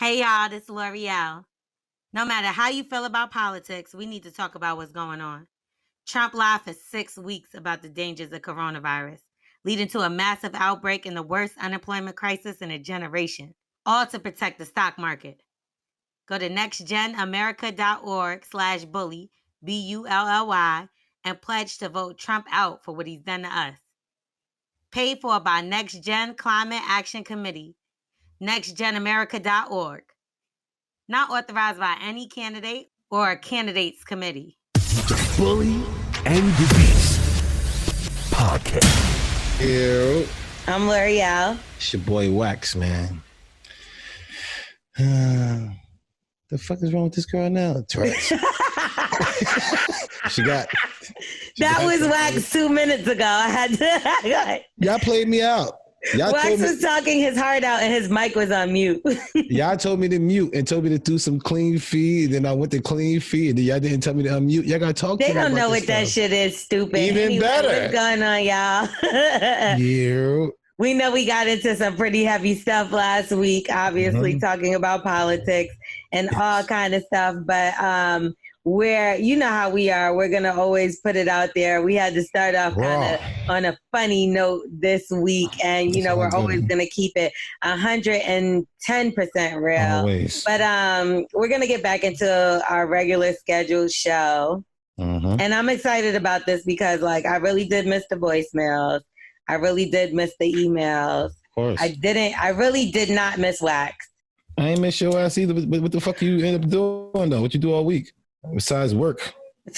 Hey y'all, this is L'Oreal. No matter how you feel about politics, we need to talk about what's going on. Trump lied for 6 weeks about the dangers of coronavirus, leading to a massive outbreak and the worst unemployment crisis in a generation, all to protect the stock market. Go to nextgenamerica.org/bully, BULLY, and pledge to vote Trump out for what he's done to us. Paid for by Next Gen Climate Action Committee, nextgenamerica.org. Not authorized by any candidate or a candidates committee. The Bully and the Beast podcast. Yo. I'm L'Oreal. It's your boy Wax, man. The fuck is wrong with this girl now? Tourette's. She got that was Wax 2 minutes ago. I had to. Y'all played me out. Wax was talking his heart out and his mic was on mute. Y'all told me to mute and told me to do some clean feed. Then I went to clean feed. And y'all didn't tell me to unmute. Y'all got to talk to me. They don't know what that shit is, stupid. Even better. What's going on, y'all? Yeah. We know we got into some pretty heavy stuff last week, obviously talking about politics and all kind of stuff. But you know how we are. We're going to always put it out there. We had to start off kind of on a funny note this week. And, you know, we're always going to keep it 110% real. Always. But we're going to get back into our regular scheduled show. And I'm excited about this because, like, I really did miss the voicemails. I really did miss the emails. Of course. I really did not miss Wax. I ain't miss your ass either. But what the fuck you end up doing, though? What you do all week? Besides work.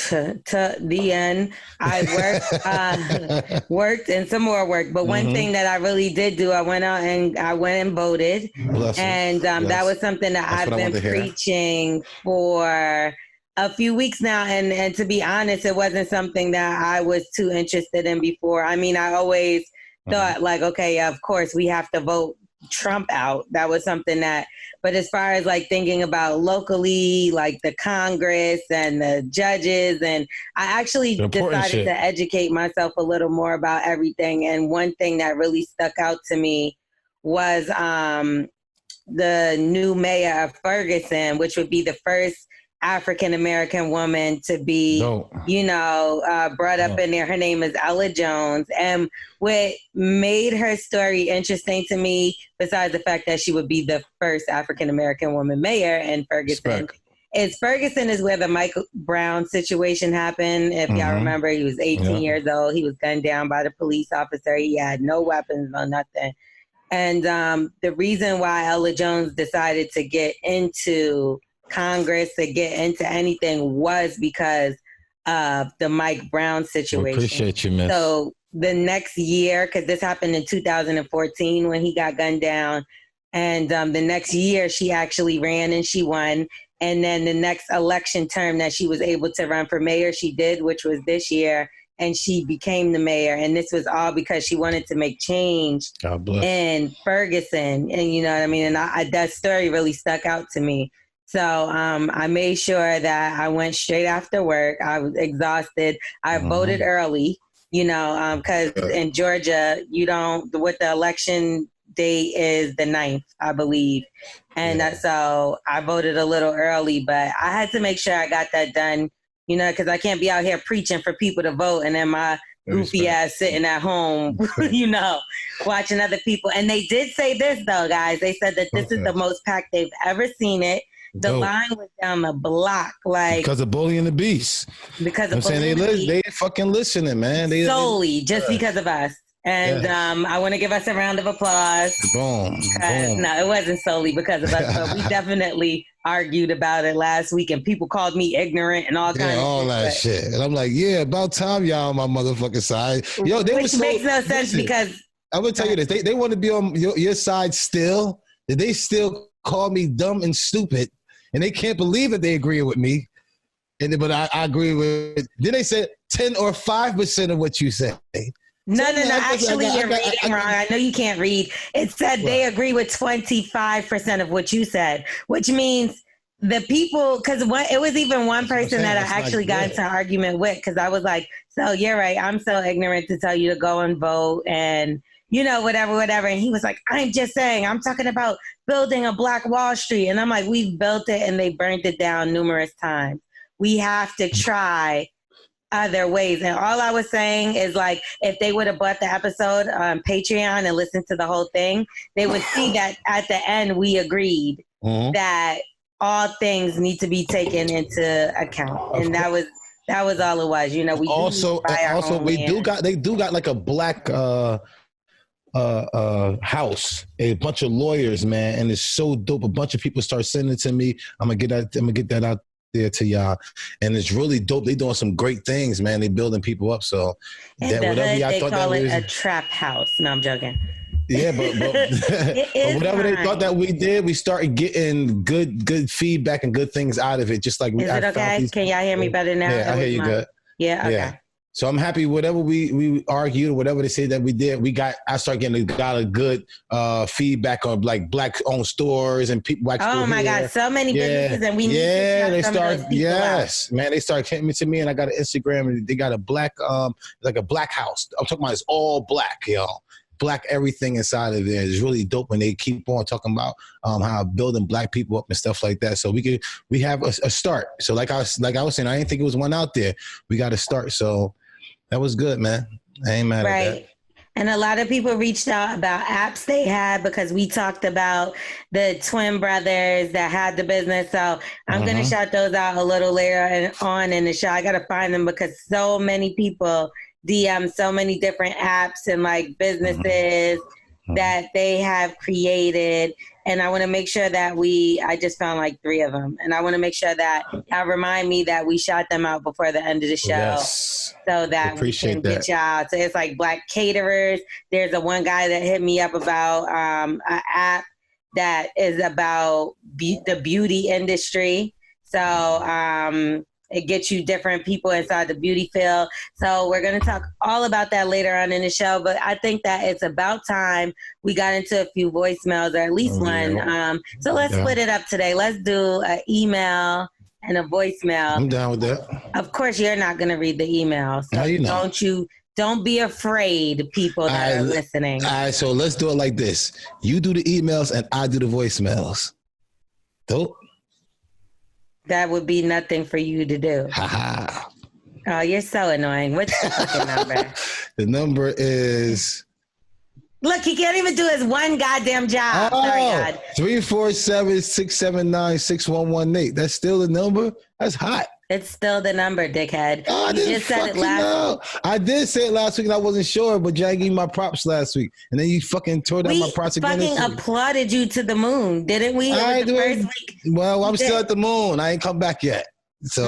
To the end, I worked and some more work. But one thing that I really did do, I went out and voted. And that was something that I've been preaching for a few weeks now. And to be honest, it wasn't something that I was too interested in before. I mean, I always thought like, okay, of course we have to vote Trump out. That was something that, but as far as like thinking about locally, like the Congress and the judges, and I actually decided to educate myself a little more about everything. And one thing that really stuck out to me was the new mayor of Ferguson, which would be the first African-American woman to be, brought up in there. Her name is Ella Jones. And what made her story interesting to me, besides the fact that she would be the first African-American woman mayor in Ferguson, Ferguson is where the Michael Brown situation happened. If y'all remember, he was 18 years old. He was gunned down by the police officer. He had no weapons, no nothing. And the reason why Ella Jones decided to get into Congress, to get into anything, was because of the Mike Brown situation. Appreciate you, miss. So the next year, because this happened in 2014 when he got gunned down, and the next year she actually ran and she won. And then the next election term that she was able to run for mayor, she did, which was this year, and she became the mayor. And this was all because she wanted to make change in Ferguson. And you know what I mean? And that story really stuck out to me. So I made sure that I went straight after work. I was exhausted. I voted early, because in Georgia, what the election date is the 9th, I believe. And so I voted a little early, but I had to make sure I got that done, because I can't be out here preaching for people to vote and then my goofy ass sitting at home, watching other people. And they did say this, though, guys. They said that this is the most packed they've ever seen it. The line was down the block, like because of Bully and the Beast. Because of they fucking listening, man. Solely just because of us. And I want to give us a round of applause. Boom. No, it wasn't solely because of us, but we definitely argued about it last week, and people called me ignorant and all kinds of all that shit. And I'm like, about time y'all on my motherfucking side. Yo, which makes no sense because I'm gonna tell you this: they want to be on your side still. That they still call me dumb and stupid. And they can't believe that they agree with me. But I agree with it. Then they said 10 or 5% of what you say. No. Actually, you're reading wrong. I know you can't read. It said they agree with 25% of what you said, which means the people, because it was even one person that I actually got into an argument with, because I was like, so you're right. I'm so ignorant to tell you to go and vote. And whatever. And he was like, I'm just saying, I'm talking about building a Black Wall Street. And I'm like, we've built it and they burned it down numerous times. We have to try other ways. And all I was saying is, like, if they would have bought the episode on Patreon and listened to the whole thing, they would see that at the end we agreed that all things need to be taken into account. And that was all it was. We they do got like a Black house, a bunch of lawyers, man, and it's so dope. A bunch of people start sending it to me. I'm gonna get that out there to y'all, and it's really dope. They doing some great things, man. They building people up. So that whatever y'all thought that was a trap house. No, I'm joking. Yeah, but whatever they thought that we did, we started getting good feedback and good things out of it. Just like is it okay? Can y'all hear me better now? Yeah, I hear you good. Yeah, okay. Yeah. So I'm happy. Whatever we argued, or whatever they say that we did, I started getting a good feedback on like Black-owned stores and people. Oh my God, so many businesses, and we need to some of those people out. Man, they started coming to me, and I got an Instagram, and they got a Black like a Black house. I'm talking about it's all Black, y'all. Black everything inside of there is really dope when they keep on talking about how building Black people up and stuff like that. So we have a start. So like I was saying, I didn't think it was one out there. We got to start. So that was good, man. I ain't mad at that. And a lot of people reached out about apps they had because we talked about the twin brothers that had the business. So I'm going to shout those out a little later on in the show. I got to find them because so many people DM so many different apps and like businesses that they have created. And I want to make sure that I just found like 3 of them. And I want to make sure that y'all remind me that we shout them out before the end of the show. Yes. So that we can get y'all. So it's like Black caterers. There's one guy that hit me up about an app that is about the beauty industry. So, it gets you different people inside the beauty field. So we're going to talk all about that later on in the show. But I think that it's about time we got into a few voicemails, or at least one. So let's split it up today. Let's do an email and a voicemail. I'm down with that. Of course, you're not going to read the email. So don't be afraid, people that are listening. All right, so let's do it like this. You do the emails and I do the voicemails. Dope. That would be nothing for you to do. Oh, you're so annoying. What's the fucking number? The number is... Look, he can't even do his one goddamn job. Sorry, God. 347-679-6118. That's still the number? That's hot. It's still the number, dickhead. Oh, you just said it last week. I did say it last week and I wasn't sure, but Jay gave me my props last week. And then you fucking tore down my props again. We fucking applauded you to the moon, didn't we? First week. Well, I'm still at the moon. I ain't come back yet. So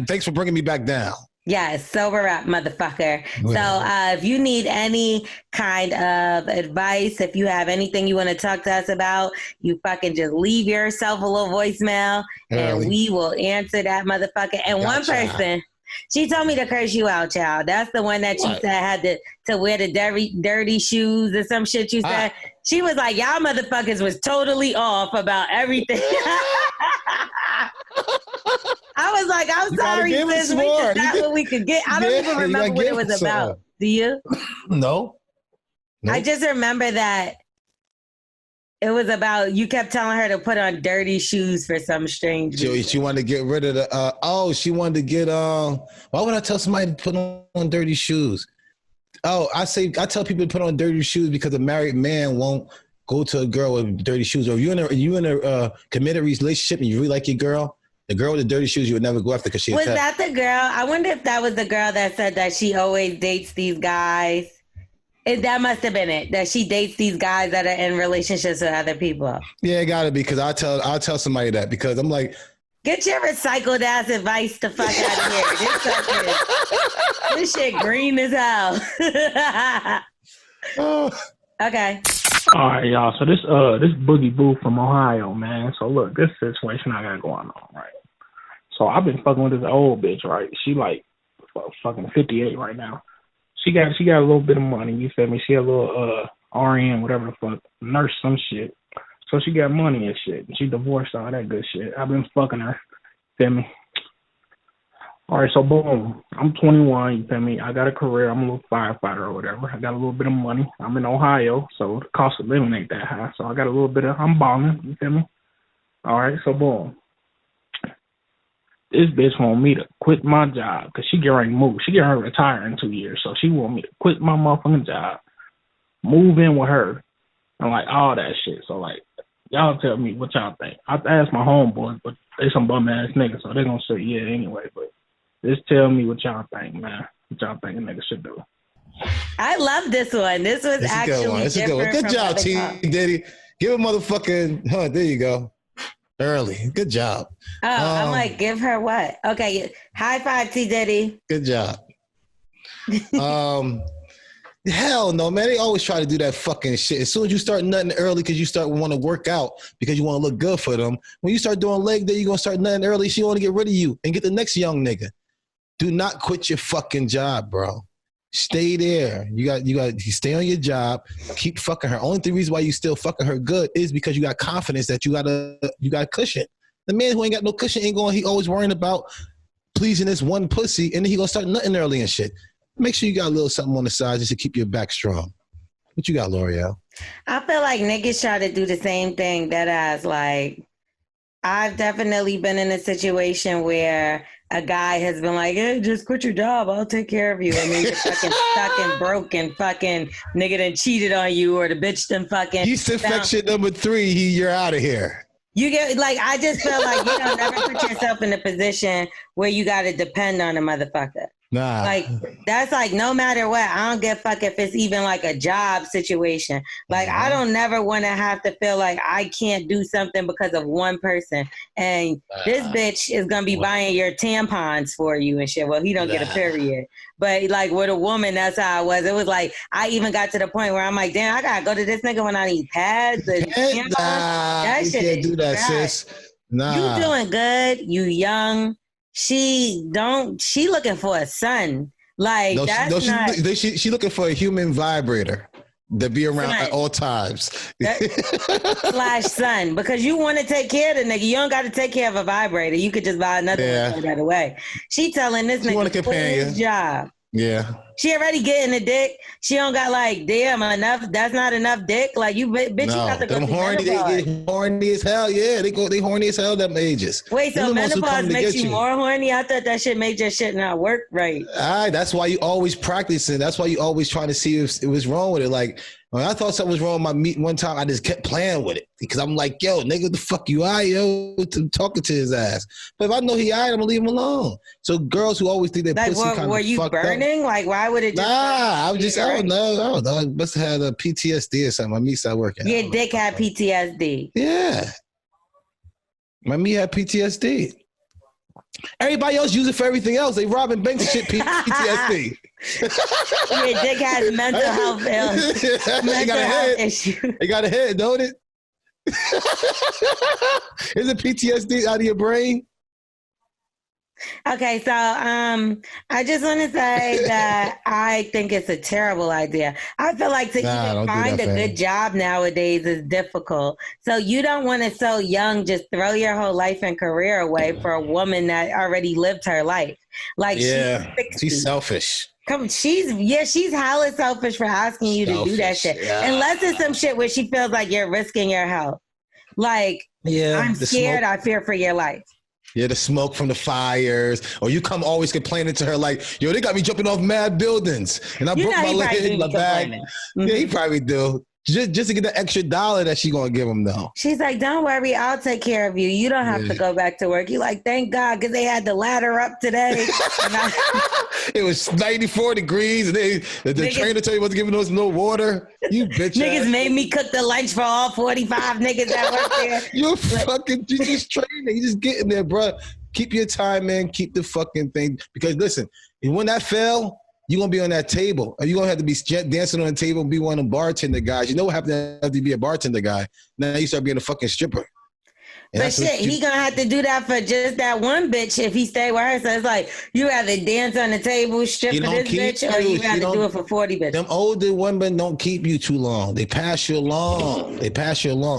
thanks for bringing me back down. Yes, sober up, motherfucker. So if you need any kind of advice, if you have anything you want to talk to us about, you fucking just leave yourself a little voicemail and we will answer that motherfucker. And one person, she told me to curse you out, child. That's the one that you said had to wear the dirty shoes or some shit you said. She was like, y'all motherfuckers was totally off about everything. I was like, I'm sorry, sis. That's what we could get. I don't even remember what it was about. Do you? No. I just remember that it was about, you kept telling her to put on dirty shoes for some strange reason. She wanted to get rid of the, she wanted to get, why would I tell somebody to put on dirty shoes? I tell people to put on dirty shoes because a married man won't go to a girl with dirty shoes. Or if you in a committed relationship and you really like your girl, the girl with the dirty shoes you would never go after because she was that the girl? I wonder if that was the girl that said that she always dates these guys. That must have been it. That she dates these guys that are in relationships with other people. Yeah, it gotta be because I'll tell somebody that because I'm like, get your recycled ass advice the fuck out of here. This shit green as hell. Okay. All right, y'all. So this Boogie Boo from Ohio, man. So look, this situation I got going on, right? So I've been fucking with this old bitch, right? She like fucking 58 right now. She got a little bit of money, you feel me? She a little RN, whatever the fuck, nurse some shit. So she got money and shit. She divorced, all that good shit. I've been fucking her, feel me? All right, so boom. I'm 21, you feel me? I got a career. I'm a little firefighter or whatever. I got a little bit of money. I'm in Ohio, so the cost of living ain't that high. So I got a little bit of, I'm balling, you feel me? All right, so boom. This bitch want me to quit my job because she get ready to move. She get ready to retire in 2 years, so she want me to quit my motherfucking job, move in with her, and like all that shit. So like, y'all tell me what y'all think. I asked my homeboys, but they some bum ass niggas, so they gonna say yeah anyway. But just tell me what y'all think, man. What y'all think a nigga should do? I love this one. This was actually a good one. Good job, T. Diddy. Give a motherfucking, there you go. Early. Good job. Oh, I'm like, give her what? Okay. High five, T. Diddy. Good job. Hell no, man. They always try to do that fucking shit. As soon as you start nutting early because you start want to work out because you want to look good for them, when you start doing leg day, you're going to start nutting early. She want to get rid of you and get the next young nigga. Do not quit your fucking job, bro. Stay there. You stay on your job. Keep fucking her. Only the reason why you still fucking her good is because you got confidence that you got a cushion. The man who ain't got no cushion he always worrying about pleasing this one pussy, and then he gonna start nutting early and shit. Make sure you got a little something on the side just to keep your back strong. What you got, L'Oreal? I feel like niggas try to do the same thing. That as like, I've definitely been in a situation where a guy has been like, hey, just quit your job. I'll take care of you. And then you're fucking stuck and broke and fucking nigga done cheated on you or the bitch done fucking. Yeast infection number 3, you're out of here. You get, like, I just feel like you don't ever put yourself in a position where you got to depend on a motherfucker. Nah. Like, that's like, no matter what, I don't give a fuck if it's even like a job situation. Like, I don't never want to have to feel like I can't do something because of one person. And this bitch is going to be buying your tampons for you and shit. Well, he don't get a period. But like with a woman, that's how I was. It was like, I even got to the point where I'm like, damn, I got to go to this nigga when I need pads. And tampons. That shit can't do that, sis. Nah. You doing good. You young. She looking for a son. Like, she looking for a human vibrator to be around at all times. Slash son, because you want to take care of the nigga. You don't got to take care of a vibrator. You could just buy another one right away. She telling this nigga to quit his job. Yeah. She already getting a dick. She don't got like, damn, enough. That's not enough dick. Like, you bitch, you got to go horny. They get horny as hell. Yeah, they horny as hell them ages. Wait, so menopause makes you more horny? I thought that shit made your shit not work right. That's why you always practicing. That's why you always trying to see if it was wrong with it. Like, when I thought something was wrong with my meat one time, I just kept playing with it because I'm like, yo, nigga, the fuck you are, yo, talking to his ass. But if I know he alright, I'm gonna leave him alone. So girls who always think that like, pussy kind of were you fucked burning? Up, like, why would it just? Nah, I don't know. I must have had a PTSD or something. My meat started working. Your dick had PTSD. Yeah. My meat had PTSD. Everybody else use it for everything else. They robbing banks and shit, PTSD. Your dick has mental health issue. They got a head, don't it? Is it PTSD out of your brain? Okay, so I just want to say that I think it's a terrible idea. I feel like to even find a good job nowadays is difficult. So you don't want to so young just throw your whole life and career away for a woman that already lived her life. Like, she's selfish. She's hella selfish for asking you to do that shit. Yeah. Unless it's some shit where she feels like you're risking your health. Like, I'm scared, I fear for your life. Yeah, the smoke from the fires. Or you come always complaining to her like, yo, they got me jumping off mad buildings. And I broke my leg in my bag. Mm-hmm. Yeah, he probably do. Just to get the extra $1 that she gonna give him though. She's like, don't worry, I'll take care of you. You don't have to go back to work. You like, thank God, because they had the ladder up today. It was 94 degrees, and the trainer told you wasn't giving us no water. You bitch. Niggas made me cook the lunch for all 45 niggas that work there. You just training. You just getting there, bro. Keep your time in. Keep the fucking thing. Because listen, when that fell, you're going to be on that table. Or you're going to have to be dancing on the table and be one of the bartender guys. You know what happened after you be a bartender guy? Now you start being a fucking stripper. But shit, he gonna have to do that for just that one bitch if he stay with her. So it's like, you rather dance on the table, strip for this bitch, or you rather do it for 40 bitches? Them older women don't keep you too long. They pass you along.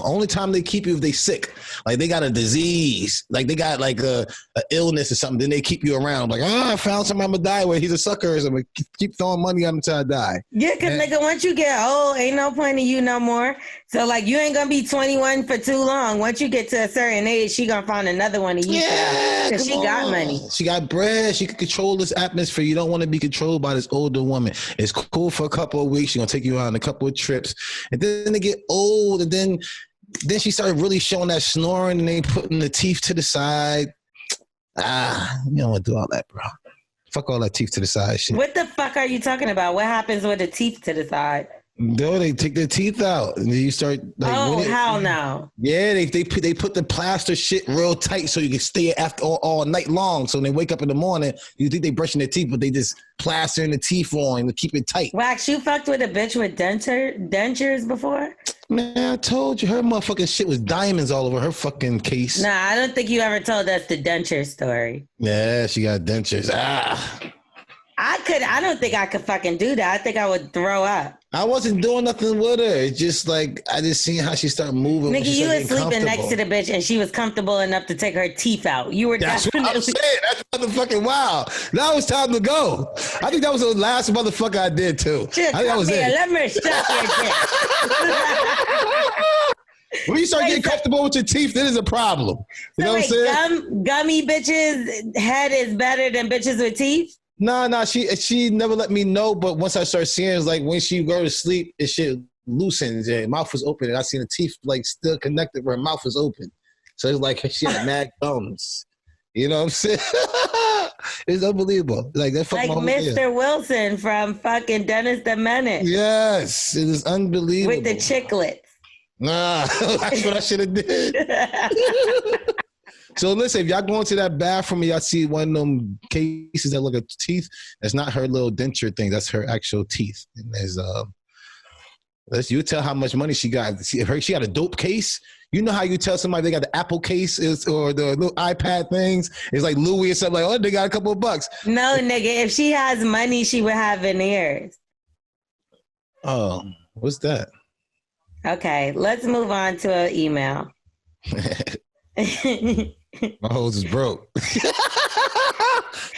Only time they keep you if they sick. Like they got a disease. Like they got like a illness or something. Then they keep you around. Like, I found somebody I'm gonna die with. He's a sucker. So I'm gonna keep throwing money at him until I die. Yeah, because nigga, once you get old, ain't no point in you no more. So like, you ain't gonna be 21 for too long. Once you get to a certain age, she gonna find another one of you. Yeah, because she got money. She got bread. She can control this atmosphere. You don't want to be controlled by this older woman. It's cool for a couple of weeks. She's gonna take you on a couple of trips, and then they get old, and then she started really showing that snoring, and they putting the teeth to the side. You don't want to do all that, bro. Fuck all that teeth to the side shit. What the fuck are you talking about? What happens with the teeth to the side? No, they take their teeth out, and then you start. Like, hell no! Yeah, they put the plaster shit real tight so you can stay after all night long. So when they wake up in the morning, you think they brushing their teeth, but they just plastering the teeth on to keep it tight. Wax, you fucked with a bitch with dentures before? Man, I told you her motherfucking shit was diamonds all over her fucking case. Nah, I don't think you ever told us the denture story. Yeah, she got dentures. I don't think I could fucking do that. I think I would throw up. I wasn't doing nothing with her. It's just like, I just seen how she started moving. Nigga, you was sleeping next to the bitch and she was comfortable enough to take her teeth out. You were That's what I'm saying. That's motherfucking wild. Now it's time to go. I think that was the last motherfucker I did too. Shit, I think that was it. Let me stop your dick. When you start getting comfortable with your teeth, that is a problem. You know what I'm saying? Gummy bitches' head is better than bitches with teeth? No, she never let me know, but once I start seeing, it's like when she go to sleep, it shit loosens and her mouth was open, and I seen the teeth like still connected where her mouth was open. So it's like she had mad gums. You know what I'm saying? It's unbelievable. Like that. Like Mr. Wilson from fucking Dennis the Menace. Yes, it is unbelievable. With the chiclets. Nah, that's what I should have did. So listen, if y'all go into that bathroom and y'all see one of them cases that look at teeth, that's not her little denture thing. That's her actual teeth. And there's, you tell how much money she got. She got a dope case. You know how you tell somebody they got the Apple case or the little iPad things? It's like Louis or something like, oh, they got a couple of bucks. No, nigga, if she has money, she would have veneers. Oh, what's that? Okay, let's move on to an email. My hose is broke.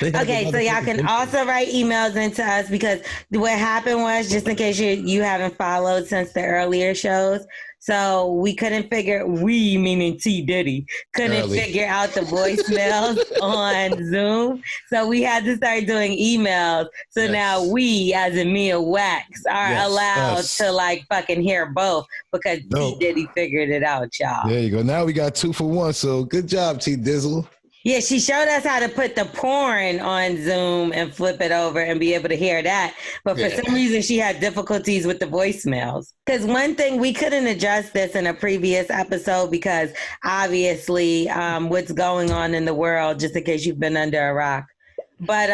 Okay, so y'all can also write emails into us, because what happened was, just in case you haven't followed since the earlier shows, so we couldn't figure, we meaning T Diddy, couldn't figure out the voicemails on Zoom. So we had to start doing emails. So now we, as in me and Wax, are allowed to like fucking hear both, because T Diddy figured it out, y'all. There you go. Now we got 2 for 1. So good job, T Dizzle. Yeah, she showed us how to put the porn on Zoom and flip it over and be able to hear that. But for some reason, she had difficulties with the voicemails. Because one thing, we couldn't address this in a previous episode because obviously what's going on in the world, just in case you've been under a rock. But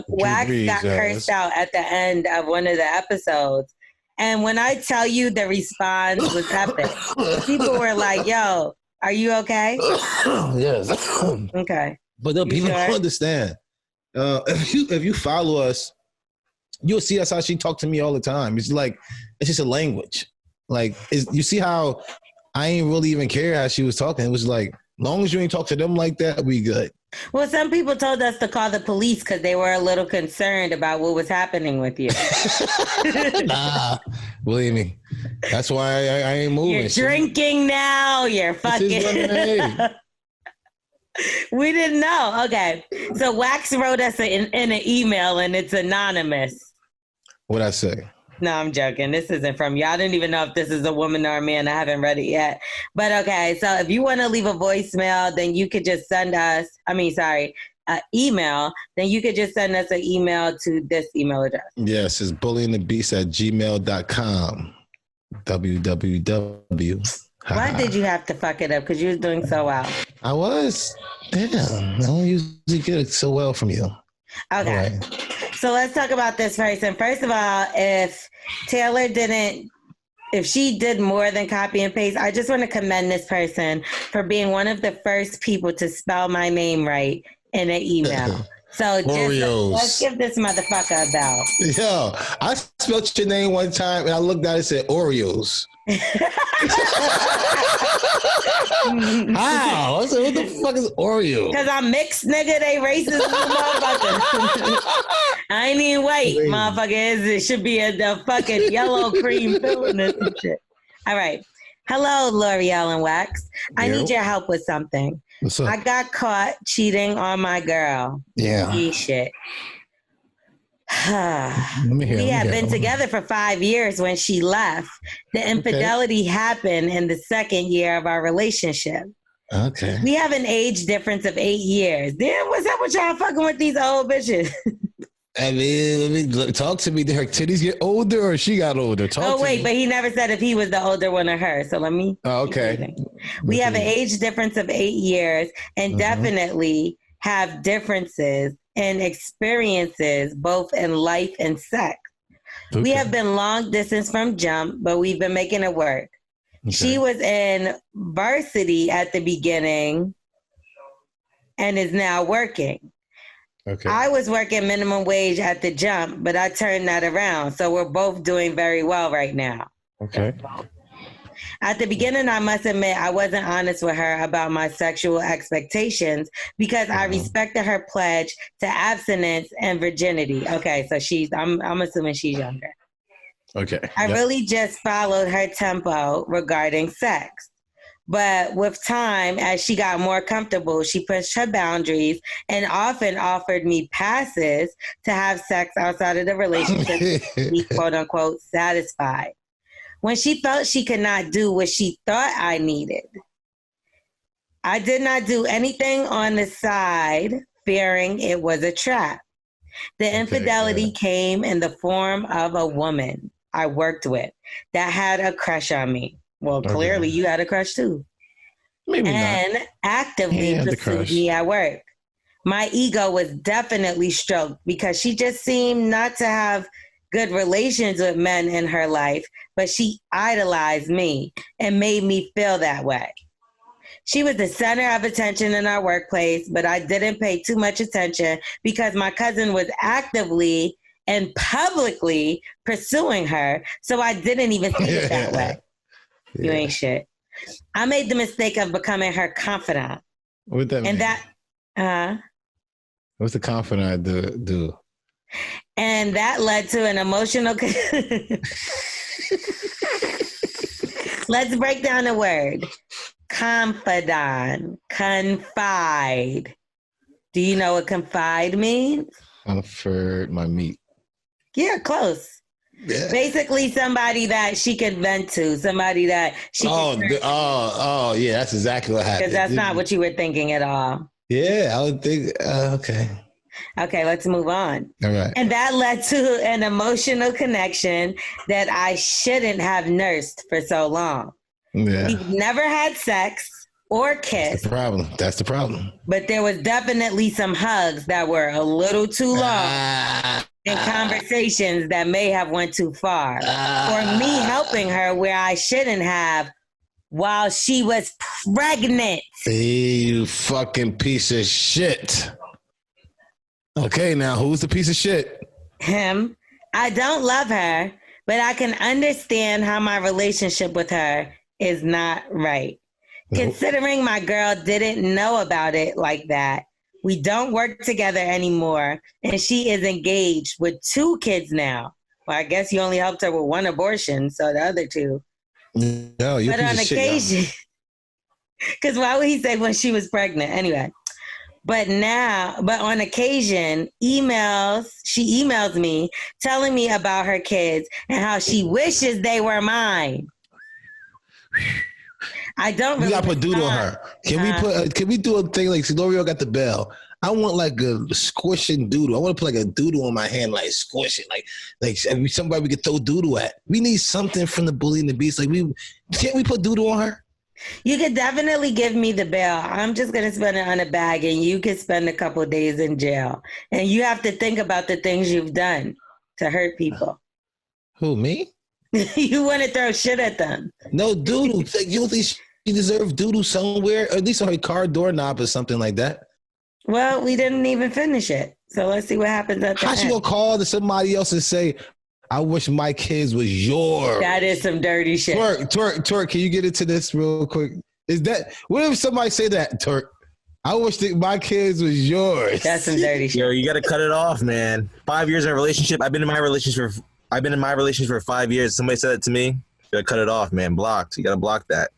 Wax got cursed out at the end of one of the episodes. And when I tell you the response was epic, people were like, yo, are you okay? Yes. Okay. But people don't understand. If you follow us, you'll see that's how she talked to me all the time. It's like, it's just a language. Like, you see how I ain't really even care how she was talking. It was like, long as you ain't talk to them like that, we good. Well, some people told us to call the police because they were a little concerned about what was happening with you. Nah, believe me. That's why I ain't moving. You're drinking now. You're fucking. We didn't know. Okay. So Wax wrote us in an email and it's anonymous. What'd I say? No, I'm joking. This isn't from you. I didn't even know if this is a woman or a man. I haven't read it yet. But okay, so if you want to leave a voicemail, then you could just send us, email, then you could just send us an email to this email address. Yes, it's bullyingthebeast@gmail.com. www. Why did you have to fuck it up? Because you was doing so well. I was. Damn, I don't usually get it so well from you. Okay. Right. So let's talk about this first. And first of all, if Taylor didn't if she did more than copy and paste, I just want to commend this person for being one of the first people to spell my name right in an email. So let's give this motherfucker a bell. Yo, I spelled your name one time and I looked at it and said Oreos. How? I said, what the fuck is Oreo? Because I'm mixed, nigga. They racist motherfucker. I ain't even white, motherfucker. It should be a fucking yellow cream filling this and shit. All right. Hello, L'Oreal and Wax. I need your help with something. What's up? I got caught cheating on my girl. Yeah. Shit. We had been together for 5 years when she left. The infidelity happened in the second year of our relationship. Okay. We have an age difference of 8 years. Damn, what's up with y'all fucking with these old bitches? I mean, talk to me. Did her titties get older or she got older? But he never said if he was the older one or her. So let me. Oh, okay. We have an age difference of 8 years and definitely have differences in experiences both in life and sex. We have been long distance from jump, but we've been making it work. She was in varsity at the beginning and is now working. I was working minimum wage at the jump, but I turned that around. So we're both doing very well right now. At the beginning, I must admit, I wasn't honest with her about my sexual expectations because I respected her pledge to abstinence and virginity. Okay, so I'm assuming she's younger. I really just followed her tempo regarding sex. But with time, as she got more comfortable, she pushed her boundaries and often offered me passes to have sex outside of the relationship to be quote unquote satisfied. When she felt she could not do what she thought I needed, I did not do anything on the side, fearing it was a trap. The infidelity came in the form of a woman I worked with that had a crush on me. Well, clearly you had a crush too. Maybe and not. Actively pursued me at work. My ego was definitely stroked because she just seemed not to have good relations with men in her life, but she idolized me and made me feel that way. She was the center of attention in our workplace, but I didn't pay too much attention because my cousin was actively and publicly pursuing her, so I didn't even see it that way. You ain't shit. I made the mistake of becoming her confidant. What that mean? What's the confidant do? And that led to an emotional... Let's break down the word. Confidant. Confide. Do you know what confide means? Confide my meat. Yeah, close. Yeah. Basically, somebody that she could vent to, somebody that she. Yeah, that's exactly what happened. Because that's not what you were thinking at all. Yeah, I would think. Okay. Okay, let's move on. All right. And that led to an emotional connection that I shouldn't have nursed for so long. Yeah. We've never had sex or kissed. That's the problem. But there was definitely some hugs that were a little too long. And conversations that may have went too far. Or me helping her where I shouldn't have while she was pregnant. Hey, you fucking piece of shit. Okay, now who's the piece of shit? Him. I don't love her, but I can understand how my relationship with her is not right. Considering my girl didn't know about it like that, we don't work together anymore, and she is engaged with 2 kids now. Well, I guess you only helped her with 1 abortion, so the other 2. No, but on occasion, because why would he say when she was pregnant? Anyway, but on occasion, she emails me telling me about her kids and how she wishes they were mine. I don't really. We gotta put doodle on her. Can we do a thing like L'Oreal got the bell? I want like a squishing doodle. I want to put like a doodle on my hand, like squish it, like somebody we could throw doodle at. We need something from the Bully and the Beast. Can't we put doodle on her? You could definitely give me the bail. I'm just gonna spend it on a bag, and you could spend a couple of days in jail. And you have to think about the things you've done to hurt people. Who, me? You want to throw shit at them. No, doodle. You don't think she deserved doodle somewhere? Or at least on her car doorknob or something like that? Well, we didn't even finish it. So let's see what happens at the How end. she gonna call to somebody else and say, I wish my kids was yours? That is some dirty shit. Twerk, can you get into this real quick? What if somebody say that, Twerk? I wish that my kids was yours. That's some dirty shit. Yo, you gotta cut it off, man. 5 years in a relationship. I've been in my relationship for 5 years. Somebody said that to me. You gotta cut it off, man. Blocked. You gotta block that.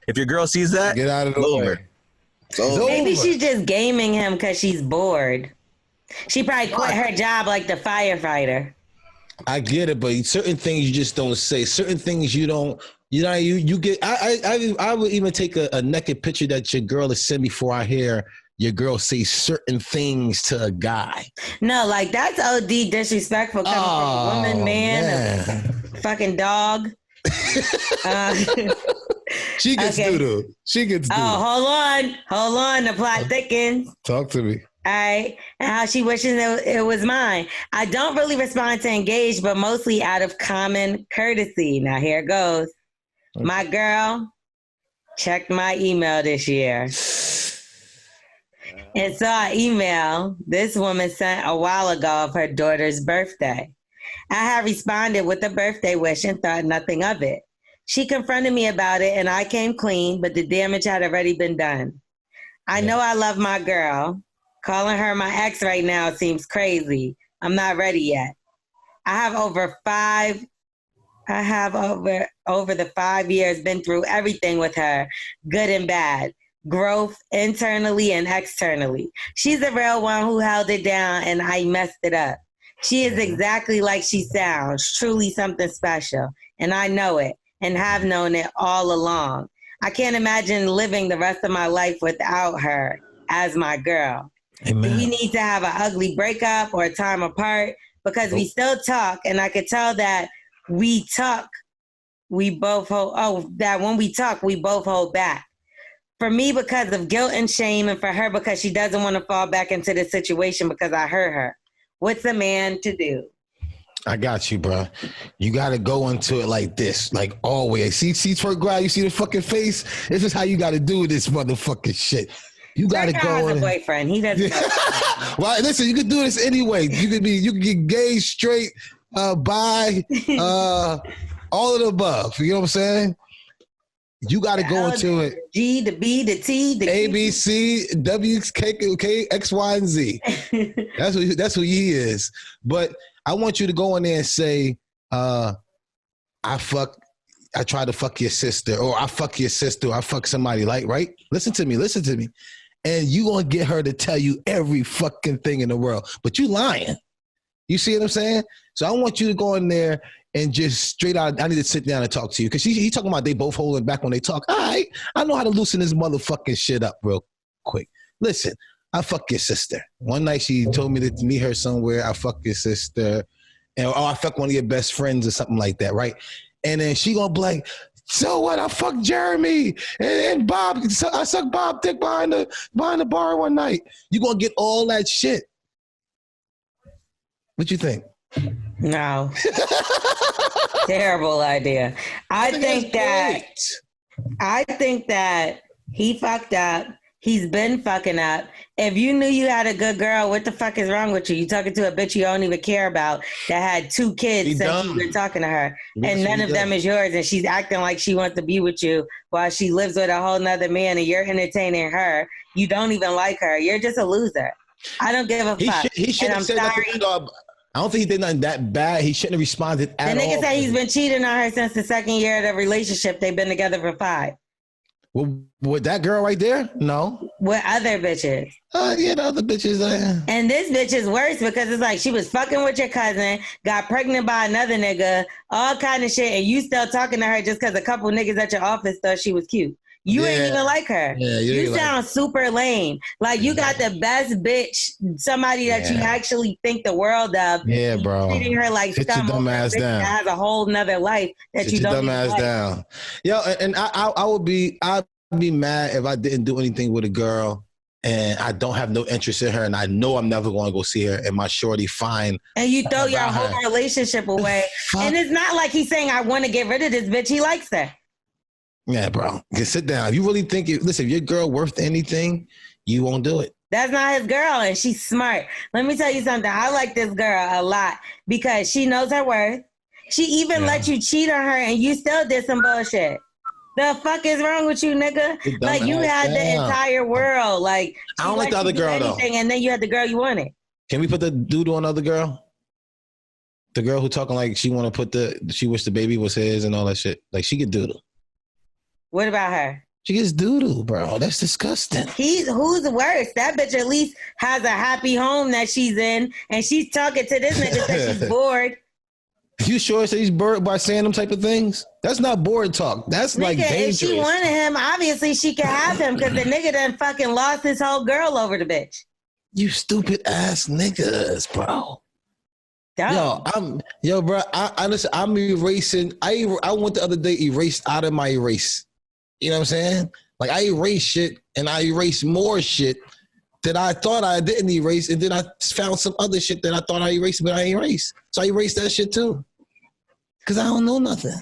If your girl sees that, get out of the way. Maybe she's just gaming him because she's bored. She probably quit her job like the firefighter. I get it, but certain things you just don't say. Certain things you don't. You get. I would even take a naked picture that your girl has sent me before I hear your girl say certain things to a guy. No, like that's OD disrespectful coming from a woman, man. A fucking dog. She gets doodle. She gets doodle. Oh, hold on. The plot thickens. Talk to me. All right, and how she wishes it was mine. I don't really respond to engage, but mostly out of common courtesy. Now here it goes. Okay. My girl checked my email this year and saw an email this woman sent a while ago of her daughter's birthday. I had responded with a birthday wish and thought nothing of it. She confronted me about it and I came clean, but the damage had already been done. I know I love my girl. Calling her my ex right now seems crazy. I'm not ready yet. I have over the 5 years been through everything with her, good and bad, growth internally and externally. She's a real one who held it down and I messed it up. She is exactly like she sounds, truly something special. And I know it and have known it all along. I can't imagine living the rest of my life without her as my girl. Amen. We need to have an ugly breakup or a time apart because we still talk, and I could tell that when we talk, we both hold back. For me, because of guilt and shame, and for her because she doesn't want to fall back into the situation because I hurt her. What's a man to do? I got you, bro. You got to go into it like this, like always. See, Twerk Ground, you see the fucking face? This is how you got to do this motherfucking shit. You gotta go. Has a boyfriend. He doesn't. Well, listen. You can do this anyway. You can get gay, straight, bi, all of the above. You know what I'm saying? You got to go into it. G, the B, the T, the A, B, C, W, K, X, Y, and Z. That's who he is. But I want you to go in there and say, I tried to fuck your sister, or I fuck your sister, or I fuck somebody right? Listen to me. And you gonna get her to tell you every fucking thing in the world, but you lying. You see what I'm saying? So I want you to go in there and just straight out, I need to sit down and talk to you. Because he talking about they both holding back when they talk. All right, I know how to loosen this motherfucking shit up real quick. Listen, I fuck your sister. One night she told me to meet her somewhere. I fuck your sister. And I fuck one of your best friends or something like that, right? And then she gonna be like, so what? I fucked Jeremy and Bob. I sucked Bob dick behind the bar one night. You gonna get all that shit. What you think? No. Terrible idea. I think that he fucked up. He's been fucking up. If you knew you had a good girl, what the fuck is wrong with you? You talking to a bitch you don't even care about that had 2 kids since you've been talking to her. And none of them is yours. And she's acting like she wants to be with you while she lives with a whole nother man and you're entertaining her. You don't even like her. You're just a loser. I don't give a fuck. He should have said nothing. I don't think he did nothing that bad. He shouldn't have responded at all. The nigga said he's been cheating on her since the 2nd year of the relationship. They've been together for 5. Well, with that girl right there? No. With other bitches. Yeah, the other bitches. And this bitch is worse because it's like she was fucking with your cousin, got pregnant by another nigga, all kind of shit, and you still talking to her just because a couple niggas at your office thought she was cute. You ain't even like her. Yeah, you sound super lame. Like you got the best bitch, somebody that you actually think the world of. Yeah, bro. Treating her like sit your dumb ass down. That has a whole nother life that sit you don't. Sit your dumb ass down. Yo, and I'd be mad if I didn't do anything with a girl and I don't have no interest in her, and I know I'm never going to go see her, and my shorty fine. And you throw your whole relationship away. And it's not like he's saying, I want to get rid of this bitch. He likes her. Yeah, bro. Just sit down. If you really think, listen, if your girl worth anything, you won't do it. That's not his girl, and she's smart. Let me tell you something. I like this girl a lot because she knows her worth. She even let you cheat on her, and you still did some bullshit. The fuck is wrong with you, nigga? Like, you had the entire world. Like, I don't like the other girl, though. And then you had the girl you wanted. Can we put the doodle on the other girl? The girl who talking like she want to put she wish the baby was his and all that shit. Like, she get doodle. What about her? She gets doodle, bro. That's disgusting. Who's worse? That bitch at least has a happy home that she's in, and she's talking to this nigga because she's bored. You sure he's bored by saying them type of things? That's not bored talk. That's nigga, like dangerous. If she wanted him, obviously she could have him because the nigga done fucking lost his whole girl over the bitch. You stupid ass niggas, bro. Dumb. Bro. I'm erasing. I went the other day, erased out of my erase. You know what I'm saying? Like, I erase shit and I erase more shit that I thought I didn't erase, and then I found some other shit that I thought I erased, but I ain't erased. So I erased that shit too. Cause I don't know nothing.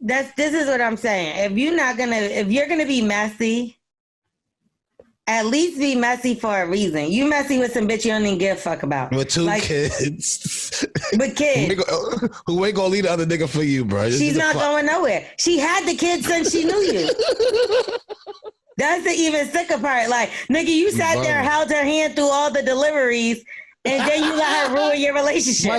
This is what I'm saying. If you're gonna be messy, at least be messy for a reason. You messy with some bitch you don't even give a fuck about. With two kids. With kids. Who ain't gonna leave the other nigga for you, bro? She's not going nowhere. She had the kids since she knew you. That's the even sicker part. Like, nigga, you sat there, held her hand through all the deliveries, and then you let her ruin your relationship.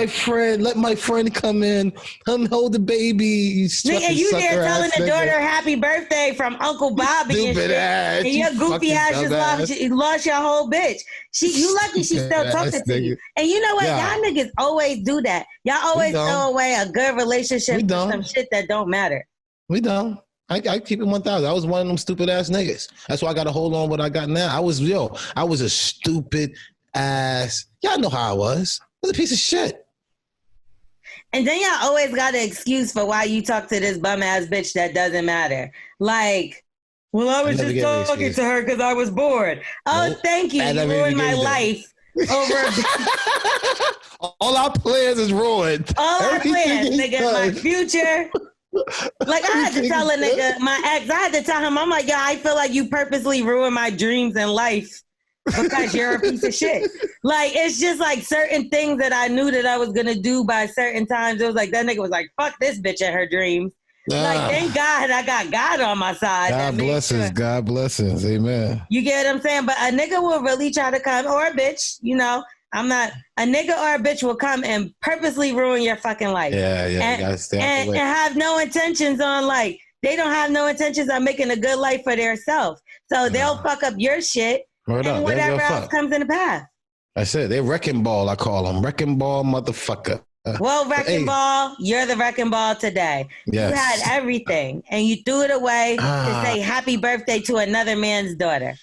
Let my friend come in, hold the baby. Nigga, you there telling the daughter happy birthday from Uncle Bobby Stupid and shit. Ass, and your goofy ass just lost your whole bitch. You lucky she still talking to you. And you know what? Y'all niggas always do that. Y'all always throw away a good relationship for some shit that don't matter. We don't. I keep it 1,000. I was one of them stupid ass niggas. That's why I got to hold on what I got now. I was a stupid ass. Y'all know how I was. I was a piece of shit. And then y'all always got an excuse for why you talk to this bum ass bitch that doesn't matter. Like, well, I was just talking to her because I was bored. Oh, nope. Thank you. You ruined my life. All our plans is ruined. All our plans, nigga. My future. Like, I had to tell a nigga, my ex, I had to tell him, I'm like, yo, I feel like you purposely ruined my dreams in life because you're a piece of shit. Like, it's just like certain things that I knew that I was going to do by certain times. It was like, that nigga was like, fuck this bitch and her dreams. Like, thank God I got God on my side. God blessings. God blessings. Amen. You get what I'm saying? But a nigga will really try to come, or a bitch, you know. A nigga or a bitch will come and purposely ruin your fucking life. Yeah. And have no intentions on, like, they don't have no intentions on making a good life for themselves. So they'll fuck up your shit and whatever else comes in the path. That's it. They're wrecking ball, I call them. Wrecking ball motherfucker. Well, wrecking ball, you're the wrecking ball today. Yes. You had everything and you threw it away to say happy birthday to another man's daughter.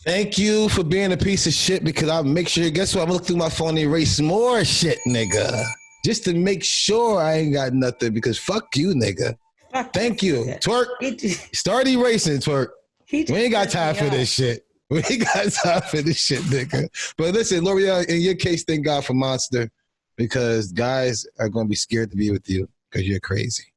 Thank you for being a piece of shit, because I'll make sure, guess what? I'm gonna look through my phone and erase more shit, nigga. Just to make sure I ain't got nothing, because fuck you, nigga. Thank you. Twerk. Start erasing, Twerk. We ain't got time for this shit. We ain't got time for this shit, nigga. But listen, L'Oreal, in your case, thank God for Monster, because guys are gonna be scared to be with you because you're crazy.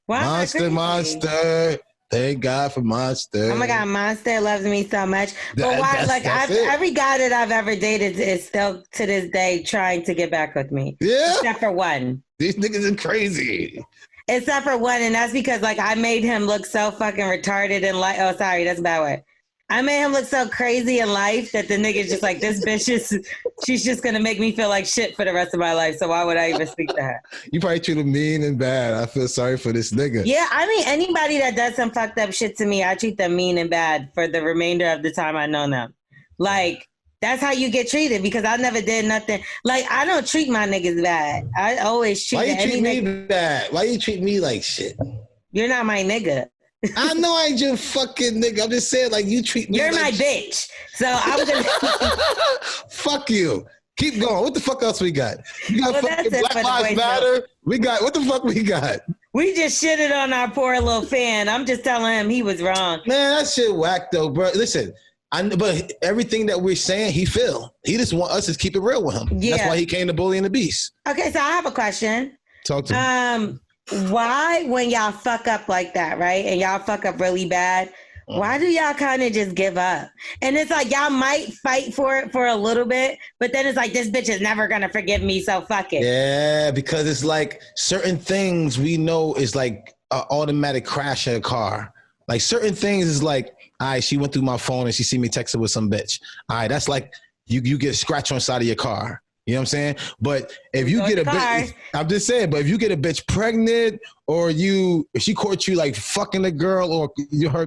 Why Monster. Thank God for Monster. Oh my God, Monster loves me so much. But why? Like, every guy that I've ever dated is still to this day trying to get back with me. Yeah. Except for one. These niggas are crazy. Except for one, and that's because, like, I made him look so fucking retarded in life. Oh, sorry, that's a bad word. I made him look so crazy in life that the nigga's just like, this bitch she's just gonna make me feel like shit for the rest of my life. So why would I even speak to her? You probably treat him mean and bad. I feel sorry for this nigga. Yeah, I mean, anybody that does some fucked up shit to me, I treat them mean and bad for the remainder of the time I know them. Like, that's how you get treated, because I never did nothing. Like, I don't treat my niggas bad. I always treat Why you treat me bad? Why you treat me like shit? You're not my nigga. I know I ain't your fucking nigga. I'm just saying, like, you treat me. You're like my bitch. So I'm gonna fuck you. Keep going. What the fuck else we got? You got fucking Black Lives Matter. We got, what the fuck we got? We just shitted on our poor little fan. I'm just telling him he was wrong. Man, that shit whack though, bro. Listen, But everything that we're saying, he feel. He just want us to keep it real with him. Yeah. That's why he came to Bully and the Beast. Okay, so I have a question. Talk to me. Why, when y'all fuck up like that, right? And y'all fuck up really bad, why do y'all kind of just give up? And it's like y'all might fight for it for a little bit, but then it's like, this bitch is never gonna forgive me, so fuck it. Yeah, because it's like certain things we know is like an automatic crash in a car. Like certain things is like, all right, she went through my phone and she see me texting with some bitch. All right, that's like you get a scratch on the side of your car. You know what I'm saying? But if you get a bitch, I'm just saying, but if you get a bitch pregnant or if she caught you like fucking a girl or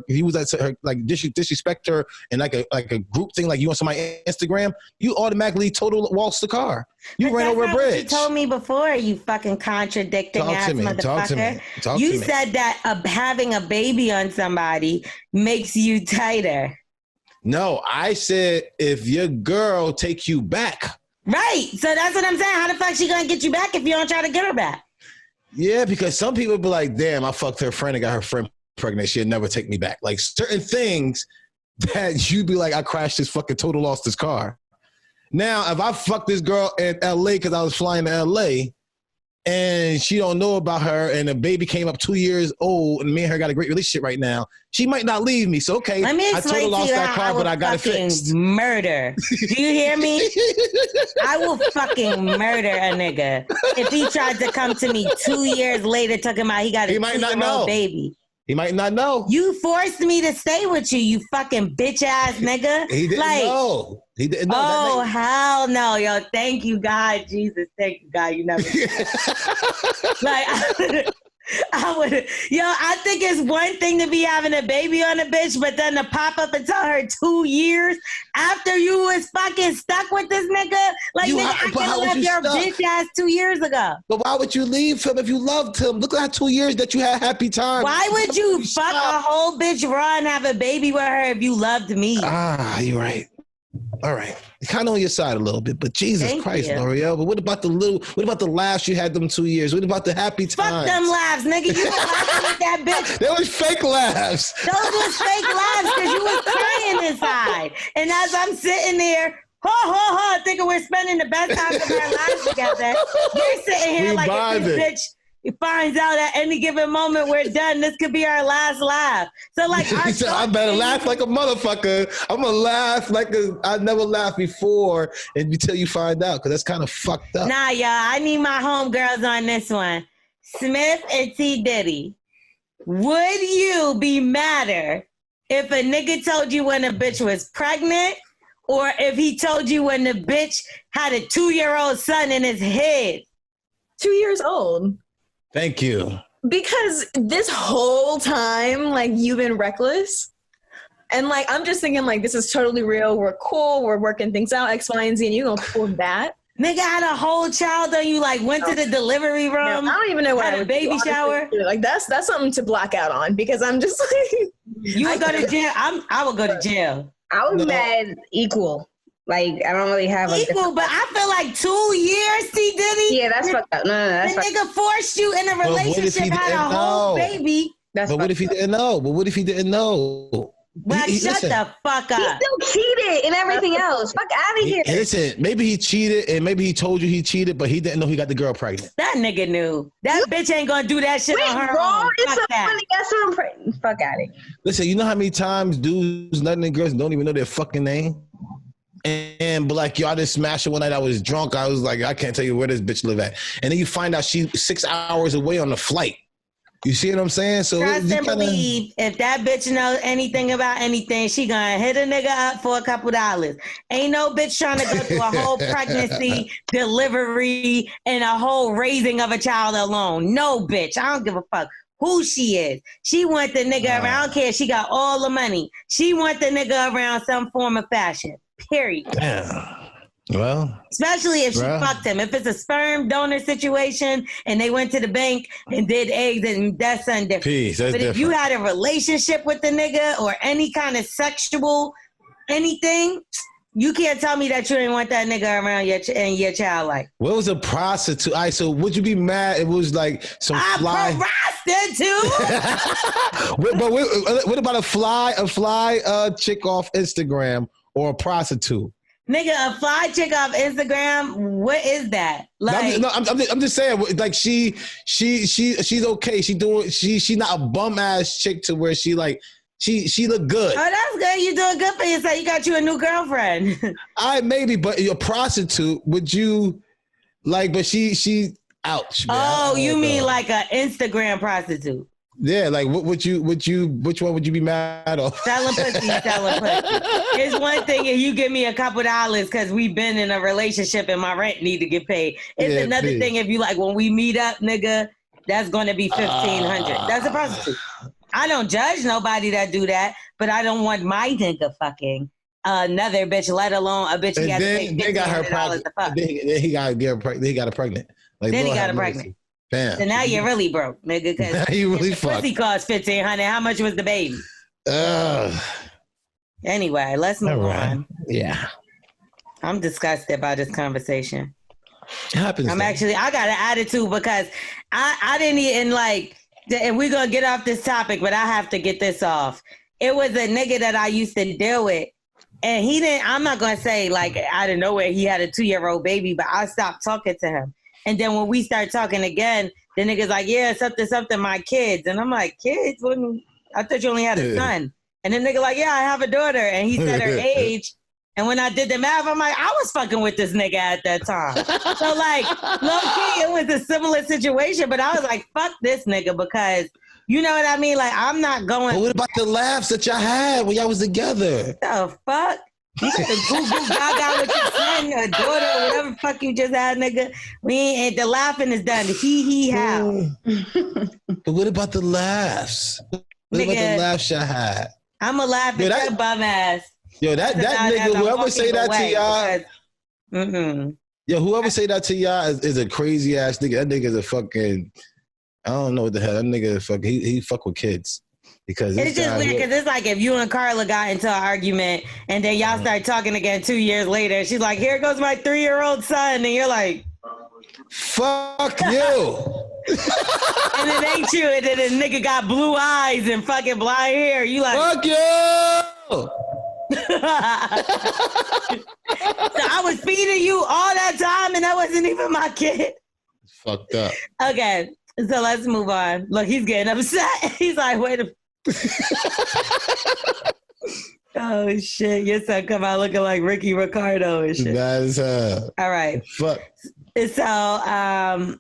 he was at her, like disrespect her and like a group thing, like you on somebody's Instagram, you automatically total waltz the car. You ran over a bridge. You told me before, you fucking contradicting ass motherfucker. Talk to me. You said that having a baby on somebody makes you tighter. No, I said if your girl take you back. Right. So that's what I'm saying. How the fuck she gonna get you back if you don't try to get her back? Yeah, because some people be like, damn, I fucked her friend and got her friend pregnant. She'll never take me back. Like certain things that you be like, I crashed this fucking total lost this car. Now, if I fuck this girl in LA because I was flying to LA and she don't know about her and the baby came up 2 years old and me and her got a great relationship right now, she might not leave me. So, okay, I totally lost that car, but I got it fixed. Murder. Do you hear me? I will fucking murder a nigga if he tried to come to me 2 years later talking about he got a 2-year-old baby. He might not know. You forced me to stay with you, you fucking bitch ass nigga. He didn't know. He didn't know. Oh, hell no, yo. Thank you, God. Jesus, thank you, God. You never like, I think it's one thing to be having a baby on a bitch, but then to pop up and tell her 2 years after you was fucking stuck with this nigga, like, nigga, I could have left your bitch ass 2 years ago. But why would you leave him if you loved him? Look at 2 years that you had happy time. Why would you fuck a whole bitch raw and have a baby with her if you loved me? Ah, you're right. All right, kind of on your side a little bit, but Jesus Christ, L'Oreal. But what about the laughs you had them 2 years? What about the happy times? Fuck them laughs, nigga. You were laughing with that bitch. They was fake laughs. Those was fake laughs because you was crying inside. And as I'm sitting there, thinking we're spending the best time of our lives together, you're sitting here like this bitch. He finds out at any given moment we're done. This could be our last laugh. So like, I better laugh like a motherfucker. I'm gonna laugh like I never laughed before, and until you find out, because that's kind of fucked up. Nah, y'all. I need my homegirls on this one. Smith and T Diddy. Would you be madder if a nigga told you when a bitch was pregnant, or if he told you when the bitch had a 2-year-old son in his head? 2 years old. Thank you. Because this whole time, like, you've been reckless. And, like, I'm just thinking, like, this is totally real. We're cool. We're working things out, X, Y, and Z. And you gonna pull that? Nigga had a whole child on you, like, went to the delivery room. No, I don't even know what had a baby shower. Like, that's something to black out on, because I'm just like... You would go to jail? I would go to jail. I was mad equal. Like, I don't really have equal, but I feel like 2 years, T Diddy. Yeah, that's fucked up. No, that's the nigga forced you in a relationship, had a whole baby. But what if he didn't know? Well, shut the fuck up. He still cheated and everything else. Fuck out of here. Listen, maybe he cheated and maybe he told you he cheated, but he didn't know he got the girl pregnant. That nigga knew. That bitch ain't gonna do that shit on her own. It's so funny. That's what I'm praying. Fuck out of here. Listen, you know how many times dudes, nutting and girls don't even know their fucking name? And but like, yo, I just smashed her one night. I was drunk. I was like, I can't tell you where this bitch live at. And then you find out she's 6 hours away on the flight. You see what I'm saying? So trust and believe, if that bitch knows anything about anything, she gonna hit a nigga up for a couple dollars. Ain't no bitch trying to go through a whole pregnancy, delivery, and a whole raising of a child alone. No bitch. I don't give a fuck who she is. She want the nigga around. I don't care. She got all the money. She want the nigga around some form of fashion. Period. Yeah. Well, especially if she fucked him. If it's a sperm donor situation and they went to the bank and did eggs, and that's something different. That's but different. If you had a relationship with the nigga or any kind of sexual anything, You can't tell me that you didn't want that nigga around your child life. What was a prostitute? All right, so would you be mad? It was like some fly prostitute. But what about a fly chick off Instagram or a prostitute? Nigga, a fly chick off Instagram. What is that? Like, I'm just saying. Like she's okay. She's not a bum ass chick to where she like. She look good. Oh, that's good. You doing good for yourself. You got you a new girlfriend. Maybe, but a prostitute, would you like? But she ouch. Man. Oh, you mean like an Instagram prostitute? Yeah, like which one would you be mad of? Selling pussy. It's one thing if you give me a couple dollars because we've been in a relationship and my rent need to get paid. It's another thing if you like when we meet up, nigga, that's gonna be $1,500. That's a prostitute. I don't judge nobody that do that, but I don't want my nigga fucking another bitch, let alone a bitch he has to pay $1,500 to fuck. Then he got her pregnant. Like, then he got her pregnant. Bam. So now you're really broke, nigga. Because you really fucked. Pussy cost $1,500. How much was the baby? Anyway, let's move on. Yeah. I'm disgusted by this conversation. It happens. I got an attitude because I didn't even like. And we're going to get off this topic, but I have to get this off. It was a nigga that I used to deal with. And I'm not going to say like out of nowhere he had a 2-year-old baby, but I stopped talking to him. And then when we start talking again, the nigga's like, yeah, something, my kids. And I'm like, kids? I thought you only had a son. And the nigga like, yeah, I have a daughter. And he said her age. And when I did the math, I'm like, I was fucking with this nigga at that time. So like, low key, it was a similar situation, but I was like, fuck this nigga because, you know what I mean? Like, I'm not going. But what about the laughs that y'all had when y'all was together? The fuck? You got the goo gaga with your son or daughter or whatever the fuck you just had, nigga. The laughing is done. He how? But what about the laughs? What about the laughs y'all had? I'm a laugh at your bum ass. Yo, that nigga, whoever say that to y'all, yo, whoever say that to y'all is a crazy ass nigga. That nigga's a fucking, I don't know what the hell. That nigga he fuck with kids. Because it's just weird because it's like if you and Carla got into an argument and then y'all start talking again 2 years later, she's like, here goes my 3-year-old son. And you're like, fuck you. And it ain't you. And then the nigga got blue eyes and fucking blonde hair. You like, fuck you. So I was feeding you all that time and that wasn't even my kid. It's fucked up. Okay, so let's move on. Look, he's getting upset. He's like, wait a oh shit, your son come out looking like Ricky Ricardo and shit. That is all right. Fuck. So a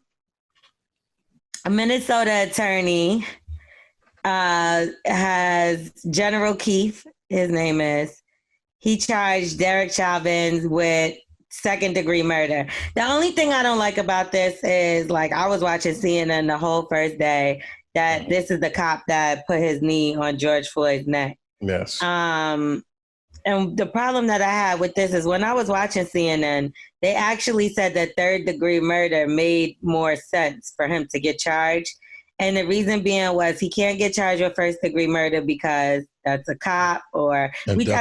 Minnesota attorney has General Keith, his name is. He charged Derek Chauvin with second-degree murder. The only thing I don't like about this is, like, I was watching CNN the whole first day that this is the cop that put his knee on George Floyd's neck. Yes. And the problem that I had with this is when I was watching CNN, they actually said that third-degree murder made more sense for him to get charged. And the reason being was he can't get charged with first-degree murder because that's a cop I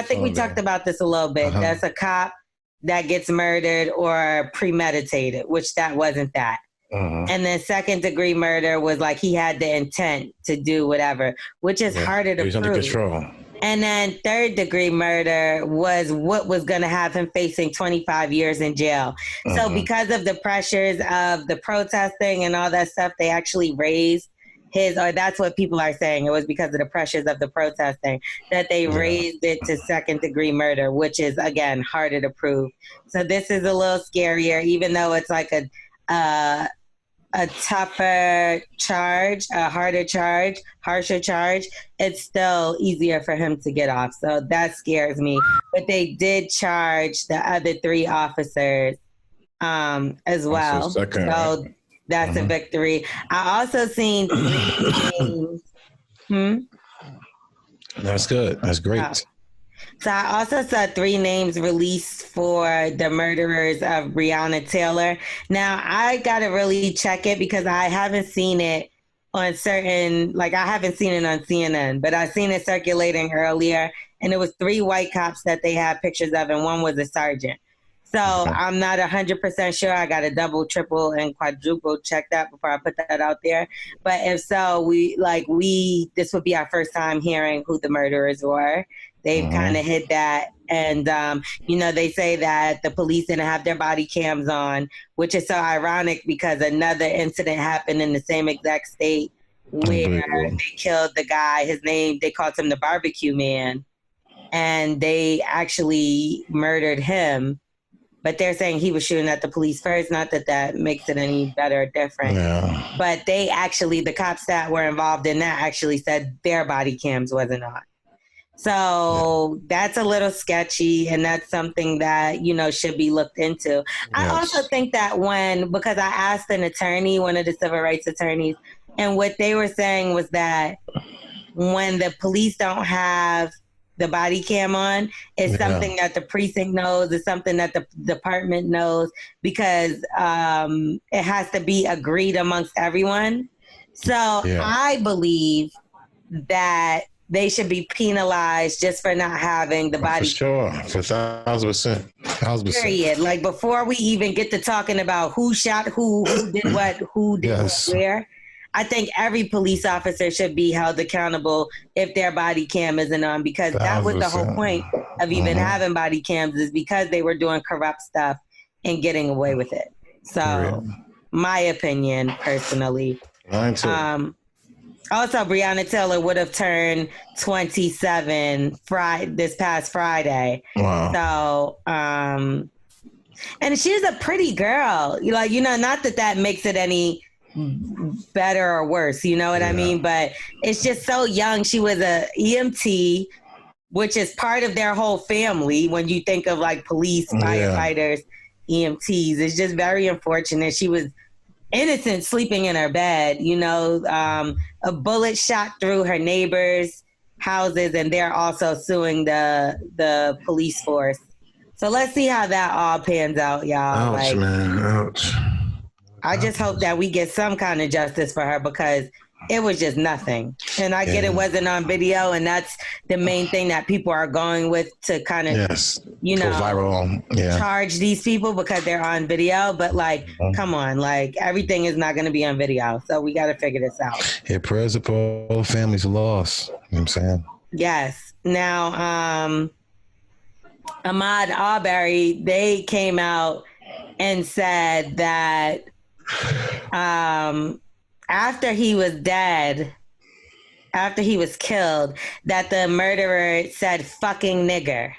think we talked about this a little bit. That's a cop that gets murdered or premeditated, which that wasn't that. And then second-degree murder was like he had the intent to do whatever, which is harder to prove. Under control. And then third-degree murder was what was going to have him facing 25 years in jail. So because of the pressures of the protesting and all that stuff, they actually raised or that's what people are saying. It was because of the pressures of the protesting that they raised it to second-degree murder, which is, again, harder to prove. So this is a little scarier, even though it's like a tougher charge, a harder charge, harsher charge, it's still easier for him to get off. So that scares me. But they did charge the other 3 officers as well. So that's a victory. I also seen 3 names. That's good. That's great. So I also saw 3 names released for the murderers of Breonna Taylor. Now, I got to really check it because I haven't seen it on I haven't seen it on CNN, but I've seen it circulating earlier and it was 3 white cops that they had pictures of, and one was a sergeant. So I'm not 100% sure. I got to double, triple, and quadruple check that before I put that out there. But if so, this would be our first time hearing who the murderers were. They've kind of hid that. And, they say that the police didn't have their body cams on, which is so ironic because another incident happened in the same exact state where they killed the guy. His name, they called him the barbecue man. And they actually murdered him. But they're saying he was shooting at the police first. Not that that makes it any better or different. Yeah. But the cops that were involved in that actually said their body cams wasn't on. So that's a little sketchy, and that's something that, should be looked into. Yes. I also think that because I asked an attorney, one of the civil rights attorneys, and what they were saying was that when the police don't have the body cam on, it's something that the precinct knows, it's something that the department knows, because it has to be agreed amongst everyone. So I believe that they should be penalized just for not having the body. For sure, for 1,000%. Period. Like, before we even get to talking about who shot who did what, who did what where, I think every police officer should be held accountable if their body cam isn't on, because that was the whole point of even having body cams, is because they were doing corrupt stuff and getting away with it. So, my opinion, personally. Mine too. Also, Breonna Taylor would have turned 27 this past Friday. Wow. So, and she's a pretty girl. Not that makes it any better or worse, you know what I mean? But it's just so young. She was a EMT, which is part of their whole family. When you think of like police, firefighters, EMTs, it's just very unfortunate. She was innocent, sleeping in her bed, a bullet shot through her neighbors' houses, and they're also suing the police force. So let's see how that all pans out, y'all. Ouch, man. Ouch. I just hope that we get some kind of justice for her, because it was just nothing. And I get it wasn't on video, and that's the main thing that people are going with to kind of, go viral. Charge these people because they're on video. But come on, everything is not going to be on video. So we got to figure this out. Yeah, prayers for all the families lost. You know what I'm saying? Yes. Now, Ahmaud Arbery, they came out and said that after he was killed, that the murderer said fucking nigger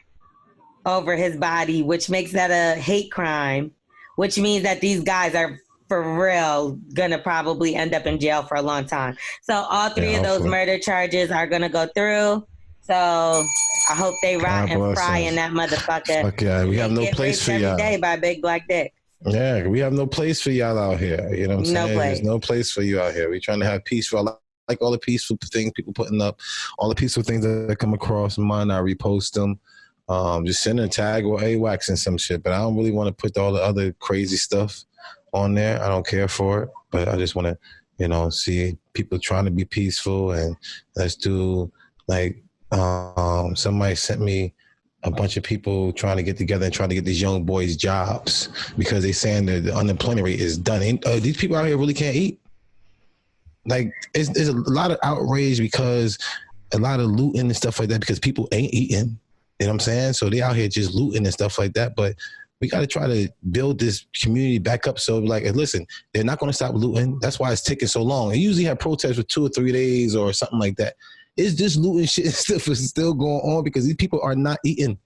over his body, which makes that a hate crime, which means that these guys are for real gonna probably end up in jail for a long time. So all 3 of those murder charges are gonna go through. So I hope they rot and fry in that motherfucker. Fuck yeah, we have no place for y'all. Every day by Big Black Dick. Yeah, we have no place for y'all out here. You know what I'm saying? There's no place for you out here. We're trying to have peace for like all the peaceful things people putting up, all the peaceful things that come across mine. I repost them. Just send a tag or AWACS and some shit. But I don't really want to put all the other crazy stuff on there. I don't care for it. But I just want to, see people trying to be peaceful, and let's do somebody sent me a bunch of people trying to get together and trying to get these young boys jobs because they saying that the unemployment rate is done. And, these people out here really can't eat. There's a lot of outrage because a lot of looting and stuff like that because people ain't eating. You know what I'm saying? So they out here just looting and stuff like that. But we got to try to build this community back up. So listen, they're not going to stop looting. That's why it's taking so long. They usually have protests for 2 or 3 days or something like that. It's just looting shit and stuff is still going on because these people are not eating.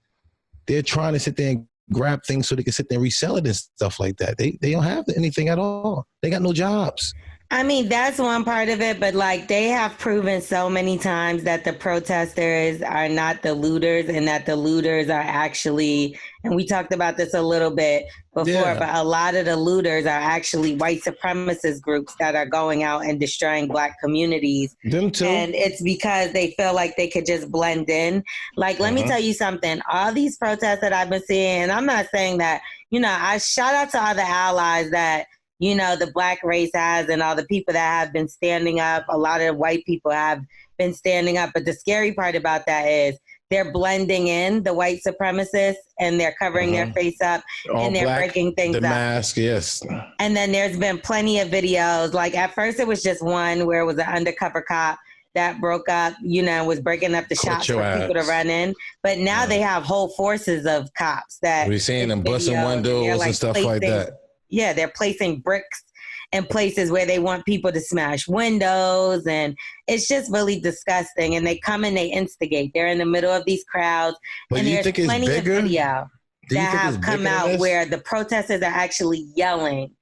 They're trying to sit there and grab things so they can sit there and resell it and stuff like that. They don't have anything at all. They got no jobs. I mean, that's one part of it, but they have proven so many times that the protesters are not the looters and that the looters are actually, and we talked about this a little bit before, but a lot of the looters are actually white supremacist groups that are going out and destroying Black communities. Them too. And it's because they feel like they could just blend in. Let me tell you something. All these protests that I've been seeing, and I'm not saying that, I shout out to all the allies that, the Black race has and all the people that have been standing up. A lot of white people have been standing up. But the scary part about that is they're blending in, the white supremacists, and they're covering their face up All and they're black, breaking things the up. mask, yes. And then there's been plenty of videos. Like at first it was just one where it was an undercover cop that broke up, was breaking up the shops for people to run in. But now they have whole forces of cops that we're seeing them busting windows and stuff like that. Yeah, they're placing bricks in places where they want people to smash windows, and it's just really disgusting. And they come and they instigate. They're in the middle of these crowds, but and there's plenty of video that have come out where the protesters are actually yelling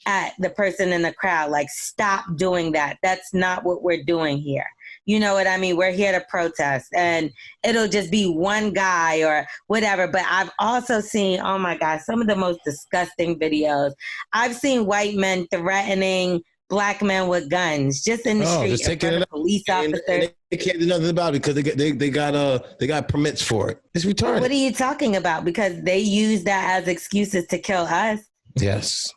at the person in the crowd, like, stop doing that. That's not what we're doing here. You know what I mean? We're here to protest, and it'll just be one guy or whatever. But I've also seen, oh my God, some of the most disgusting videos. I've seen white men threatening black men with guns just in the street, just taking in front it of police officers. And they can't do nothing about it because they got permits for it. It's retarded. What are you talking about? Because they use that as excuses to kill us. Yes.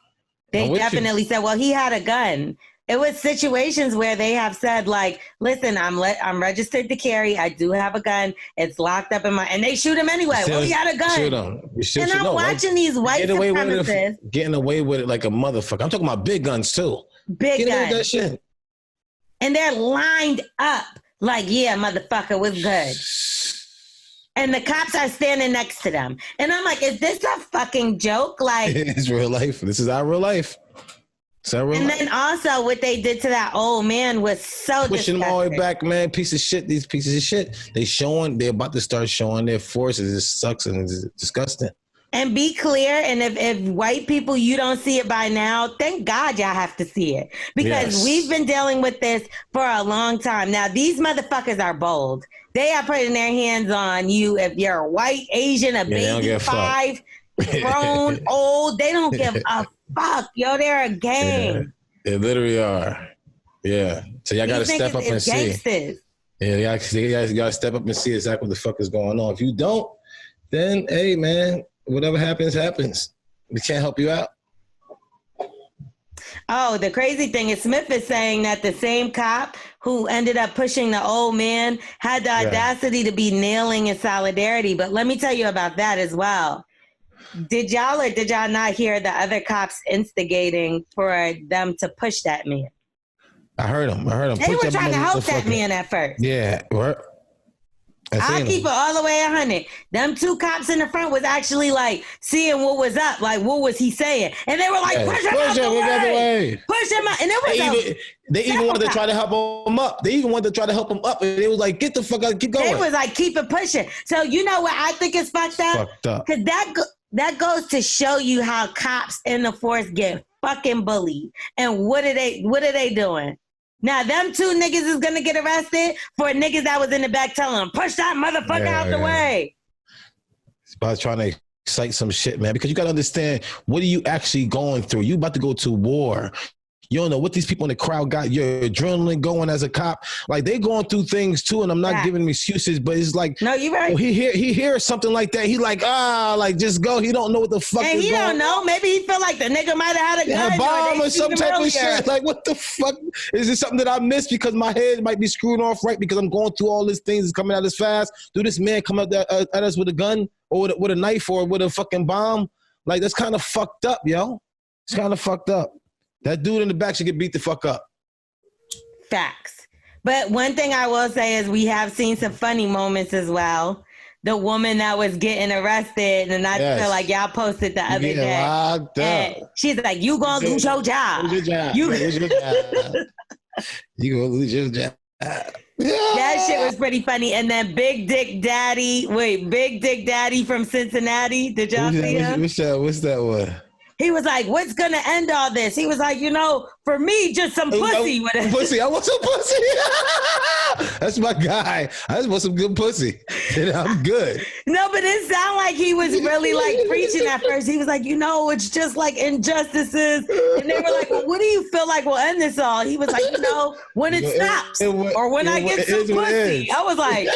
They definitely said, well, he had a gun. It was situations where they have said, like, listen, I'm registered to carry. I do have a gun. It's locked up in my, and they shoot him anyway. Well, he had a gun. Shoot him. And I'm watching these white supremacists getting away with it like a motherfucker. I'm talking about big guns too. Big guns. That shit. And they're lined up like, yeah, motherfucker was good. And the cops are standing next to them. And I'm like, is this a fucking joke? Like, it's real life. This is our real life. Then also what they did to that old man was so pushing disgusting. Him all the way back, man. Piece of shit. These pieces of shit. They're about to start showing their forces. It sucks and it's disgusting. And be clear, and if white people, you don't see it by now, thank God y'all have to see it. Because we've been dealing with this for a long time. Now, these motherfuckers are bold. They are putting their hands on you if you're a white, Asian, a baby, 5, grown, old. They don't give a fuck. Yo, they're a gang. Yeah, they literally are. Yeah. So y'all got to step up and see. Yeah, you got to step up and see exactly what the fuck is going on. If you don't, then, hey, man, whatever happens, happens. We can't help you out. Oh, the crazy thing is Smith is saying that the same cop who ended up pushing the old man had the audacity to be kneeling in solidarity. But let me tell you about that as well. Did y'all or did y'all not hear the other cops instigating for them to push that man? I heard them. They were trying to help that man at first. Yeah. I'll keep it all the way 100. Them 2 cops in the front was actually like seeing what was up, like what was he saying, and they were like, "Push him out the way, push him out." And they even wanted to try to help him up. And they was like, "Get the fuck out, keep going." They was like, "Keep it pushing." So you know what I think is fucked up? Because that goes to show you how cops in the force get fucking bullied. And what are they doing? Now, them 2 niggas is going to get arrested for niggas that was in the back telling them, push that motherfucker out the way. It's about trying to excite some shit, man, because you got to understand, what are you actually going through? You about to go to war. You don't know what these people in the crowd got. Your adrenaline going as a cop. Like, they going through things too, and I'm not giving them excuses, but it's like, no, you're right. He hears something like that. He like, just go. He don't know what the fuck is going on. And he don't know. Maybe he feel like the nigga might have had a gun. A bomb or some type of shit. Like, what the fuck? Is this something that I missed because my head might be screwing off right because I'm going through all these things that's coming out as fast? Do this man come up at us with a gun or with a knife or with a fucking bomb? Like, that's kind of fucked up, yo. It's kind of fucked up. That dude in the back should get beat the fuck up. Facts. But one thing I will say is we have seen some funny moments as well. The woman that was getting arrested, and I feel like y'all posted the other day. Locked up. She's like, you gonna lose your job. Lose your job. You gonna lose your job. That shit was pretty funny. And then Big Dick Daddy from Cincinnati. Did y'all see him? What's that one? He was like, what's going to end all this? He was like, for me, just some pussy. Pussy. I want some pussy. That's my guy. I just want some good pussy. And I'm good. No, but it sounded like he was really like preaching at first. He was like, it's just like injustices. And they were like, well, what do you feel like will end this all? He was like, when it stops or when I get some pussy. I was like...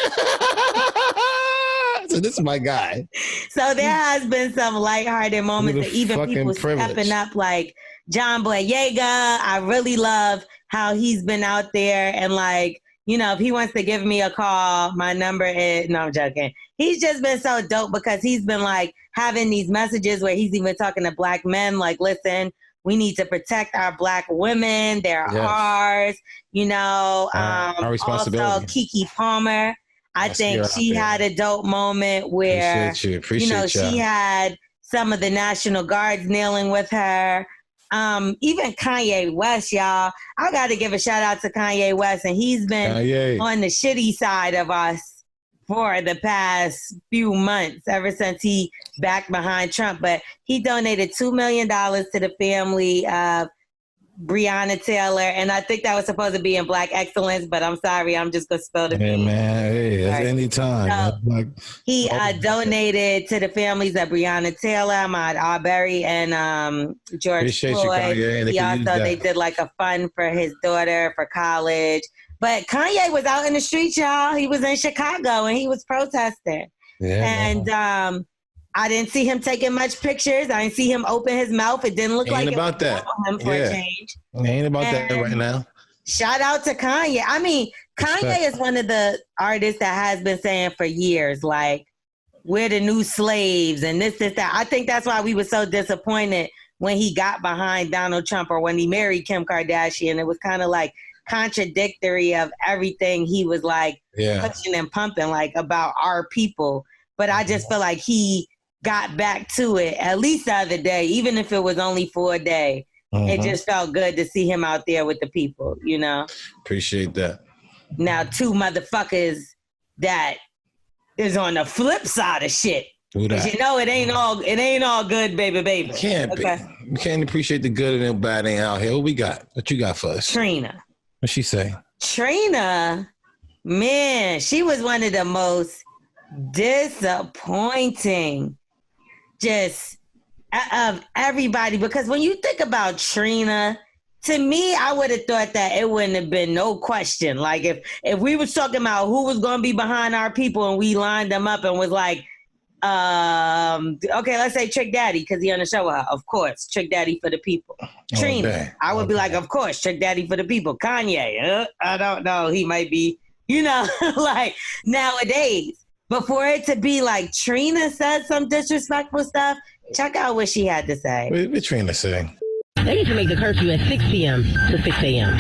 So this is my guy. So there has been some lighthearted moments that even people stepping up, like John Boyega. I really love how he's been out there and like if he wants to give me a call, my number is, no, I'm joking. He's just been so dope because he's been like having these messages where he's even talking to black men, like, listen, we need to protect our black women. They're ours, our responsibility. Also, Keke Palmer, I think she had a dope moment where, Appreciate she had some of the National Guards kneeling with her. Even Kanye West, y'all. I got to give a shout out to Kanye West, and he's been on the shitty side of us for the past few months, ever since he backed behind Trump. But he donated $2 million to the family of Breonna Taylor, and I think that was supposed to be in Black Excellence, but I'm sorry, I'm just gonna spell the name. That's any time. So he donated to the families of Breonna Taylor, Ahmaud Arbery, and George Floyd. They did like a fund for his daughter for college. But Kanye was out in the streets, y'all. He was in Chicago and he was protesting. I didn't see him taking much pictures. I didn't see him open his mouth. It didn't look like it was that. Him for a change. Ain't about that right now. Shout out to Kanye. I mean, Kanye is one of the artists that has been saying for years, like, we're the new slaves and this, that. I think that's why we were so disappointed when he got behind Donald Trump or when he married Kim Kardashian. It was kind of like contradictory of everything he was like pushing and pumping, like about our people. But I just feel like he got back to it, at least the other day, even if it was only for a day. It just felt good to see him out there with the people, Appreciate that. Now, two motherfuckers that is on the flip side of shit. Because it ain't all good, baby. Can't be. We can't appreciate the good and the bad ain't out here. What we got? What you got for us? Trina. What she say? Trina, man, she was one of the most disappointing just of everybody, because when you think about Trina, to me, I would have thought that it wouldn't have been no question. Like if we was talking about who was going to be behind our people and we lined them up and was like, okay, let's say Trick Daddy, because he on the show with her. Of course, Trick Daddy for the people. Trina, I would be like, of course, Trick Daddy for the people. Kanye, I don't know. He might be, like nowadays. But for it to be like Trina said some disrespectful stuff, check out what she had to say. What did Trina say? They need to make the curfew at 6 p.m. to 6 a.m.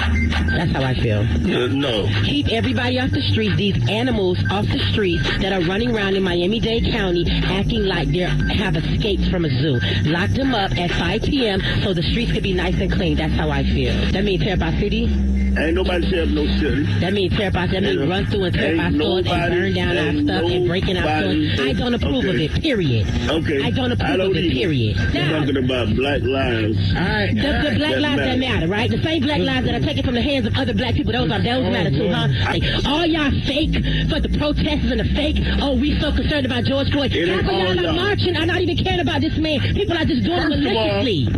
That's how I feel. No. Keep everybody off the streets, these animals off the streets that are running around in Miami-Dade County acting like they have escaped from a zoo. Lock them up at 5 p.m. so the streets could be nice and clean. That's how I feel. That means tear up our city? Ain't nobody tear up no city. That means tear up our city. That means run through and tear up our stores and burn down our stuff and breaking our stores. I don't approve of it, period. Okay. I don't approve of it, period. Now, talking about black lives. All right. The black lives that matter, right? The same black lives that are taken from the hands of other black people, those matter too, huh? Like, all y'all fake for the protesters and the fake. Oh, we so concerned about George Floyd. Half of y'all are marching are not even caring about this man. People are just doing it maliciously.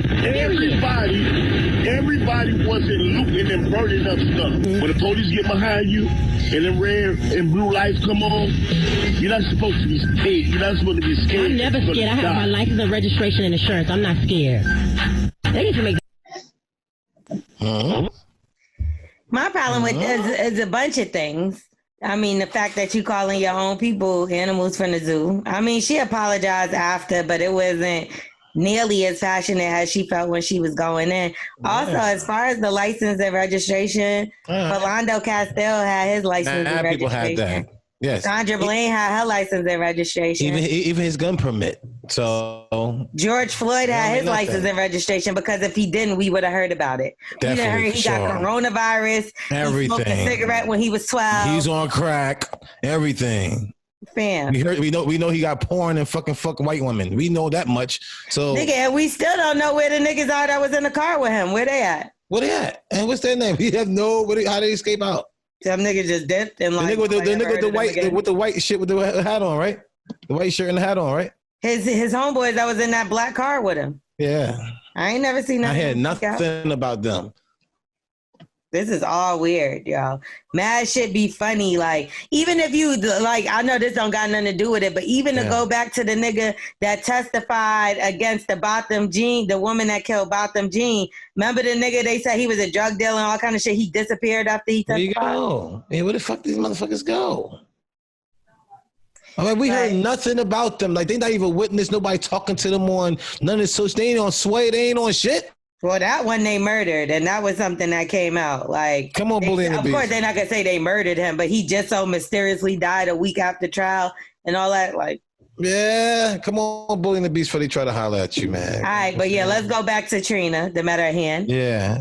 Everybody wasn't looting and burning up stuff. When the police get behind you and the red and blue lights come on, you're not supposed to be scared. You're not supposed to be scared. I'm never scared. I have my license and registration and insurance. I'm not scared. They need to make. My problem with is a bunch of things. I mean, the fact that you calling your own people animals from the zoo. I mean, she apologized after, but it wasn't nearly as passionate as she felt when she was going in. Also, as far as the license and registration, Philando Castile had his license and registration. People had that. Yes. Sandra Bland had her license and registration. Even his gun permit. So George Floyd had his license and registration, because if he didn't, we would have heard about it. Definitely, he got coronavirus. Everything. He smoked a cigarette when he was 12. He's on crack. Everything. Fam. We know he got porn and fucking white women. We know that much. So nigga, and we still don't know where the niggas are that was in the car with him. Where they at? Where they at? And what's their name? We have how they escape out. Some nigga just dipped and like the nigga with the white shit with the hat on, right? The white shirt and the hat on, right? His homeboys that was in that black car with him. Yeah. I ain't never seen that. I had nothing about them. This is all weird, yo. Mad shit be funny. Like, even if you, like, I know this don't got nothing to do with it, but even to go back to the nigga that testified against the Botham Jean, the woman that killed Botham Jean. Remember the nigga, they said he was a drug dealer and all kind of shit. He disappeared after he testified. There you go. Hey, where the fuck these motherfuckers go? I mean, we heard nothing about them. Like, they not even witness, nobody talking to them on none of this. So they ain't on Sway, they ain't on shit. Well, that one they murdered, and that was something that came out. Like, come on, Bully and the Beast. Of course, they're not gonna say they murdered him, but he just so mysteriously died a week after trial and all that. Like, yeah, come on, Bully and the Beast, before they try to holler at you, man. All right, but yeah, let's go back to Trina, the matter at hand. Yeah.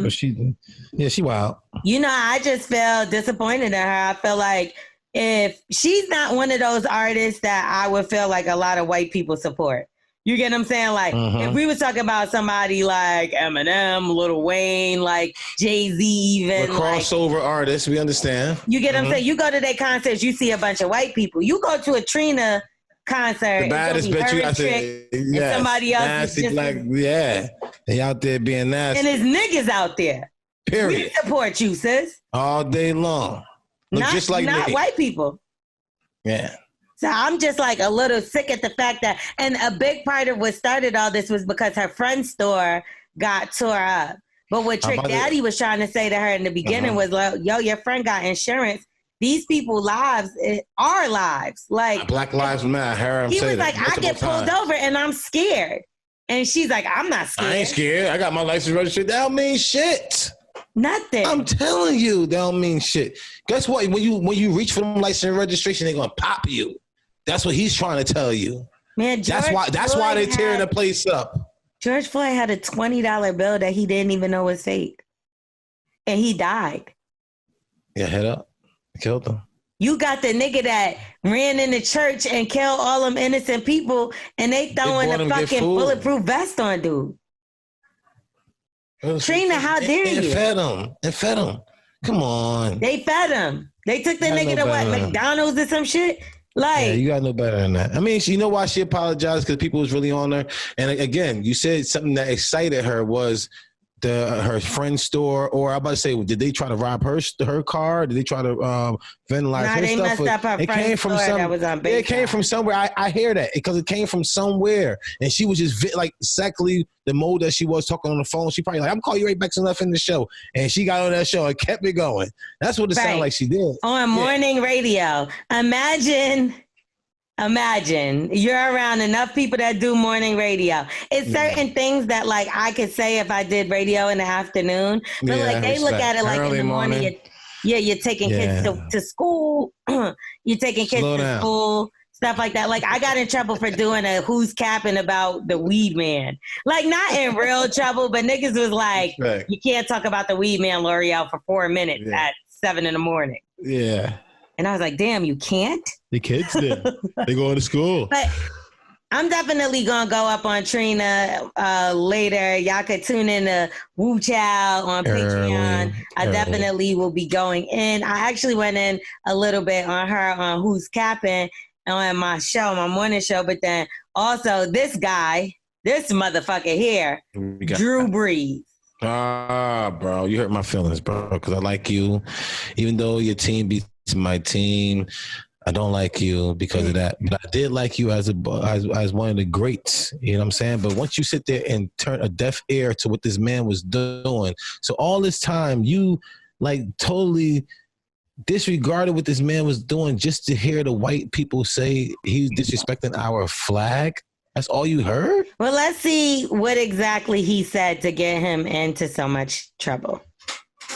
But she wild. You know, I just feel disappointed in her. I feel like if she's not one of those artists that I would feel like a lot of white people support. You get what I'm saying? Like, if we was talking about somebody like Eminem, Lil Wayne, like Jay-Z even. The crossover artists, we understand. You get what I'm saying? You go to their concerts, you see a bunch of white people. You go to a Trina concert, the baddest bitch you got to, and somebody else nasty, is just, they out there being nasty. And there's niggas out there. Period. We support you, sis. All day long. Look just like not me. White people. Yeah. So I'm just like a little sick at the fact that, and a big part of what started all this was because her friend's store got tore up. But what Trick Daddy was trying to say to her in the beginning was like, yo, your friend got insurance. These people's lives are lives. Like Black Lives Matter. He was like, I get pulled over and I'm scared. And she's like, I'm not scared. I ain't scared. I got my license registered. That don't mean shit. Nothing. I'm telling you, that don't mean shit. Guess what? When you reach for them license registration, they're gonna pop you. That's what he's trying to tell you. Man, that's why they're tearing the place up. George Floyd had a $20 bill that he didn't even know was fake. And he died. Yeah, head up. Killed him. You got the nigga that ran in the church and killed all them innocent people and they throwing a fucking bulletproof vest on dude. Trina, how dare you? And fed him. Come on. They fed him. They took the nigga to what? McDonald's or some shit? Like, yeah, you got no better than that. I mean, you know why she apologized? Because people was really on her. And again, you said something that excited her was her friend's store, or I'm about to say, did they try to rob her car? Did they try to vandalize her they stuff? Messed up her friend's store that was on it came from somewhere. I hear that because it came from somewhere, and she was just like exactly the mode that she was talking on the phone. She probably like, I'm calling you right back to left in the show, and she got on that show and kept it going. That's what it sounded like she did on morning radio. Imagine you're around enough people that do morning radio. It's certain things that like I could say if I did radio in the afternoon, but like they look at it like in the morning. You're taking kids to school. You're taking kids to school, stuff like that. Like I got in trouble for doing a who's capping about the weed man. Like not in real trouble, but niggas was like, you can't talk about the weed man L'Oreal for 4 minutes at 7 a.m. Yeah. And I was like, damn, you can't? The kids did. They going to school. But I'm definitely going to go up on Trina later. Y'all could tune in to Wu Chow on Patreon. I definitely will be going in. I actually went in a little bit on her on Who's Capping on my show, my morning show. But then also this guy, this motherfucker here, Drew Brees. Bro, you hurt my feelings, bro, because I like you. Even though your team beats my team, I don't like you because of that. But I did like you as one of the greats. You know what I'm saying? But once you sit there and turn a deaf ear to what this man was doing, so all this time you like totally disregarded what this man was doing just to hear the white people say he's disrespecting our flag. That's all you heard? Well, let's see what exactly he said to get him into so much trouble.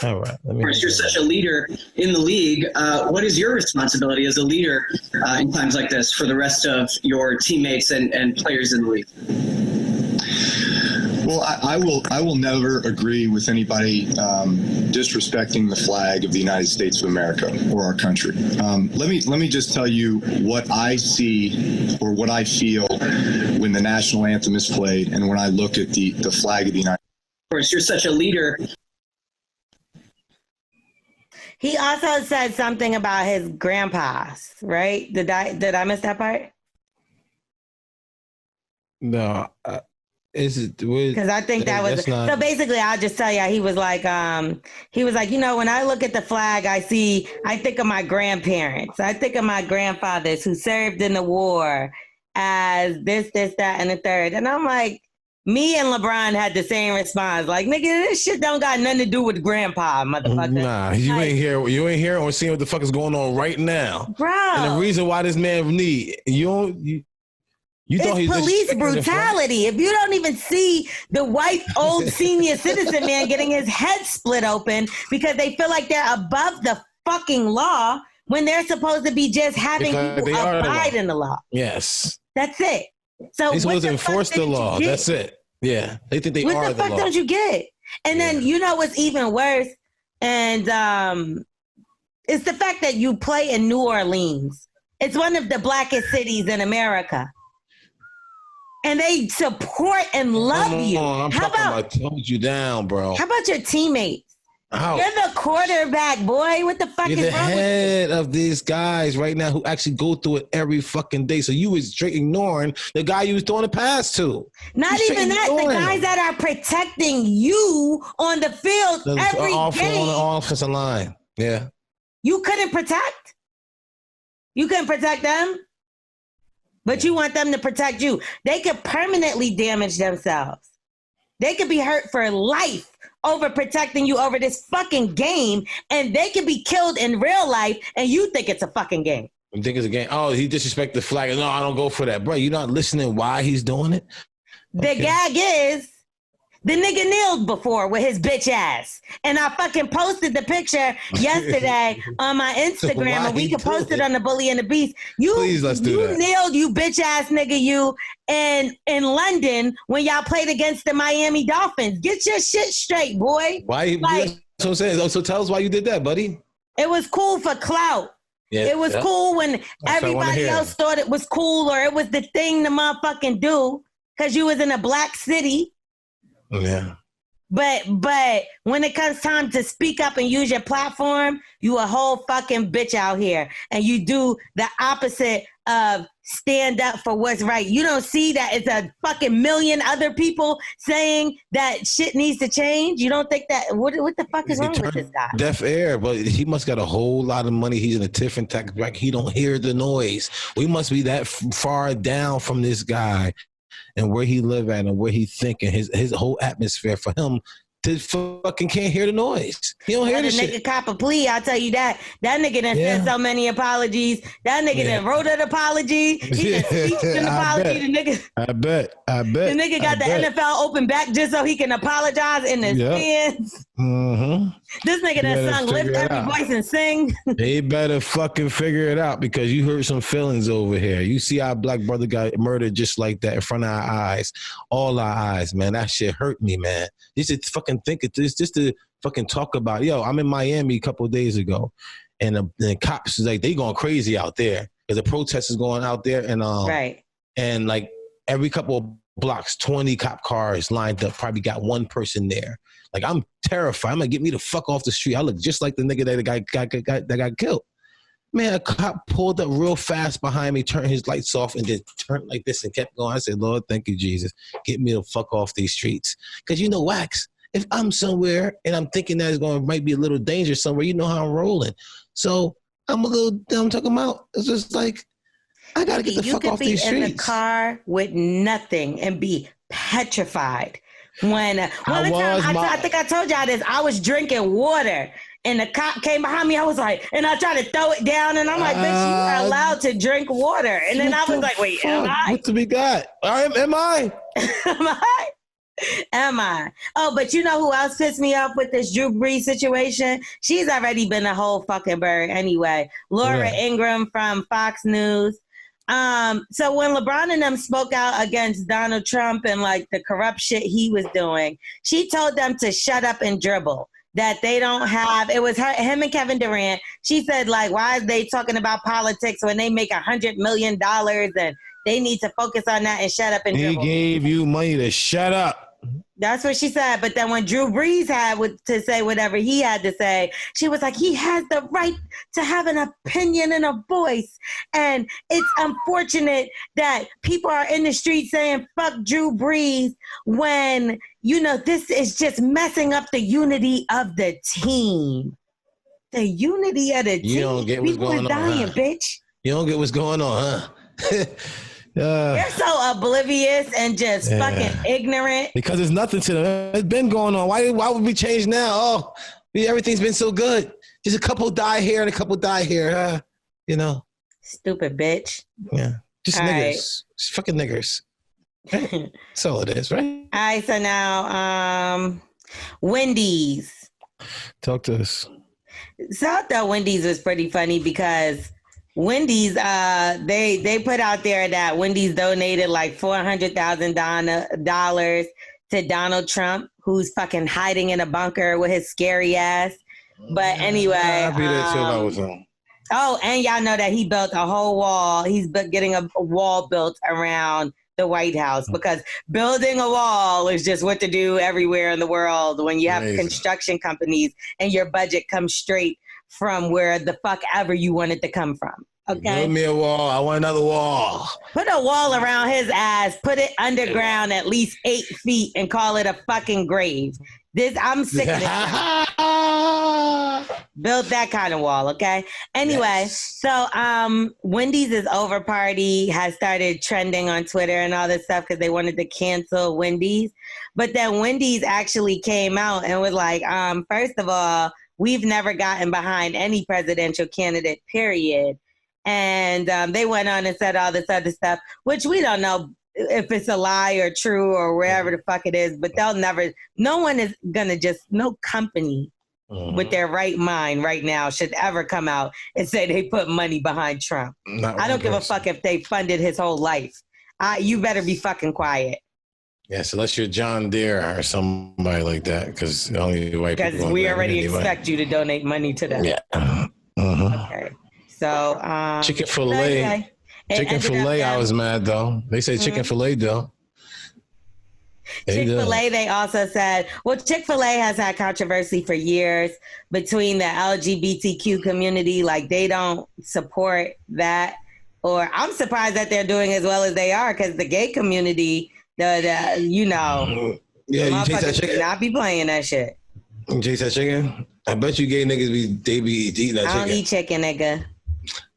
All right. Of course, you're such a leader in the league. What is your responsibility as a leader in times like this for the rest of your teammates and players in the league? Well, I will never agree with anybody disrespecting the flag of the United States of America or our country. Let me just tell you what I see or what I feel when the national anthem is played and when I look at the flag of the United States. Of course, you're such a leader. He also said something about his grandpas, right? Did I miss that part? No, Because I think that was so. Basically, I'll just tell you, he was like, you know, when I look at the flag, I think of my grandparents. I think of my grandfathers who served in the war as this, that, and the third. And I'm like, me and LeBron had the same response. Like, nigga, this shit don't got nothing to do with grandpa, motherfucker. Nah, you ain't here or seeing what the fuck is going on right now. Bro. And the reason why this man you thought he's police brutality. If you don't even see the white old senior citizen man getting his head split open because they feel like they're above the fucking law when they're supposed to be just having people abide in the law. Yes. That's it. So they're supposed to enforce the law. That's it. Yeah. They think they are the law. What the fuck don't you get? And then you know what's even worse? And it's the fact that you play in New Orleans. It's one of the blackest cities in America. And they support and love you. How about I told you down, bro? How about your teammates? You're the quarterback, boy. What the fuck is wrong with you? You're the head of these guys right now who actually go through it every fucking day. So you was straight ignoring the guy you was throwing the pass to. Not even that. The guys that are protecting you on the field every game. On the offensive line. Yeah. You couldn't protect? You couldn't protect them? But you want them to protect you. They could permanently damage themselves. They could be hurt for life over protecting you over this fucking game, and they could be killed in real life, and you think it's a fucking game. You think it's a game? Oh, he disrespected the flag. No, I don't go for that. Bro, you're not listening why he's doing it? The gag is, the nigga kneeled before with his bitch ass. And I fucking posted the picture yesterday on my Instagram, and we can post it on the Bully and the Beast. Please, let's do that. You kneeled, you bitch ass nigga, you, and in London when y'all played against the Miami Dolphins. Get your shit straight, boy. Why? So tell us why you did that, buddy. It was cool for clout. Yeah, it was cool when everybody else thought it was cool, or it was the thing to motherfucking do because you was in a black city. Yeah. But when it comes time to speak up and use your platform, you a whole fucking bitch out here. And you do the opposite of stand up for what's right. You don't see that it's a fucking million other people saying that shit needs to change? You don't think that, what the fuck is wrong with this guy? Deaf air, but he must got a whole lot of money. He's in a different tax bracket. He don't hear the noise. We must be that far down from this guy and where he live at and where he thinking, his whole atmosphere for him to fucking can't hear the noise. He don't hear the shit. Nigga cop a plea, I'll tell you that. That nigga done said so many apologies. That nigga done wrote an apology. He done speeched an apology. The nigga, I bet. The nigga got the NFL open back just so he can apologize in the stands. Mm-hmm. This nigga done sung Lift Every Voice and Sing. They better fucking figure it out because you hurt some feelings over here. You see our black brother got murdered just like that in front of our eyes. All our eyes, man. That shit hurt me, man. Just to fucking think of this, just to fucking talk about it. Yo, I'm in Miami a couple of days ago, and the cops is like, they going crazy out there because the protesters going out there, and and like every couple of blocks, 20 cop cars lined up, probably got one person there. Like, I'm terrified. I'm gonna get me the fuck off the street. I look just like the nigga that got killed. Man, a cop pulled up real fast behind me, turned his lights off, and then turned like this and kept going. I said, Lord, thank you, Jesus. Get me the fuck off these streets. Because you know, Wax, if I'm somewhere and I'm thinking that might be a little dangerous somewhere, you know how I'm rolling. So I'm talking about, it's just like, I got to get the fuck off these streets. You could be in the car with nothing and be petrified. I think I told y'all this. I was drinking water and the cop came behind me. I was like, and I tried to throw it down, and I'm like, bitch, you are allowed to drink water. And then I was like, wait, am I? What do we got? Am I? Am I? Oh, but you know who else pissed me off with this Drew Brees situation? She's already been a whole fucking bird anyway. Laura Ingraham from Fox News. So when LeBron and them spoke out against Donald Trump and like the corrupt shit he was doing, she told them to shut up and dribble. That they don't have, it was him and Kevin Durant. She said, like, why are they talking about politics when they make $100 million and they need to focus on that and shut up and dribble? He gave you money to shut up. That's what she said. But then when Drew Brees had to say whatever he had to say, she was like, he has the right to have an opinion and a voice. And it's unfortunate that people are in the street saying, fuck Drew Brees, when, you know, this is just messing up the unity of the team. The unity of the team. You don't get what's people going are dying, on, huh? bitch. You don't get what's going on, huh? They're so oblivious and just fucking ignorant. Because there's nothing to them. It's been going on. Why would we change now? Oh, everything's been so good. Just a couple die here and a couple die here. You know. Stupid bitch. Yeah. Just all niggers. Right. Just fucking niggers. Right? That's all it is, right? All right, so now Wendy's. Talk to us. So I thought Wendy's was pretty funny because Wendy's, they put out there that Wendy's donated like $400,000 to Donald Trump, who's fucking hiding in a bunker with his scary ass. But anyway, I'll be there too if I was him. Oh, and y'all know that he built a whole wall. He's getting a wall built around the White House, because building a wall is just what to do everywhere in the world when you have construction companies and your budget comes straight from where the fuck ever you want it to come from. Okay. Build me a wall. I want another wall. Put a wall around his ass. Put it underground at least 8 feet and call it a fucking grave. I'm sick of this. Build that kind of wall, okay? Anyway, so Wendy's over party has started trending on Twitter and all this stuff because they wanted to cancel Wendy's. But then Wendy's actually came out and was like, first of all, we've never gotten behind any presidential candidate, period. And they went on and said all this other stuff, which we don't know if it's a lie or true or wherever the fuck it is, but no one is gonna no company with their right mind right now should ever come out and say they put money behind Trump. I don't give a fuck if they funded his whole life. You better be fucking quiet. Yes, unless you're John Deere or somebody like that, because only white people. Because we already expect you to donate money to them. Yeah. Okay. So Chick-fil-A. Chick-fil-A, I was mad though. They say Chick-fil-A though. Chick-fil-A, they also said, well, Chick-fil-A has had controversy for years between the LGBTQ community. Like, they don't support that. Or I'm surprised that they're doing as well as they are, because the gay community, Yeah, you taste that chicken? Not be playing that shit. You taste that chicken? I bet you gay niggas be eating that chicken. I don't eat chicken, nigga.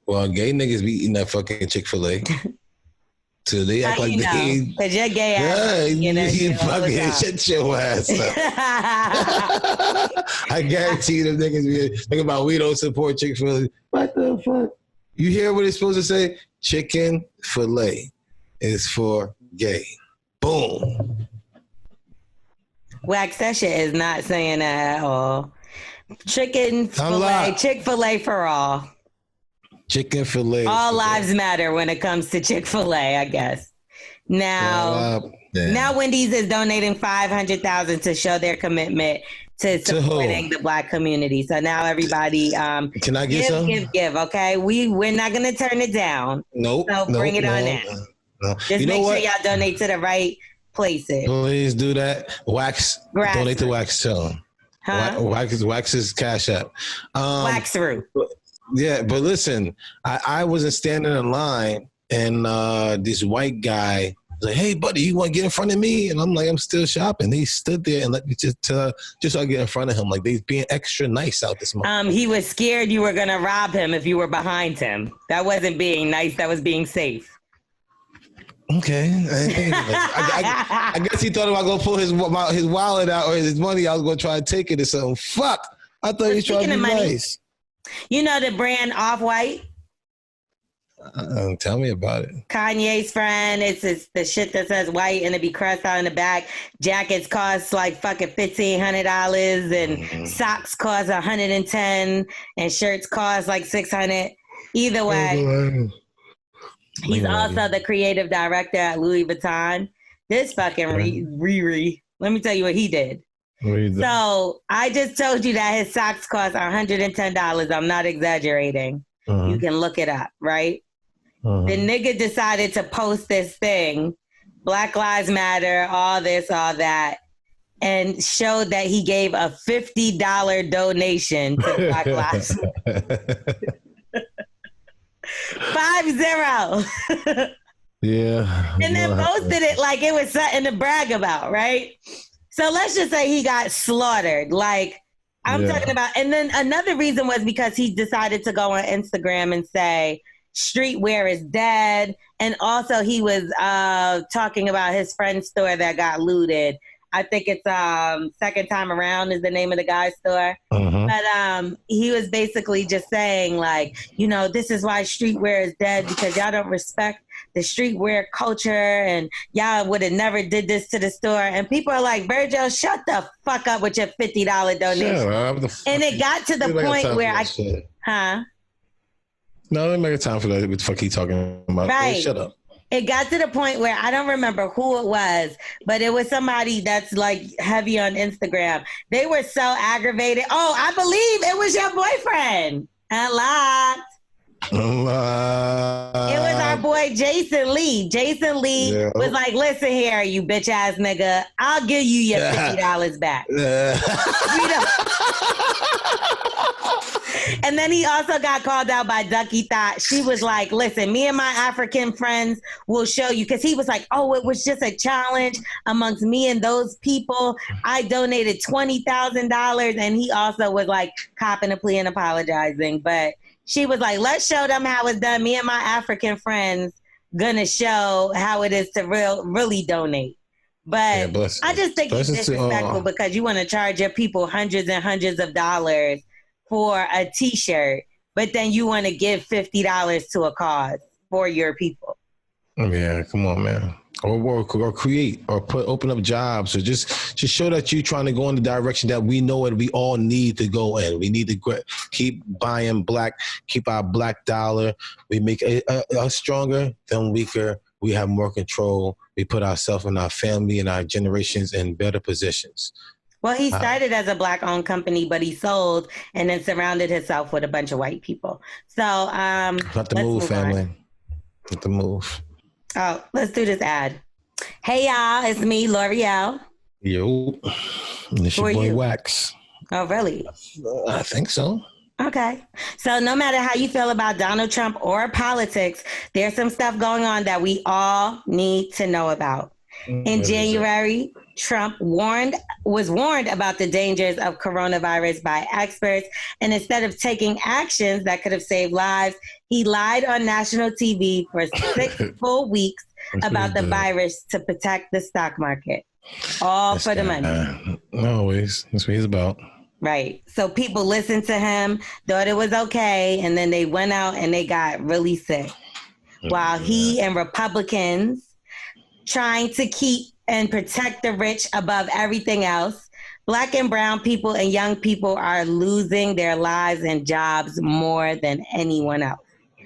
Well, gay niggas be eating that fucking Chick-fil-A. So they act like they... Because you're gay ass. You fucking shut your ass up. I guarantee them niggas be thinking about we don't support Chick-fil-A. What the fuck? You hear what it's supposed to say? Chicken-fil-A is for gay. Boom. Wax, that shit is not saying that at all. Chicken-fil-A, Chick-fil-A for all. Chicken-fil-A. All lives matter when it comes to Chick-fil-A, I guess. Now Wendy's is donating $500,000 to show their commitment to supporting the Black community. So now everybody, can I get some? Give. Okay, we're not gonna turn it down. Nope. So bring it on in. No. Just make sure y'all donate to the right places. Please do that. Wax. Donate to Wax too. Huh? Wax's Cash App. Wax through. Yeah, but listen, I wasn't standing in line, and this white guy was like, "Hey, buddy, you want to get in front of me?" And I'm like, "I'm still shopping." He stood there and let me just so I get in front of him, like they being extra nice out this month. He was scared you were gonna rob him if you were behind him. That wasn't being nice. That was being safe. Okay, I guess he thought if I go pull his wallet out or his money, I was gonna try to take it or something. Fuck, I thought he was trying to be nice. You know the brand Off-White? Tell me about it. Kanye's friend. It's the shit that says white and it be crossed out in the back. Jackets cost like fucking $1,500 and socks cost $110 and shirts cost like $600. Either way, he's also the creative director at Louis Vuitton. This fucking Riri. Let me tell you what he did. So I just told you that his socks cost $110. I'm not exaggerating. You can look it up, right? The nigga decided to post this thing, Black Lives Matter, all this, all that. and showed that he gave a $50 donation to Black Lives. 50. Yeah. And then posted it like it was something to brag about, right? So let's just say he got slaughtered. Like, I'm talking about, and then another reason was because he decided to go on Instagram and say streetwear is dead. And also he was talking about his friend's store that got looted. I think it's Second Time Around is the name of the guy's store. But he was basically just saying like, you know, this is why streetwear is dead because y'all don't respect the streetwear culture and y'all would have never did this to the store. And people are like, Virgil, shut the fuck up with your $50 donation. And it got to the point where No, they make a time for that. What the fuck he talking about? Right. Shut up. It got to the point where I don't remember who it was, but it was somebody that's like heavy on Instagram. They were so aggravated. Oh, I believe it was your boyfriend. Unlocked. It was our boy Jason Lee. Jason Lee was like, listen here, you bitch ass nigga. I'll give you your $50 back. And then he also got called out by Ducky Thought. She was like, listen, me and my African friends will show you. Because he was like, oh, it was just a challenge amongst me and those people. I donated $20,000. And he also was like copping a plea and apologizing. But she was like, let's show them how it's done. Me and my African friends gonna show how it is to really donate. But I just think it's disrespectful because you want to charge your people hundreds and hundreds of dollars for a t-shirt, but then you want to give $50 to a cause for your people. Yeah, come on, man. Or work, or create, or open up jobs, or just show that you're trying to go in the direction that we know and we all need to go in. We need to keep buying black, keep our black dollar. We make us stronger, then weaker. We have more control. We put ourselves and our family and our generations in better positions. Well, he started as a black-owned company, but he sold and then surrounded himself with a bunch of white people. So, not the move, family. Not the move. Oh, let's do this ad. Hey, y'all, it's me, L'Oreal. Yo, and it's your boy Wax. Oh, really? I think so. Okay. So no matter how you feel about Donald Trump or politics, there's some stuff going on that we all need to know about. In January, Trump was warned about the dangers of coronavirus by experts. And instead of taking actions that could have saved lives, he lied on national TV for 6 full weeks about the virus to protect the stock market. All for the money. Always. That's what he's about. Right. So people listened to him, thought it was okay, and then they went out and they got really sick. While he and Republicans trying to keep and protect the rich above everything else, Black and brown people and young people are losing their lives and jobs more than anyone else.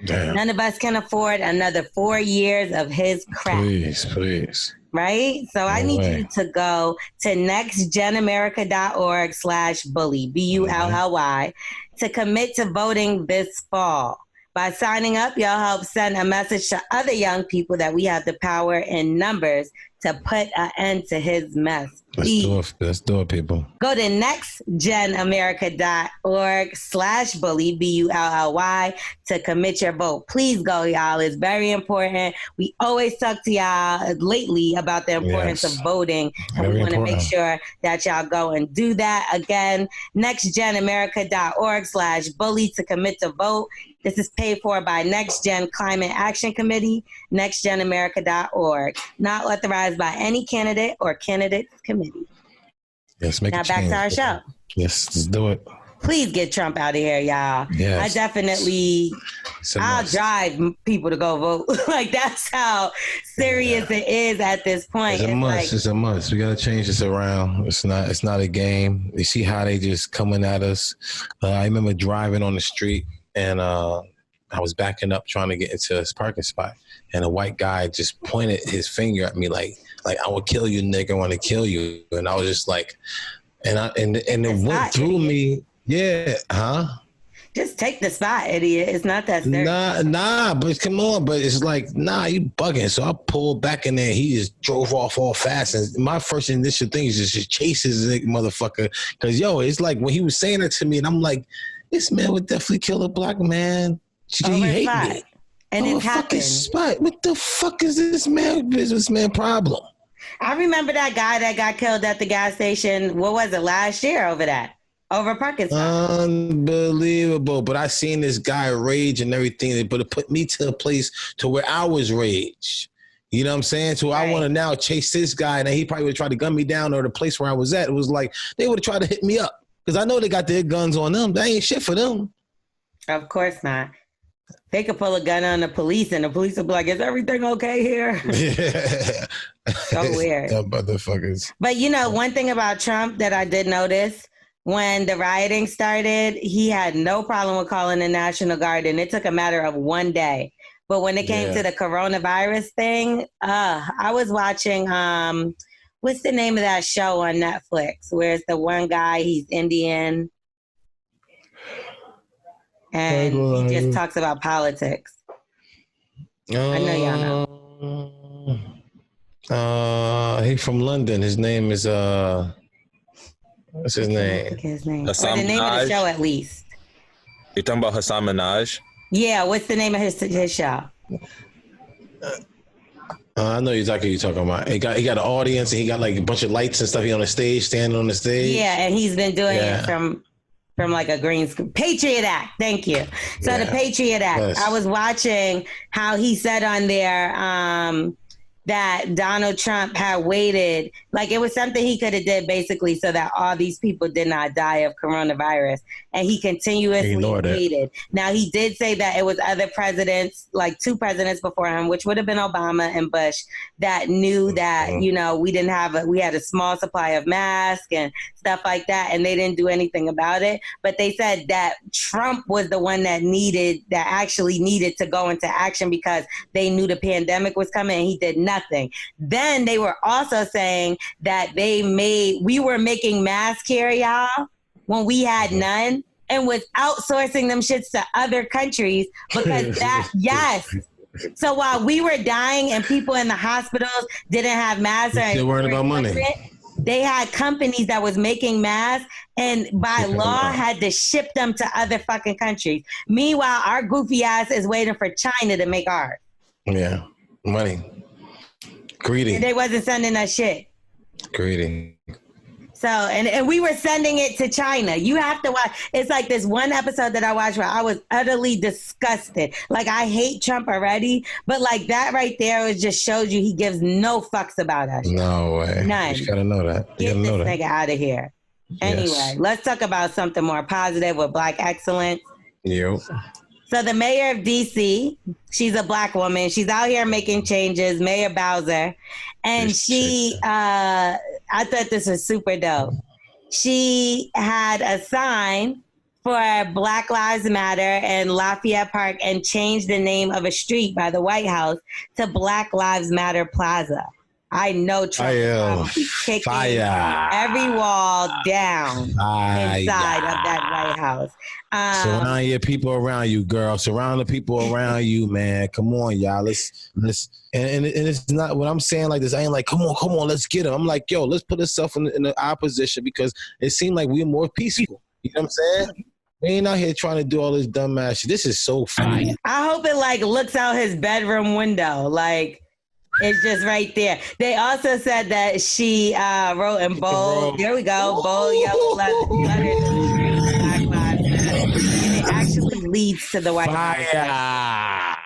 Damn. None of us can afford another 4 years of his crap. Please. Right? So I need you to go to nextgenamerica.org/bully, BULLY, to commit to voting this fall. By signing up, you'll help send a message to other young people that we have the power in numbers to put an end to his mess. Let's do it, people. Go to nextgenamerica.org/bully, BULLY, to commit your vote. Please go, y'all. It's very important. We always talk to y'all lately about the importance of voting. And we want to make sure that y'all go and do that. Again, nextgenamerica.org/bully to commit to vote. This is paid for by Next Gen Climate Action Committee, nextgenamerica.org. Not authorized by any candidate or candidates committee. Yes, make now it back change. to our show. Yes, let's do it. Please get Trump out of here, y'all. Yes. I definitely, I'll drive people to go vote. Like, that's how serious it is at this point. It's a must. It's a must. We got to change this around. It's not a game. You see how they just coming at us. I remember driving on the street and I was backing up trying to get into his parking spot. And a white guy just pointed his finger at me like I will kill you, nigga, I want to kill you. And I was just like, and it went through me. Yeah, huh? Just take the spot, idiot. It's not that serious. Nah, but come on. But it's like, nah, you bugging. So I pulled back in there. He just drove off all fast. And my first initial thing is just chase his motherfucker. Because, it's like when he was saying it to me, and I'm like, this man would definitely kill a black man. He hate me. And it happened. Spot. What the fuck is this businessman problem? I remember that guy that got killed at the gas station. What was it, last year over that? Over Parkinson. Unbelievable. But I seen this guy rage and everything, but it put me to a place to where I was rage. You know what I'm saying? So I want to now chase this guy, and he probably would try to gun me down, or the place where I was at. It was like they would have tried to hit me up because I know they got their guns on them. That ain't shit for them. Of course not. They could pull a gun on the police, and the police will be like, "Is everything okay here?" Yeah. So weird. Dumb motherfuckers. But one thing about Trump that I did notice. When the rioting started, he had no problem with calling the National Guard, and it took a matter of one day. But when it came to the coronavirus thing, I was watching, what's the name of that show on Netflix? Where's the one guy, he's Indian, and he just talks about politics. I know y'all know. He's from London. His name is... What's his name? Or the name of the show, at least. You're talking about Hassan Minaj? Yeah, what's the name of his show? I know exactly what you're talking about. He got an audience, and he got like a bunch of lights and stuff. He on the stage, standing on the stage. Yeah, and he's been doing it from like a green screen. Patriot Act, thank you. So the Patriot Act, I was watching how he said on there that Donald Trump had waited, like it was something he could have did basically so that all these people did not die of coronavirus. And he continuously waited. Now, he did say that it was other presidents, like 2 presidents before him, which would have been Obama and Bush, that knew that, we had a small supply of masks and stuff like that, and they didn't do anything about it. But they said that Trump was the one that actually needed to go into action because they knew the pandemic was coming, and he did nothing. Then they were also saying that we were making masks here, y'all, when we had none, and was outsourcing them shits to other countries because So while we were dying and people in the hospitals didn't have masks, still worrying about money. They had companies that was making masks and by law had to ship them to other fucking countries. Meanwhile, our goofy ass is waiting for China to make ours. Yeah, money. Greedy. And they wasn't sending us shit. Greedy. So, and we were sending it to China. You have to watch. It's like this one episode that I watched where I was utterly disgusted. Like, I hate Trump already, but like that right there, it just shows you he gives no fucks about us. No way. None. You gotta know that. Get this nigga out of here. Anyway, let's talk about something more positive with Black excellence. Yep. So the mayor of D.C., she's a Black woman. She's out here making changes, Mayor Bowser. And I thought this was super dope. She had a sign for Black Lives Matter in Lafayette Park and changed the name of a street by the White House to Black Lives Matter Plaza. I know Trump is kicking every wall down inside of that White House. Surround your people around you, girl. Surround the people around you, man. Come on, y'all. Let's and it's not what I'm saying like this. I ain't like, come on, let's get them. I'm like, yo, let's put ourselves in the opposition because it seemed like we're more peaceful. You know what I'm saying? We ain't out here trying to do all this dumbass shit. This is so fire. I hope it like looks out his bedroom window. Like, it's just right there. They also said that she wrote in bold. There we go. Bold yellow letters. Black Lives Matter. And it actually leads to the White House.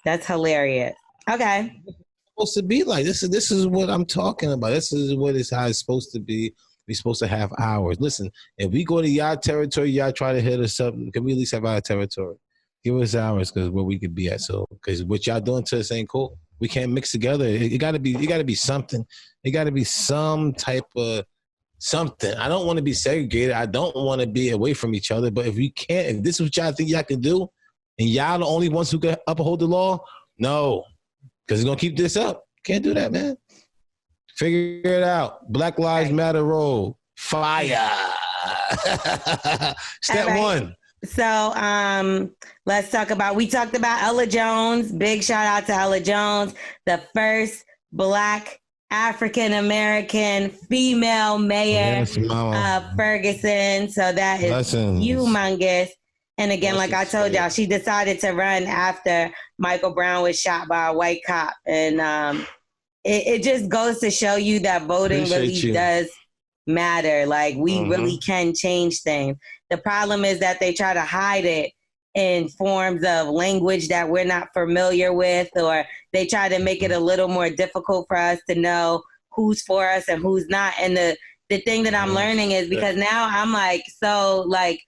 That's hilarious. Okay. It's supposed to be like this is what I'm talking about. This is what it's how it's supposed to be. We're supposed to have ours. Listen, if we go to y'all territory, y'all try to hit us up. Can we at least have our territory? Give us ours because where we could be at. So because what y'all doing to us ain't cool. We can't mix together. It gotta be something. It gotta be some type of something. I don't want to be segregated. I don't want to be away from each other. But if this is what y'all think y'all can do, and y'all the only ones who can uphold the law, no, because it's gonna keep this up. Can't do that, man. Figure it out. Black Lives Matter roll. Fire. Step one. So let's talk about, we talked about Ella Jones. Big shout out to Ella Jones, the first Black African-American female mayor of Ferguson. So that is humongous. And again, like I told y'all, she decided to run after Michael Brown was shot by a white cop. And it just goes to show you that voting really does matter. Like, we really can change things. The problem is that they try to hide it in forms of language that we're not familiar with, or they try to make it a little more difficult for us to know who's for us and who's not. And the thing that I'm learning is, because now I'm like, so like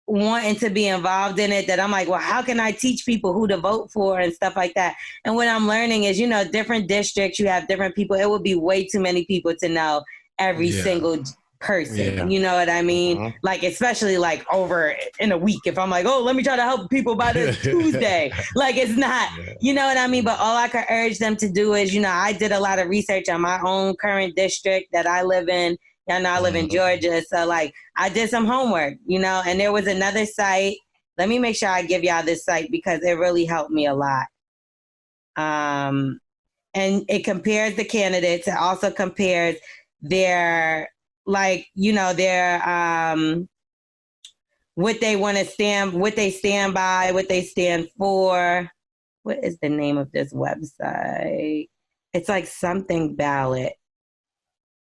wanting to be involved in it, that I'm like, well, how can I teach people who to vote for and stuff like that? And what I'm learning is, you know, different districts, you have different people. It would be way too many people to know every single person. You know what I mean? Like, especially like over in a week, if I'm like, oh, let me try to help people by this Tuesday. Like, it's not, you know what I mean? But all I could urge them to do is, you know, I did a lot of research on my own current district that I live in. Y'all know I live in Georgia. So like, I did some homework, you know, and there was another site. Let me make sure I give y'all this site because it really helped me a lot. And it compares the candidates. It also compares their, like, you know, their, what they want to stand, what they stand by, what they stand for. What is the name of this website? It's like something ballot.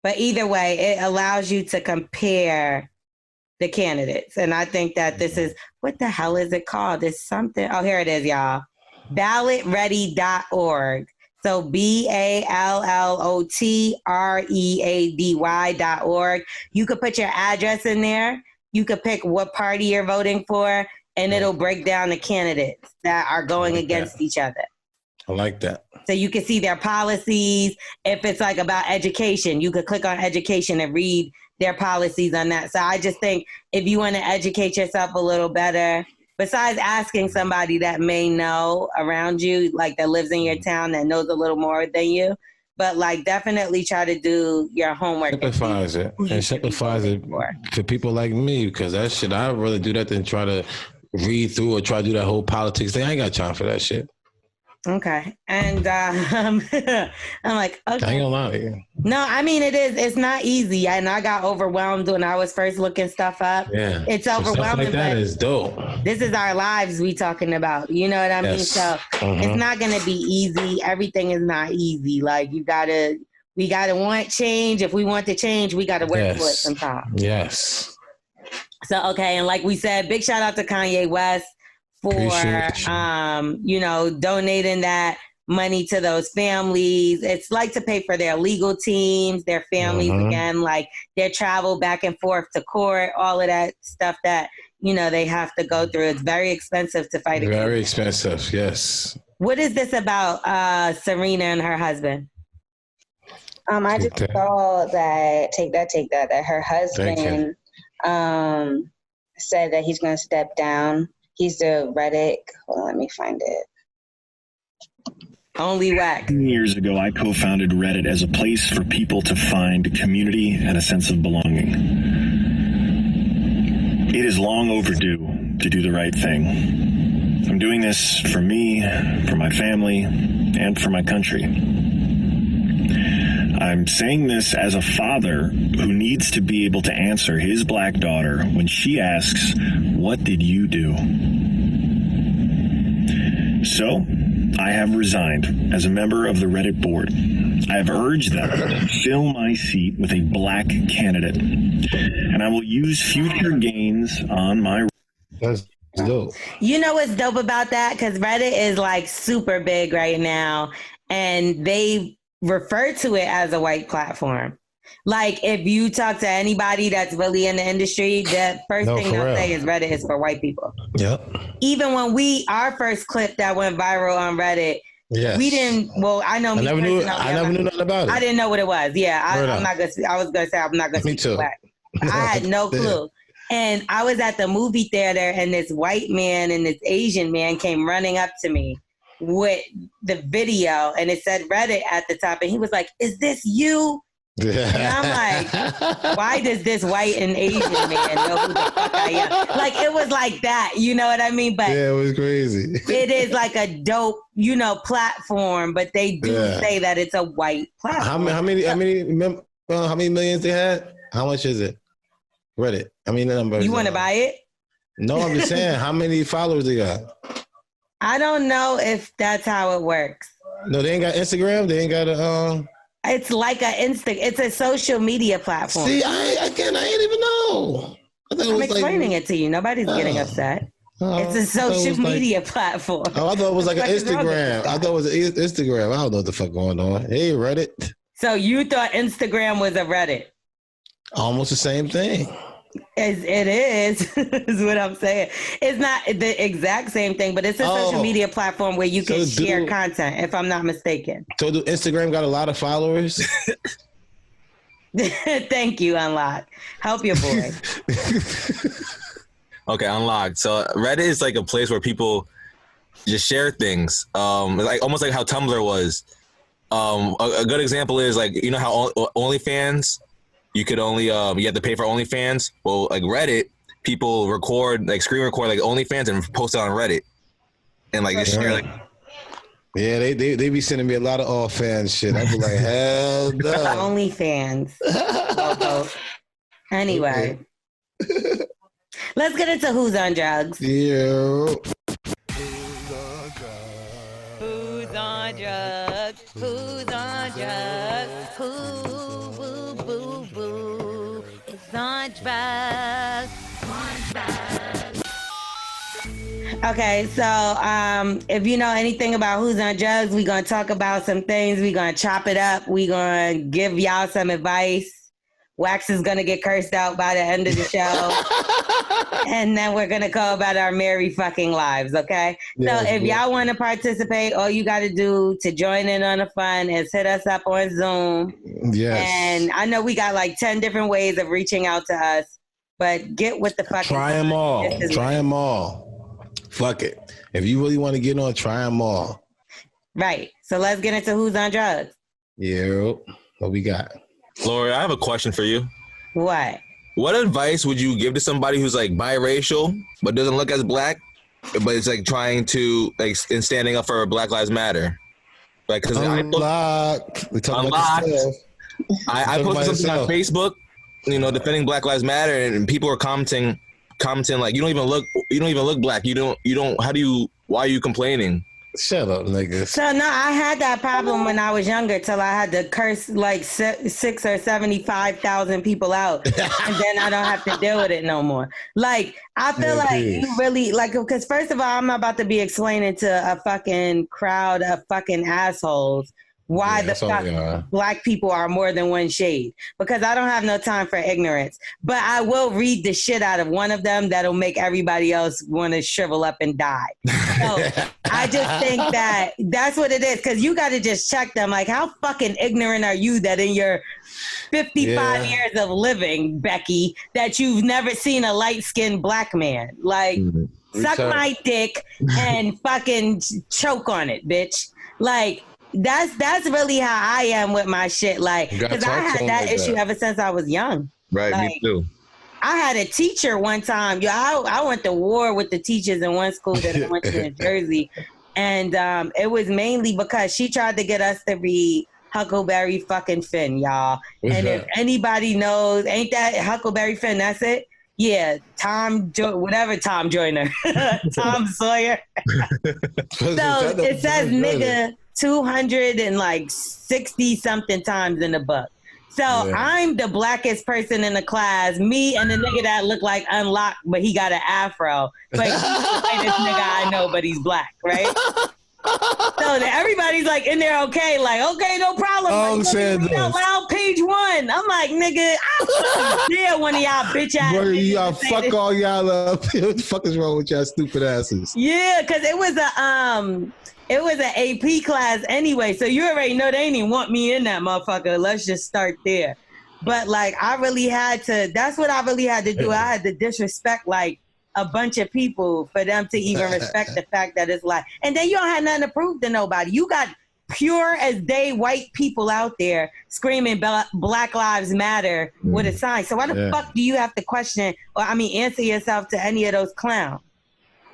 But either way, it allows you to compare the candidates. And I think that this is, what the hell is it called? It's something, oh, here it is, y'all. Ballotready.org. So BALLOTREADY.org. You could put your address in there. You could pick what party you're voting for, and it'll break down the candidates that are going against each other. I like that. So you can see their policies. If it's like about education, you could click on education and read their policies on that. So I just think if you want to educate yourself a little better, besides asking somebody that may know around you, like that lives in your town, that knows a little more than you, but like definitely try to do your homework. Simplifies it. And simplifies it for people like me, because that shit, I'd rather do that than try to read through or try to do that whole politics thing. I ain't got time for that shit. Okay. And I'm like, okay. I ain't gonna lie to you. No, I mean, it's not easy. And I got overwhelmed when I was first looking stuff up. Yeah. It's overwhelming. Stuff like that is dope. This is our lives we talking about. You know what I mean? So it's not going to be easy. Everything is not easy. Like, we got to want change. If we want to change, we got to work for it sometimes. Yes. So, okay. And like we said, big shout out to Kanye West for, you know, donating that money to those families. It's like to pay for their legal teams, their families, again, like their travel back and forth to court, all of that stuff that, you know, they have to go through. It's very expensive to fight against. Very expensive, yes. What is this about Serena and her husband? I just saw that, take that her husband said that he's going to step down. He's the Reddit. Hold on, let me find it. Only Whack. Years ago, I co-founded Reddit as a place for people to find community and a sense of belonging. It is long overdue to do the right thing. I'm doing this for me, for my family, and for my country. I'm saying this as a father who needs to be able to answer his black daughter when she asks, "What did you do?" So, I have resigned as a member of the Reddit board. I have urged them to fill my seat with a black candidate, and I will use future gains on my... That's dope. You know what's dope about that? Because Reddit is like super big right now, and they refer to it as a white platform. Like, if you talk to anybody that's really in the industry, the first thing they'll say is Reddit is for white people. Yep. Even when our first clip that went viral on Reddit, we didn't, well, I know. I never knew nothing about it. I didn't know what it was. Yeah, I was going to say, I'm not going to Me too. I had no clue. And I was at the movie theater, and this white man and this Asian man came running up to me with the video, and it said Reddit at the top. And he was like, "Is this you?" And I'm like, why does this white and Asian man know who the fuck I am? Like, it was like that, you know what I mean? But yeah, it was crazy. It is like a dope, platform, but they do say that it's a white platform. How many millions they had? How much is it? Reddit. I mean, the numbers. You want to buy it? No, I'm just saying, how many followers they got? I don't know if that's how it works. No, they ain't got Instagram. They ain't got a. It's like it's a social media platform. See, I ain't even know. I'm explaining it to you. Nobody's getting upset. It's a social media platform. Oh, I thought it was like an Instagram. I thought it was an Instagram. I don't know what the fuck going on. Hey, Reddit. So you thought Instagram was a Reddit? Almost the same thing. It is what I'm saying. It's not the exact same thing, but it's a social media platform where you can share content, if I'm not mistaken. So do Instagram got a lot of followers? Thank you, Unlocked. Help your boy. Okay, Unlocked. So Reddit is like a place where people just share things, like almost like how Tumblr was. A good example is like, you know how OnlyFans, you could only you have to pay for OnlyFans. Well, like Reddit, people record, like screen record like OnlyFans and post it on Reddit, and like just share like. Yeah, they be sending me a lot of all fans shit. I be like, hell no. OnlyFans. Anyway, let's get into who's on drugs. Yeah. Who's on drugs? Who's on drugs? Who, boo, boo, boo, is on drugs? Okay, so if you know anything about who's on drugs, we're going to talk about some things. We're going to chop it up. We're going to give y'all some advice. Wax is going to get cursed out by the end of the show. And then we're going to go about our merry fucking lives, okay? Yes, so if y'all want to participate, all you got to do to join in on the fun is hit us up on Zoom. Yes. And I know we got like 10 different ways of reaching out to us, but get with the fucking... Try them all. Try them all. Fuck it. If you really want to get on, try them all. Right. So let's get into who's on drugs. Yeah. What we got? Lori, I have a question for you. What? What advice would you give to somebody who's like biracial but doesn't look as black, but it's like trying to like and standing up for Black Lives Matter? Like, because Unlocked. We talking about this. I posted something on Facebook, defending Black Lives Matter, and people are commenting like, you don't even look black. Why are you complaining? Shut up, nigga. So no, I had that problem when I was younger till I had to curse like 6 or 75,000 people out, and then I don't have to deal with it no more. Like, I feel like you really like, because first of all, I'm about to be explaining to a fucking crowd of fucking assholes why the fuck black people are more than one shade, because I don't have no time for ignorance. But I will read the shit out of one of them that'll make everybody else want to shrivel up and die. So I just think that that's what it is, because you got to just check them. Like, how fucking ignorant are you that in your 55 years of living, Becky, that you've never seen a light-skinned black man? Like, suck my dick and fucking choke on it, bitch. Like, that's really how I am with my shit. Like, because I had that issue ever since I was young. Right, like, me too. I had a teacher one time. I went to war with the teachers in one school that I went to in Jersey. And it was mainly because she tried to get us to read Huckleberry fucking Finn, y'all. And if anybody knows, ain't that Huckleberry Finn? That's it? Yeah, Tom Joyner. Tom Sawyer. So it says nigga 260 something times in the book. So I'm the blackest person in the class. Me and the nigga that look like Unlocked, but he got an afro. But he's the whitest nigga I know, but he's black, right? So everybody's like in there, okay, like, okay, no problem. Out loud, page 1. I'm like, nigga, I dare one of y'all bitch ass. Y'all fuck all y'all up. What the fuck is wrong with y'all stupid asses? Yeah, because it was an AP class anyway, so you already know they didn't even want me in that motherfucker. Let's just start there. But like, I really had to. That's what I really had to do. I had to disrespect like a bunch of people for them to even respect the fact that it's like. And then you don't have nothing to prove to nobody. You got pure as day white people out there screaming Black Lives Matter with a sign. So why the fuck do you have to question or answer yourself to any of those clowns?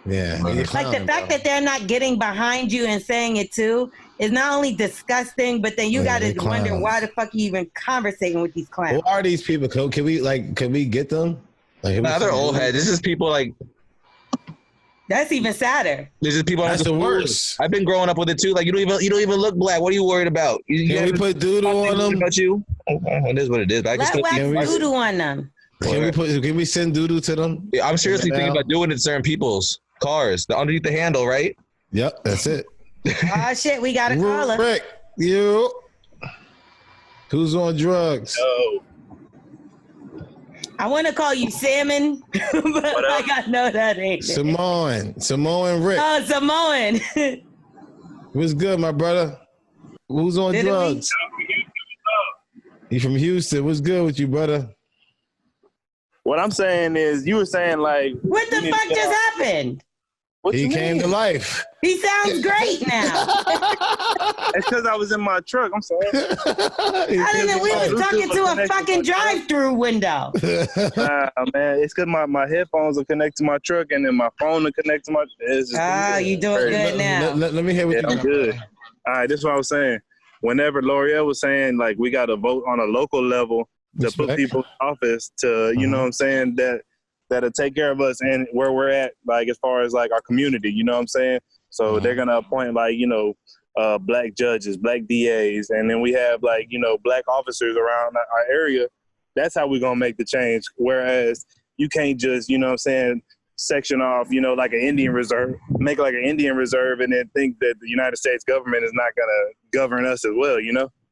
Yeah. Like the fact that they're not getting behind you and saying it too is not only disgusting, but then you got to wonder why the fuck you even conversating with these clowns. Who are these people? Can we get them? Nah, they're old heads. This is people like. That's even sadder. This is people. That's the worst. I've been growing up with it too. Like you don't even look black. What are you worried about? Can we put doodoo on them? About you? It is what it is. Let wax doodoo on them. Can we send doodoo to them? Yeah, I'm seriously thinking about doing it to certain people's cars. Underneath the handle, right? Yep, that's it. Oh shit, we got a caller. Rick, who's on drugs? Oh. I want to call you Salmon, but I know that ain't Samoan Rick. Oh, Samoan. What's good, my brother? Who's on drugs? You from Houston? What's good with you, brother? What I'm saying is, you were saying like, what the fuck just happened? He came to life. He sounds great now. It's because I was in my truck. I'm sorry. I didn't know we was talking to a fucking drive-through window. Nah, man, it's because my headphones are connected to my truck, and then my phone is connected to my. You doing good now? Let me hear what you I'm good. All right, this is what I was saying. Whenever L'Oreal was saying like we got to vote on a local level to put people in office to, you know what I'm saying, that'll take care of us and where we're at, like as far as like our community, you know what I'm saying? So they're gonna appoint like, black judges, black DAs, and then we have like, black officers around our area. That's how we're gonna make the change. Whereas you can't just, section off, like an Indian reserve, make like an Indian reserve and then think that the United States government is not gonna govern us as well,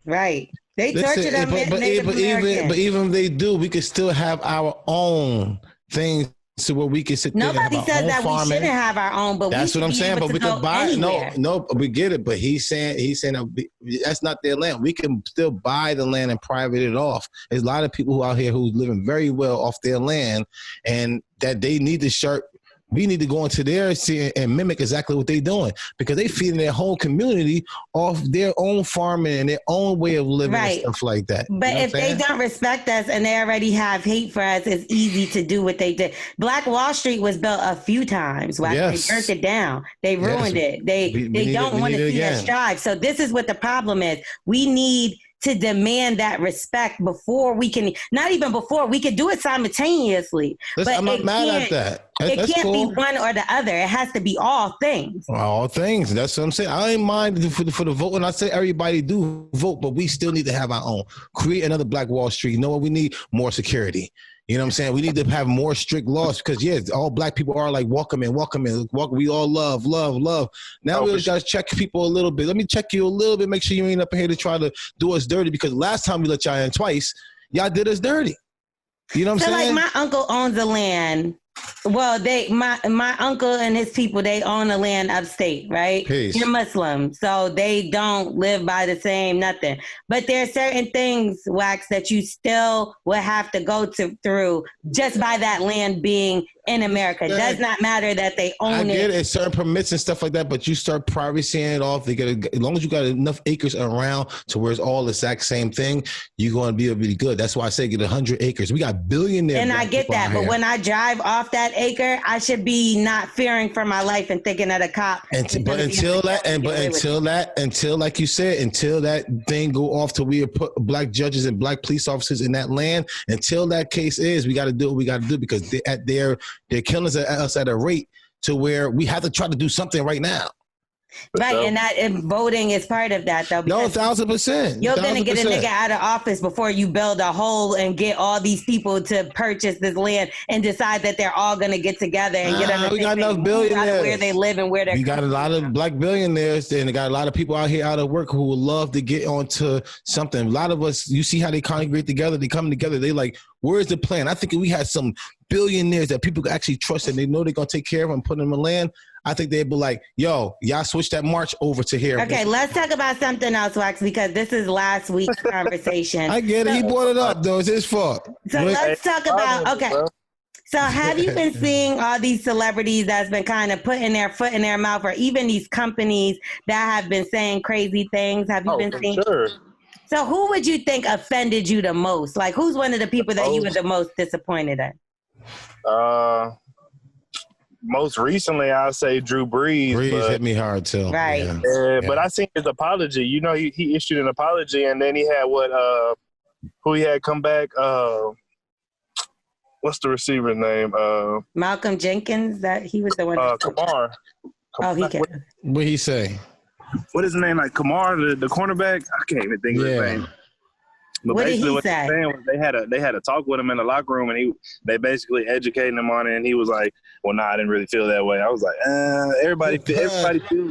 Right. They torture them. But even if they do, we could still have our own things to where we can sit there. Nobody said that we shouldn't have our own, but that's what I'm saying. But we could buy anywhere. No, we get it. But he's saying that that's not their land. We can still buy the land and private it off. There's a lot of people out here who's living very well off their land, and that they need to start. We need to go into their and mimic exactly what they're doing, because they feeding their whole community off their own farming and their own way of living and stuff like that. But if they don't respect us and they already have hate for us, it's easy to do what they did. Black Wall Street was built a few times. They burnt it down. They ruined it. They don't want to see us strive. So this is what the problem is. We need to demand that respect before we can, not even before, we could do it simultaneously. I'm not mad at that. It can't be one or the other. It has to be all things. All things. That's what I'm saying. I ain't mind for the vote. And I say everybody do vote, but we still need to have our own. Create another Black Wall Street. You know what we need? More security. You know what I'm saying? We need to have more strict laws because, all black people are like, welcome in. We all love. Now we just got to check people a little bit. Let me check you a little bit. Make sure you ain't up here to try to do us dirty, because last time we let y'all in twice, y'all did us dirty. You know what I'm saying? Like my uncle owns the land. Well, my uncle and his people, they own the land upstate, right? Peace. You're Muslim, so they don't live by the same nothing. But there are certain things, Wax, that you still will have to go through just by that land being in America. It does not matter that they own it. I get it, certain permits and stuff like that, but you start privacying it off. As long as you got enough acres around to where it's all the exact same thing, you're going to be really good. That's why I say get 100 acres. We got billionaires. And I get that, but when I drive off that acre, I should be not fearing for my life and thinking that a cop. Until like you said, until that thing go off to we put black judges and black police officers in that land, until that case is, we got to do what we got to do, because they're killing us at a rate to where we have to try to do something right now. Right, and voting is part of that, though. No, 1,000%. You're going to get a nigga out of office before you build a hole and get all these people to purchase this land and decide that they're all going to get together and get on the we got enough billionaires. Where they live and where they're. We got a lot of black billionaires, and they got a lot of people out here out of work who would love to get onto something. A lot of us, you see how they congregate together, they come together, they like, where's the plan? I think if we had some billionaires that people could actually trust and they know they're going to take care of and put them in land, I think they'd be like, yo, y'all switch that march over to here. Okay, let's talk about something else, Wax, because this is last week's conversation. I get it. He brought it up, though. It's his fault. So let's talk about, okay. So have you been seeing all these celebrities that's been kind of putting their foot in their mouth, or even these companies that have been saying crazy things? Have you been seeing? Sure. So who would you think offended you the most? Like, who's one of the people that you were the most disappointed in? Most recently, I'll say Drew Brees. Brees hit me hard too. Right. Yeah. But I seen his apology. You know, he issued an apology, and then he had who he had come back. What's the receiver's name? Malcolm Jenkins. That he was the one. Kamar. Oh, he can. What he say? What is his name? Like Kamar, the cornerback? I can't even think of his name. But what basically did he what say? Saying was they had a talk with him in the locker room, and they basically educated him on it, and he was like, "Well, nah, I didn't really feel that way." I was like, everybody feels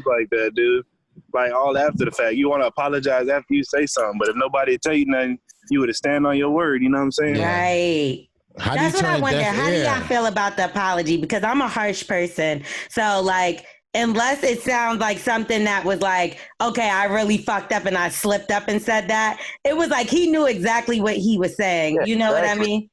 like that, dude. Like all after the fact, you want to apologize after you say something, but if nobody tell you nothing, you would have stand on your word. You know what I'm saying? Right. That's what I wonder. How do y'all feel about the apology? Because I'm a harsh person. So, like, unless it sounds like something that was like, okay, I really fucked up and I slipped up and said that, it was like he knew exactly what he was saying. Yeah, you know what I mean?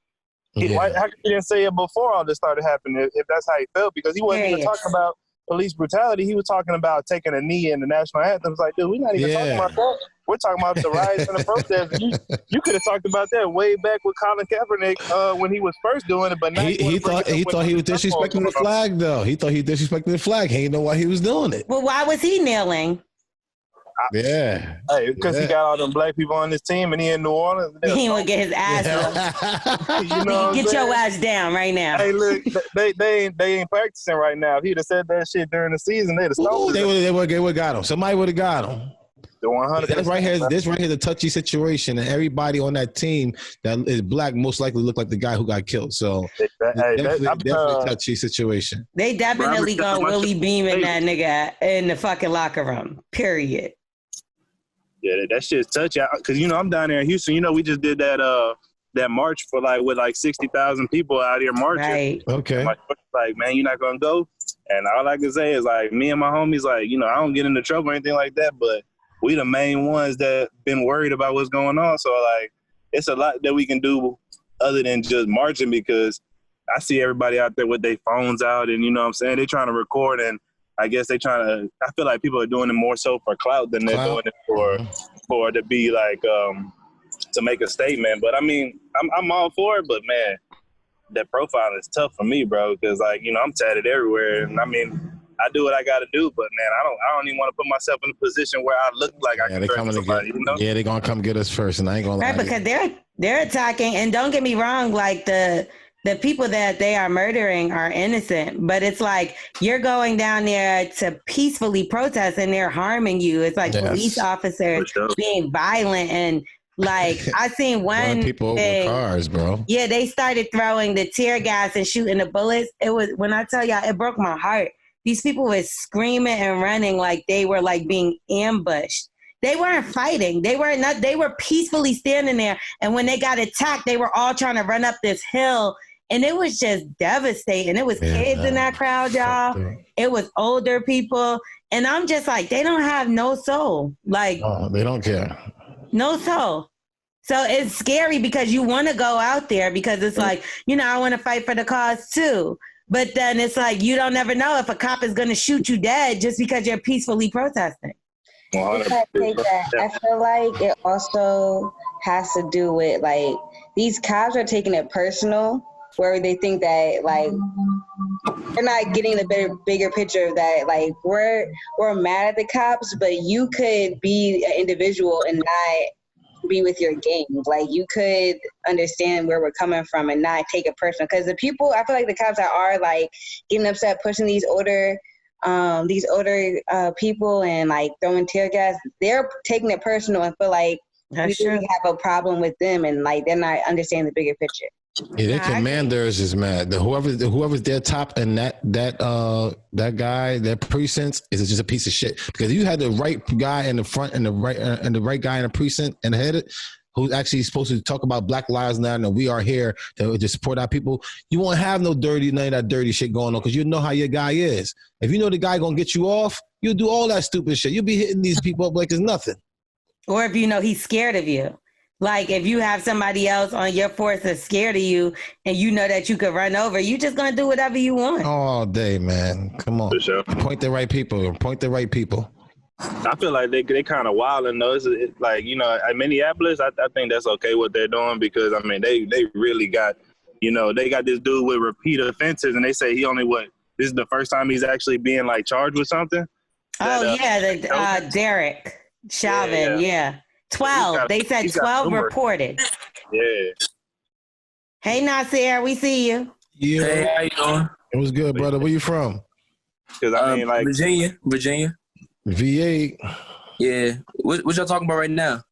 How come he didn't say it before all this started happening if that's how he felt? Because he wasn't even talking about police brutality. He was talking about taking a knee in the national anthem. It's like, dude, we're not even talking about that. We're talking about the riots and the protests. You could have talked about that way back with Colin Kaepernick when he was first doing it, but now he thought he was disrespecting the flag, though. He thought he disrespected the flag. He didn't know why he was doing it. Well, why was he kneeling? Yeah. Hey, because he got all them black people on his team, and he in New Orleans. He would get his ass whooped. You know, get your ass down right now. Hey, look, they ain't practicing right now. If he'd have said that shit during the season, they'd have stopped. They would have got him. Somebody would have got him. The 100. This right here is a touchy situation, and everybody on that team that is black most likely look like the guy who got killed. So definitely a touchy situation. They definitely gonna Willie Beeman that nigga in the fucking locker room. Period. Yeah, that shit's touchy. Cause you know I'm down there in Houston. You know we just did that march for with 60,000 people out here marching. Right. Okay. Like, man, you're not gonna go. And all I can say is like me and my homies, like, you know, I don't get into trouble or anything like that, but we the main ones that been worried about what's going on. So like, it's a lot that we can do other than just marching, because I see everybody out there with their phones out, and you know what I'm saying, they trying to record, and I guess I feel like people are doing it more so for clout than they're doing it for to be like to make a statement. But I mean, I'm all for it, but man, that profile is tough for me, bro, because like, you know, I'm tatted everywhere, and I mean, I do what I got to do, but man, I don't even want to put myself in a position where I look like I can hurt somebody, you know? Yeah, they're gonna come get us first, and I ain't gonna lie. Right, because they're attacking, and don't get me wrong, like the people that they are murdering are innocent, but it's like you're going down there to peacefully protest, and they're harming you. It's like police officers being violent, and like I seen one people over cars, bro. Yeah, they started throwing the tear gas and shooting the bullets. It was, when I tell y'all, it broke my heart. These people were screaming and running like they were like being ambushed. They weren't fighting. They were peacefully standing there. And when they got attacked, they were all trying to run up this hill. And it was just devastating. It was kids in that crowd, y'all. It was older people. And I'm just like, they don't have no soul. Like, they don't care. No soul. So it's scary because you want to go out there because it's like, you know, I want to fight for the cause too. But then it's like, you don't ever know if a cop is going to shoot you dead just because you're peacefully protesting. I feel like it also has to do with like these cops are taking it personal, where they think that like they're not getting the bigger picture of that. Like we're mad at the cops, but you could be an individual and not be with your gang. Like you could understand where we're coming from and not take it personal. Because the people, I feel like the cops that are like getting upset, pushing these older people and like throwing tear gas, they're taking it personal and feel like we really have a problem with them, and like they're not understanding the bigger picture. Yeah, their commanders is mad. Whoever's their top and that guy, their precincts is just a piece of shit. Because you had the right guy in the front and the right guy in the precinct and the head who's actually supposed to talk about Black Lives Matter and we are here to support our people. You won't have none of that dirty shit going on because you know how your guy is. If you know the guy gonna get you off, you'll do all that stupid shit. You'll be hitting these people up like it's nothing. Or if you know he's scared of you. Like if you have somebody else on your force that's scared of you and you know that you could run over, you just gonna do whatever you want. All day, man. Come on. For sure. Point the right people. Point the right people. I feel like they kind of wilding though. It's like, you know, at Minneapolis, I think that's okay what they're doing because, I mean, they really got, you know, they got this dude with repeat offenses and they say he only, this is the first time he's actually being like charged with something? Derek Chauvin, yeah. 12. They said 12 reported. Yeah. Hey, Nasir, we see you. Yeah. Hey, how you doing? It was good, brother. Where you from? Because I mean, like Virginia. V8. Yeah. What y'all talking about right now?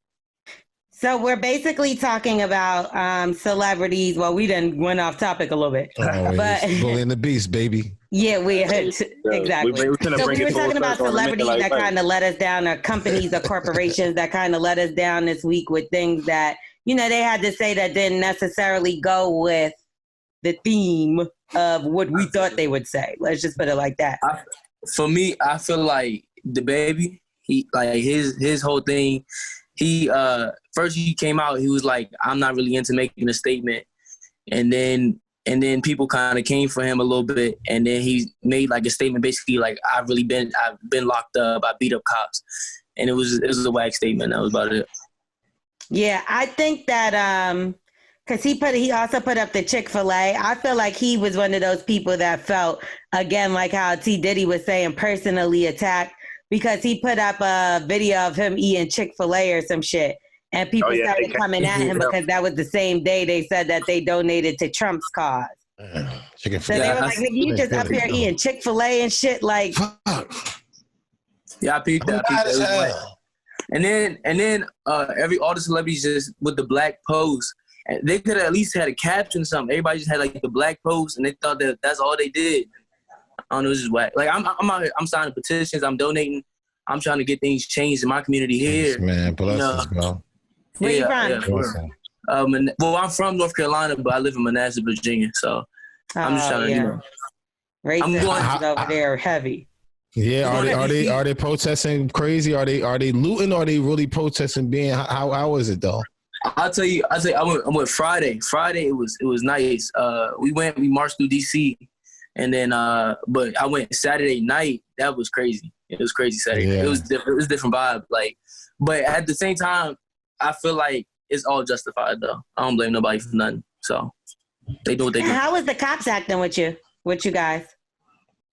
So we're basically talking about celebrities. Well, we done went off topic a little bit, but Bully and the Beast, baby. Yeah, exactly. So we were talking about celebrities that kind of let us down, or companies or corporations that kind of let us down this week with things that, you know, they had to say that didn't necessarily go with the theme of what we thought they would say. Let's just put it like that. For me, I feel like the baby, he like his whole thing. He first he came out, he was like, I'm not really into making a statement, and then people kind of came for him a little bit, and then he made like a statement basically like I've been locked up, I beat up cops, and it was a whack statement. That was about it. Yeah, I think that because he also put up the Chick-fil-A. I feel like he was one of those people that felt, again, like how T. Diddy was saying, personally attacked, because he put up a video of him eating Chick-fil-A or some shit. And people started coming at him because that was the same day they said that they donated to Trump's cause. So they were like, nigga, you just up here eating Chick-fil-A and shit, like. Yeah, I peeped that. And then all the celebrities just with the black pose. They could have at least had a caption or something. Everybody just had like the black pose, and they thought that that's all they did. I don't know, it's just whack. Like I'm out here, I'm signing petitions, I'm donating, I'm trying to get things changed in my community here. Yes, man, bless us, bro. Where you from? Well, I'm from North Carolina, but I live in Manassas, Virginia. So I'm just trying to, you know. Racism over there heavy. Yeah, are they protesting crazy? Are they looting? Or are they really protesting? How is it though? I went Friday. Friday it was nice. We marched through DC, and then but I went Saturday night. That was crazy. It was crazy Saturday. Yeah. It was different. It was a different vibe. Like, but at the same time, I feel like it's all justified though. I don't blame nobody for nothing. So they do what they do. How was the cops acting with you guys?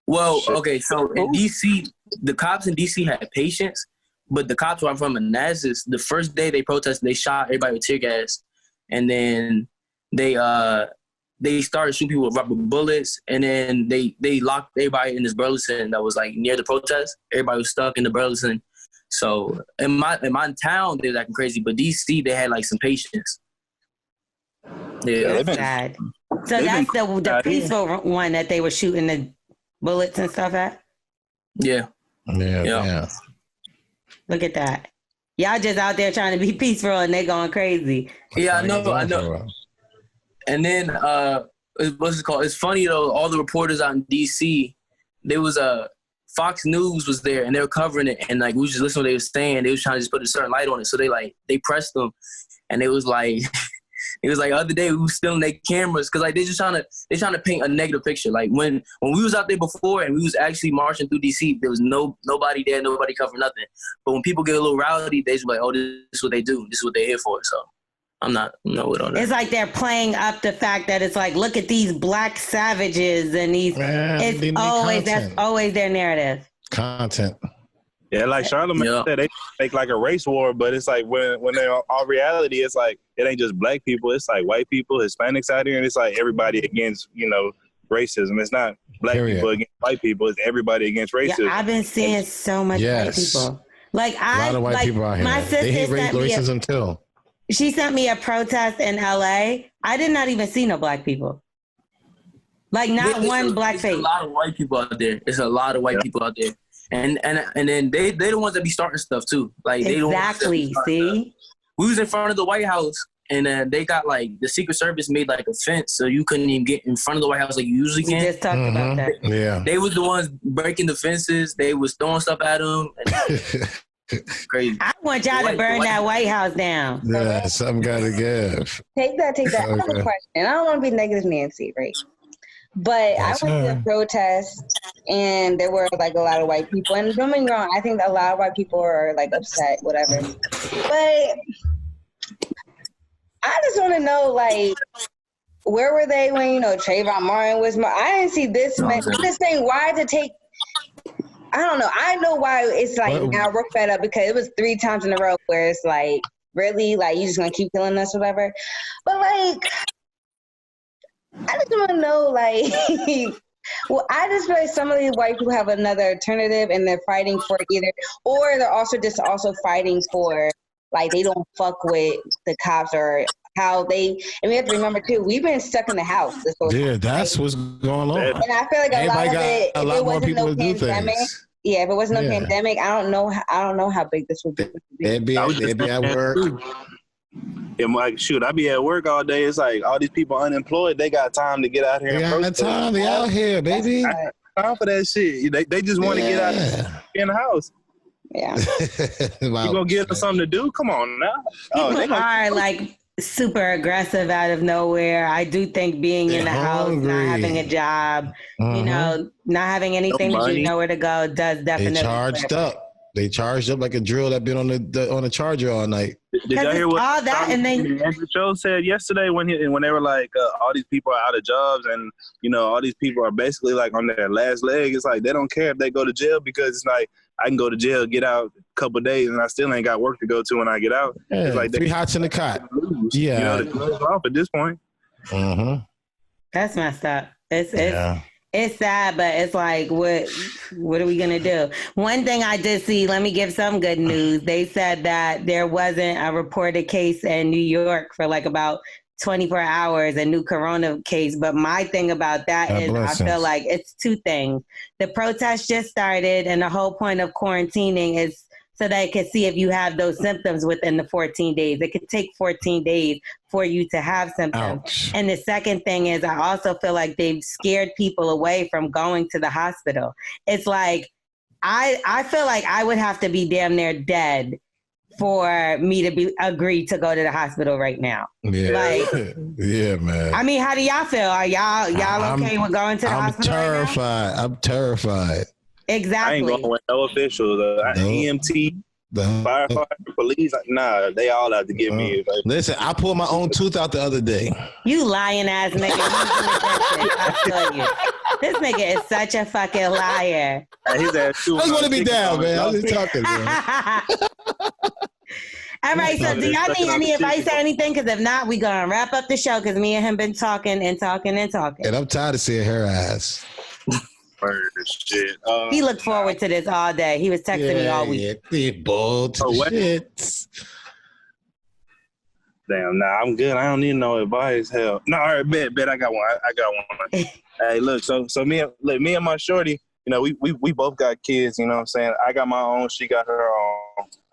Well, okay, so in DC, the cops in DC had patience, but the cops where I'm from in Manassas, the first day they protested, they shot everybody with tear gas, and then they started shooting people with rubber bullets, and then they locked everybody in this Burleson that was like near the protest. Everybody was stuck in the Burleson. So in my town, they were acting crazy, but DC, they had like some patience. Yeah, that's sad. So that's the peaceful one that they were shooting the bullets and stuff at? Yeah. Look at that. Y'all just out there trying to be peaceful and they going crazy. Yeah, I know. And then what's it called? It's funny though, all the reporters out in DC, there was Fox News was there and they were covering it, and like we was just listening to what they were saying. They was trying to just put a certain light on it. So they pressed them, and it was like it was like the other day we was stealing their cameras because like they trying to paint a negative picture. Like when we was out there before and we was actually marching through DC, there was nobody there, nobody covering nothing. But when people get a little rowdy, they just like, oh, this is what they do, this is what they're here for. So I'm not with on that. It's like they're playing up the fact that it's like, look at these black savages and these. That's always their narrative. Content. Yeah, like Charlamagne said, they make like a race war, but it's like when they're all reality, it's like it ain't just black people, it's like white people, Hispanics out here, and it's like everybody against, racism. It's not black people against white people, it's everybody against racism. Yeah, I've been seeing so much white people. Like a lot of white people out here. My sister they hate racism too. She sent me a protest in LA. I did not even see no black people. Like not one black face. There's a lot of white people out there. There's a lot of white people out there. And then they the ones that be starting stuff too. Like they exactly. See, we was in front of the White House, and they got like the Secret Service made like a fence so you couldn't even get in front of the White House like you usually can. We just talked about that. Yeah, they was the ones breaking the fences. They was throwing stuff at them. Crazy. I want y'all to burn that White House down. Yeah, something gotta give. Take that. I have a question. I don't want to be negative Nancy, right? But I went to a protest and there were like a lot of white people. And don't get me wrong, I think a lot of white people are like upset, whatever. But I just want to know, like, where were they when, Trayvon Martin was I didn't see this man. I'm just saying, why to take, I don't know. I know why it's like now we're fed up because it was 3 times in a row where it's like, really? Like, you just going to keep killing us or whatever? But like, I just want to know, like, well, I just feel like some of these white people have another alternative and they're fighting for either, or they're also fighting for, like, they don't fuck with the cops or how they, and we have to remember too, we've been stuck in the house this whole time. That's what's going on. And I feel like a lot more people to do things. Yeah, if it wasn't no pandemic, I don't know how big this would be. They'd be at work. And like, shoot, I be at work all day. It's like all these people unemployed. They got time to get out here. They got time. They out here, baby. Time for that shit. They just want to get out in the house. Yeah. You gonna give them something to do? Come on now. People are like super aggressive out of nowhere. I do think being in the house, not having a job, not having anything to do, nowhere to go, does definitely. They charged up. They charged up like a drill that been on the charger all night. Did y'all hear what Andrew Cho said yesterday when they were like, all these people are out of jobs and all these people are basically like on their last leg. It's like they don't care if they go to jail because it's like I can go to jail, get out a couple of days, and I still ain't got work to go to when I get out. Yeah, it's like 3 hots in the cot. Yeah, the clothes off at this point. That's messed up. It's sad, but it's like, what are we going to do? One thing I did see, let me give some good news. They said that there wasn't a reported case in New York for like about 24 hours, a new corona case. But my thing about that is I feel like it's 2 things. The protest just started, and the whole point of quarantining is so they can see if you have those symptoms within the 14 days. It could take 14 days for you to have symptoms. Ouch. And the second thing is I also feel like they've scared people away from going to the hospital. It's like, I feel like I would have to be damn near dead for me to agree to go to the hospital right now. Yeah. Like, yeah, man. I mean, how do y'all feel? Are y'all okay with going to the hospital right now? I'm terrified. Exactly. I ain't going with no officials. EMT, firefighter, police. Nah, they all have to give me. Listen, I pulled my own tooth out the other day. You lying ass nigga. I tell you. This nigga is such a fucking liar. His ass too. I just want to be down, man. I was just talking, man. All right, so do y'all need any advice or anything? Because if not, we gonna wrap up the show because me and him been talking and talking and talking. And I'm tired of seeing her ass. Shit. He looked forward to this all day. He was texting me all week. Shit. Damn, nah, I'm good. I don't need no advice. Hell, no. All right, bet. I got one. Hey, look. So me and my shorty. We both got kids. You know what I'm saying? I got my own. She got her own.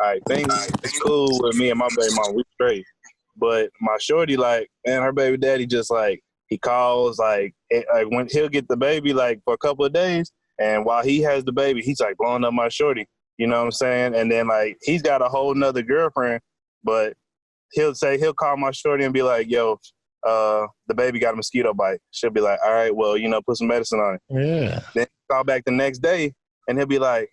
All right, things is cool with me and my baby mom. We straight. But my shorty, like, man, her baby daddy just like. He calls like when he'll get the baby like for a couple of days, and while he has the baby, he's like blowing up my shorty. You know what I'm saying? And then like he's got a whole nother girlfriend, but he'll call my shorty and be like, "Yo, the baby got a mosquito bite." She'll be like, "All right, well, put some medicine on it." Yeah. Then he'll call back the next day, and he'll be like,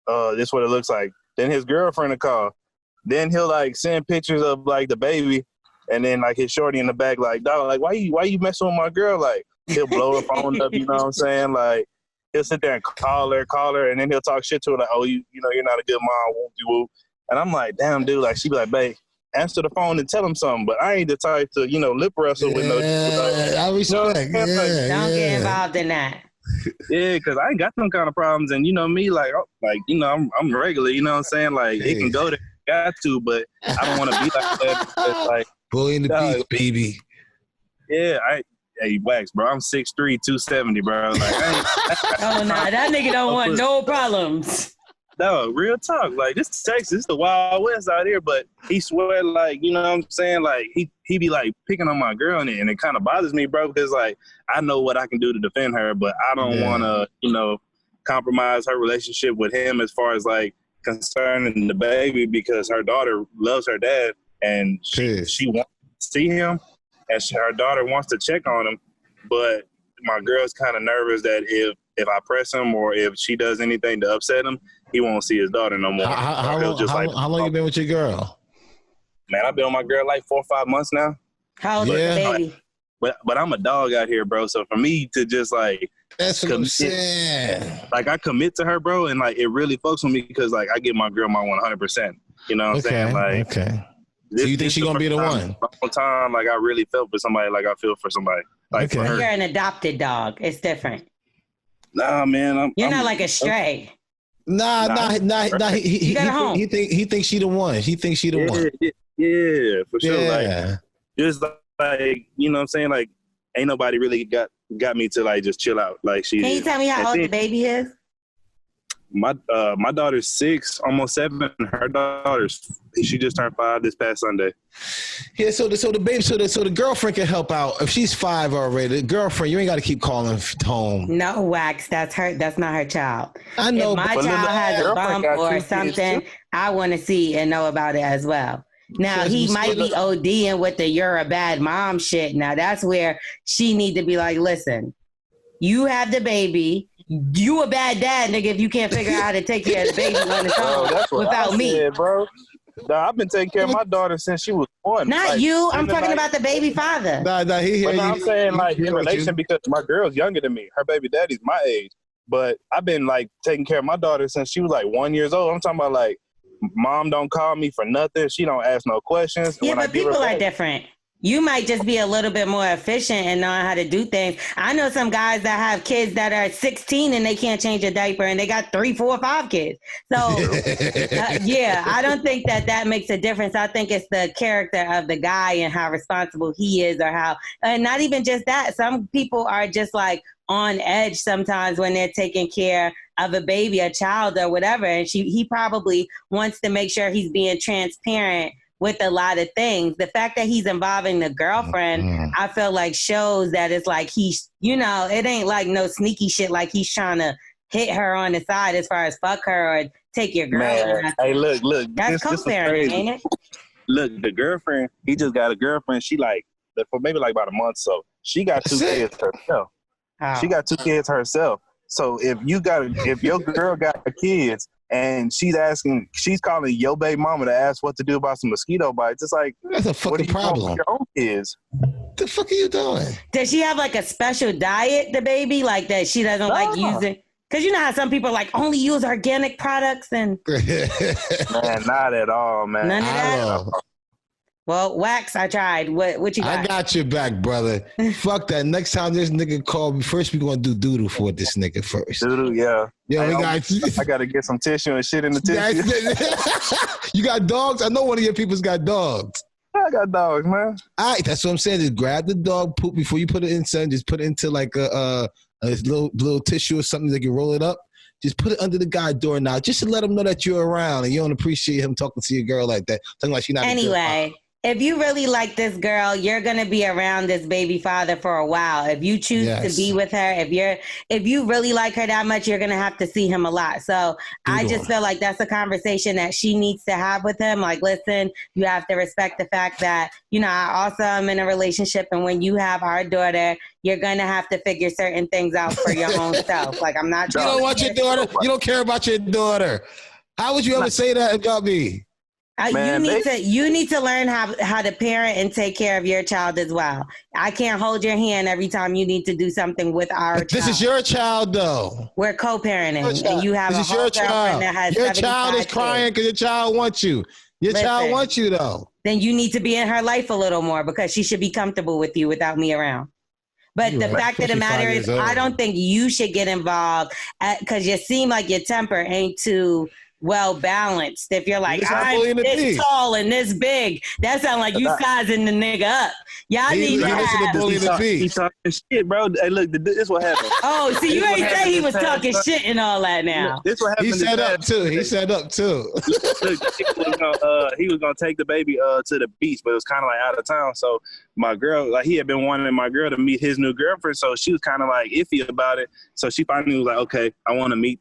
"This is what it looks like." Then his girlfriend will call. Then he'll like send pictures of like the baby. And then like his shorty in the back, like, dog, like why you messing with my girl? Like he'll blow her phone up, you know what I'm saying? Like he'll sit there and call her, and then he'll talk shit to her like, oh, you're not a good mom, whoop-de-whoop. And I'm like, damn, dude, like she be like, babe, answer the phone and tell him something. But I ain't the type to, lip wrestle with no. I respect. Don't get involved in that. Yeah, because I ain't got them kind of problems, and me, like I'm regular, you know what I'm saying? Like it can go there, got to, but I don't want to be like that. It's like. Bully in the beach, baby. Yeah, hey, Wax, bro. I'm 6'3", 270, bro. Like, oh, nah, that nigga don't want no problems. No, real talk. Like, this Texas, the Wild West out here, but he swear, like, you know what I'm saying? Like, he be, like, picking on my girl, and it kind of bothers me, bro, because, like, I know what I can do to defend her, but I don't want to, compromise her relationship with him as far as, like, concerning the baby because her daughter loves her dad and she wants to see him, and her daughter wants to check on him, but my girl's kind of nervous that if I press him or if she does anything to upset him, he won't see his daughter no more. How long you been with your girl? Man, I've been with my girl like 4 or 5 months now. How old is the baby? But I'm a dog out here, bro. So for me to just like that's what I'm saying. Like I commit to her, bro, and like it really fucks with me because like I give my girl my 100%. You know what I'm saying? Like, So you think she's gonna be the one? All time, like I really felt for somebody, like I feel for somebody. Like for her. You're an adopted dog. It's different. Nah, man, you're not like a stray. Nah. He thinks she the one. He thinks she the one. Yeah, for sure. Yeah. Like, just like, you know what I'm saying? Like, ain't nobody really got me to like just chill out. Like she. Can you tell me how old the baby is? My daughter's 6, almost 7. Her she just turned 5 this past Sunday. Yeah, so the girlfriend can help out if she's 5 already. The girlfriend, you ain't got to keep calling home. No, Wax, that's not her child. I know. If my child has a bump or something, I want to see and know about it as well. Now he might be ODing with the "you're a bad mom" shit. Now that's where she need to be like, listen, you have the baby. You a bad dad, nigga, if you can't figure out how to take care of the baby on its own without me. Said, bro. Nah, I've been taking care of my daughter since she was 1. Not like, you. I'm talking about the baby father. I'm saying like in relation because my girl's younger than me. Her baby daddy's my age. But I've been like taking care of my daughter since she was like 1 year old. I'm talking about like mom don't call me for nothing. She don't ask no questions. Yeah, but people are different. You might just be a little bit more efficient and knowing how to do things. I know some guys that have kids that are 16 and they can't change a diaper and they got 3, 4, 5 kids. So, yeah, I don't think that makes a difference. I think it's the character of the guy and how responsible he is or how, and not even just that. Some people are just like on edge sometimes when they're taking care of a baby, a child or whatever. And he probably wants to make sure he's being transparent with a lot of things. The fact that he's involving the girlfriend, I feel like shows that it's like he's, it ain't like no sneaky shit like he's trying to hit her on the side as far as fuck her or take your girl. Man, hey, look. That's co-parenting, ain't it? Look, the girlfriend, he just got a girlfriend. She like, for maybe like about a month so, she got 2 kids herself. Oh. She got 2 kids herself. So if your girl got kids, and she's calling your baby mama to ask what to do about some mosquito bites. It's like, that's a fucking problem. Your own kids. What the fuck are you doing? Does she have like a special diet, the baby, like that she doesn't like using? Because you know how some people like only use organic products and. Man, not at all, man. None of that. Well, Wax, I tried. What you got? I got your back, brother. Fuck that. Next time this nigga call me, first we gonna do doodle for this nigga first. Doodle, yeah. Yeah, I gotta get some tissue and shit in the tissue. You got dogs? I know one of your people's got dogs. I got dogs, man. All right, that's what I'm saying. Just grab the dog poop before you put it in, son. Just put it into like a little tissue or something that can roll it up. Just put it under the guy's door now, just to let him know that you're around and you don't appreciate him talking to your girl like that. Talking like she's not. Anyway. If you really like this girl, you're going to be around this baby father for a while. If you choose to be with her, if you really like her that much, you're going to have to see him a lot. So I just feel like that's a conversation that she needs to have with him. Like, listen, you have to respect the fact that, I also am in a relationship. And when you have our daughter, you're going to have to figure certain things out for your own self. Like, I'm not. You don't want your daughter. You don't care about your daughter. How would you ever say that about me? You need to learn how to parent and take care of your child as well. I can't hold your hand every time you need to do something with our child. This is your child, though. We're co-parenting, and you have a whole girlfriend that has your child is crying because your child wants you. Your child wants you, though. Then you need to be in her life a little more because she should be comfortable with you without me around. But the fact of the matter is, I don't think you should get involved because you seem like your temper ain't too well balanced. If you're like, I'm this tall and this big, that sounds like you sizing the nigga up. Y'all need to have. He's talking shit, bro. Hey, look, this is what happened. Oh, see, you ain't say he was talking shit and all that now. This what happened. He set up too. Look, he was gonna take the baby to the beach, but it was kind of like out of town. So my girl, like, he had been wanting my girl to meet his new girlfriend, so she was kind of like iffy about it. So she finally was like, okay, I want to meet,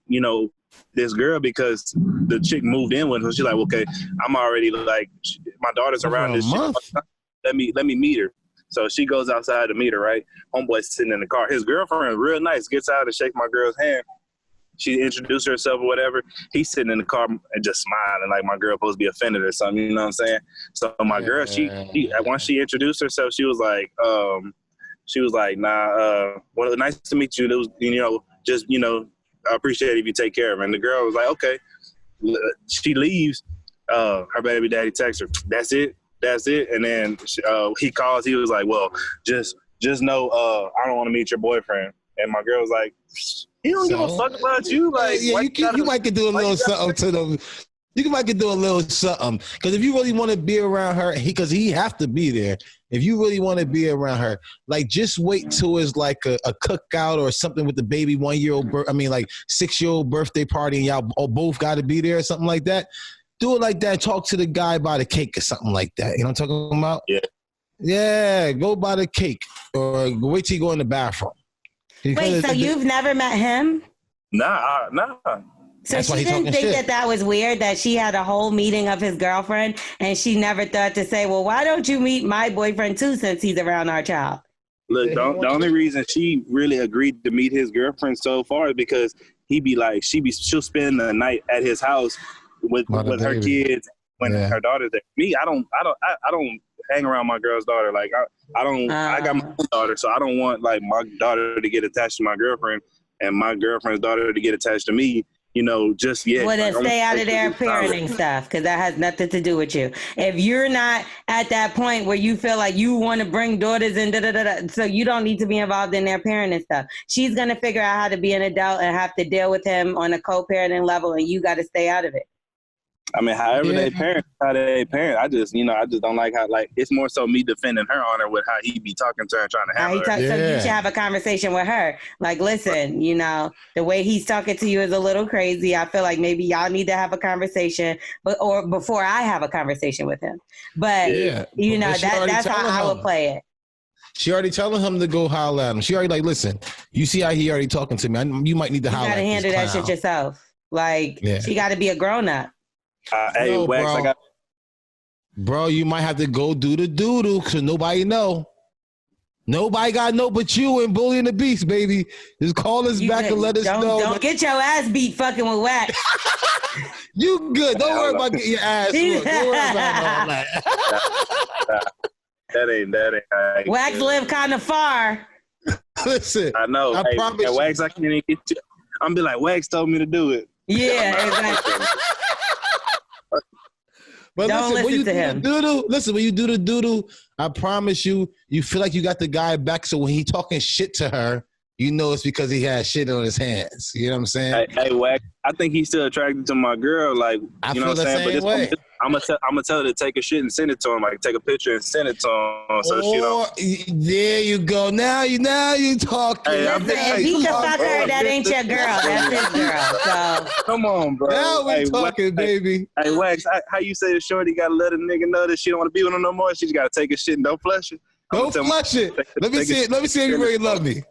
this girl because the chick moved in with her. She's like, okay, I'm already like, my daughter's around this shit. Let me meet her. So she goes outside to meet her, right? Homeboy's sitting in the car. His girlfriend, real nice, gets out and shakes my girl's hand. She introduced herself or whatever. He's sitting in the car and just smiling like my girl supposed to be offended or something, you know what I'm saying? So my girl, she once she introduced herself, she was like, nah, well, nice to meet you. It was, you know, just, you know, I appreciate it if you take care of her. And the girl was like, okay. She leaves. Her baby daddy texts her, that's it. And then he calls. He was like, well, just know I don't want to meet your boyfriend. And my girl was like, he don't give a fuck about you. Like, yeah, you might could do a little something to them. You might could do a little something. Because if you really want to be around her, because he have to be there. If you really want to be around her, like just wait till it's like a cookout or something with the baby 6-year-old birthday party and y'all both got to be there or something like that. Do it like that. Talk to the guy by the cake or something like that. You know what I'm talking about? Yeah. Yeah, go by the cake or wait till you go in the bathroom. Wait, so you've never met him? Nah. So she didn't think that was weird that she had a whole meeting of his girlfriend and she never thought to say, well, why don't you meet my boyfriend too since he's around our child? Look, the only reason she really agreed to meet his girlfriend so far is because he'll she'll spend the night at his house with her kids when her daughter's there. Me, I don't hang around my girl's daughter. Like I got my own daughter, so I don't want like my daughter to get attached to my girlfriend and my girlfriend's daughter to get attached to me. You know, just yet. Well, then stay out of their parenting stuff because that has nothing to do with you. If you're not at that point where you feel like you want to bring daughters in, so you don't need to be involved in their parenting stuff. She's going to figure out how to be an adult and have to deal with him on a co-parenting level, and you got to stay out of it. I mean, however they parent, I just don't like how, like, it's more so me defending her honor with how he be talking to her and trying to handle her. So you should have a conversation with her. Like, listen, you know, the way he's talking to you is a little crazy. I feel like maybe y'all need to have a conversation, or before I have a conversation with him. But, you know, that's how I would play it. She already telling him to go holler at him. She already like, listen, you see how he already talking to me. You might need to holler at him. You got to handle that shit yourself. Like, she got to be a grown-up. Hey, Wax, bro, you might have to go do the doodle because nobody know. Nobody got to know but you and Bully and the Beast, baby. Just call us back and let us know. Don't get your ass beat fucking with Wax. You good. Don't worry about getting your ass whooped. Don't worry about all that. That ain't. Wax live kind of far. Listen. I know. I promise you. Wax, I can't even get you. I'm be like, Wax told me to do it. Yeah, exactly. But listen, when you do the doodle, I promise you feel like you got the guy back. So when he talking shit to her, you know it's because he has shit on his hands. You know what I'm saying? Hey, Wax, I think he's still attracted to my girl. Like, you know what I'm saying? But I'm gonna tell her to take a shit and send it to him. Like, take a picture and send it to him. So she don't. There you go. Now you talking. Hey, if he can fuck her, that ain't your girl. That's his girl. So come on, bro. Now we talking, baby. Hey, Wax, how you say the shorty gotta let a nigga know that she don't want to be with him no more? She just gotta take a shit and don't flush it. Don't flush it. Let me see it. Let me see if you really love me.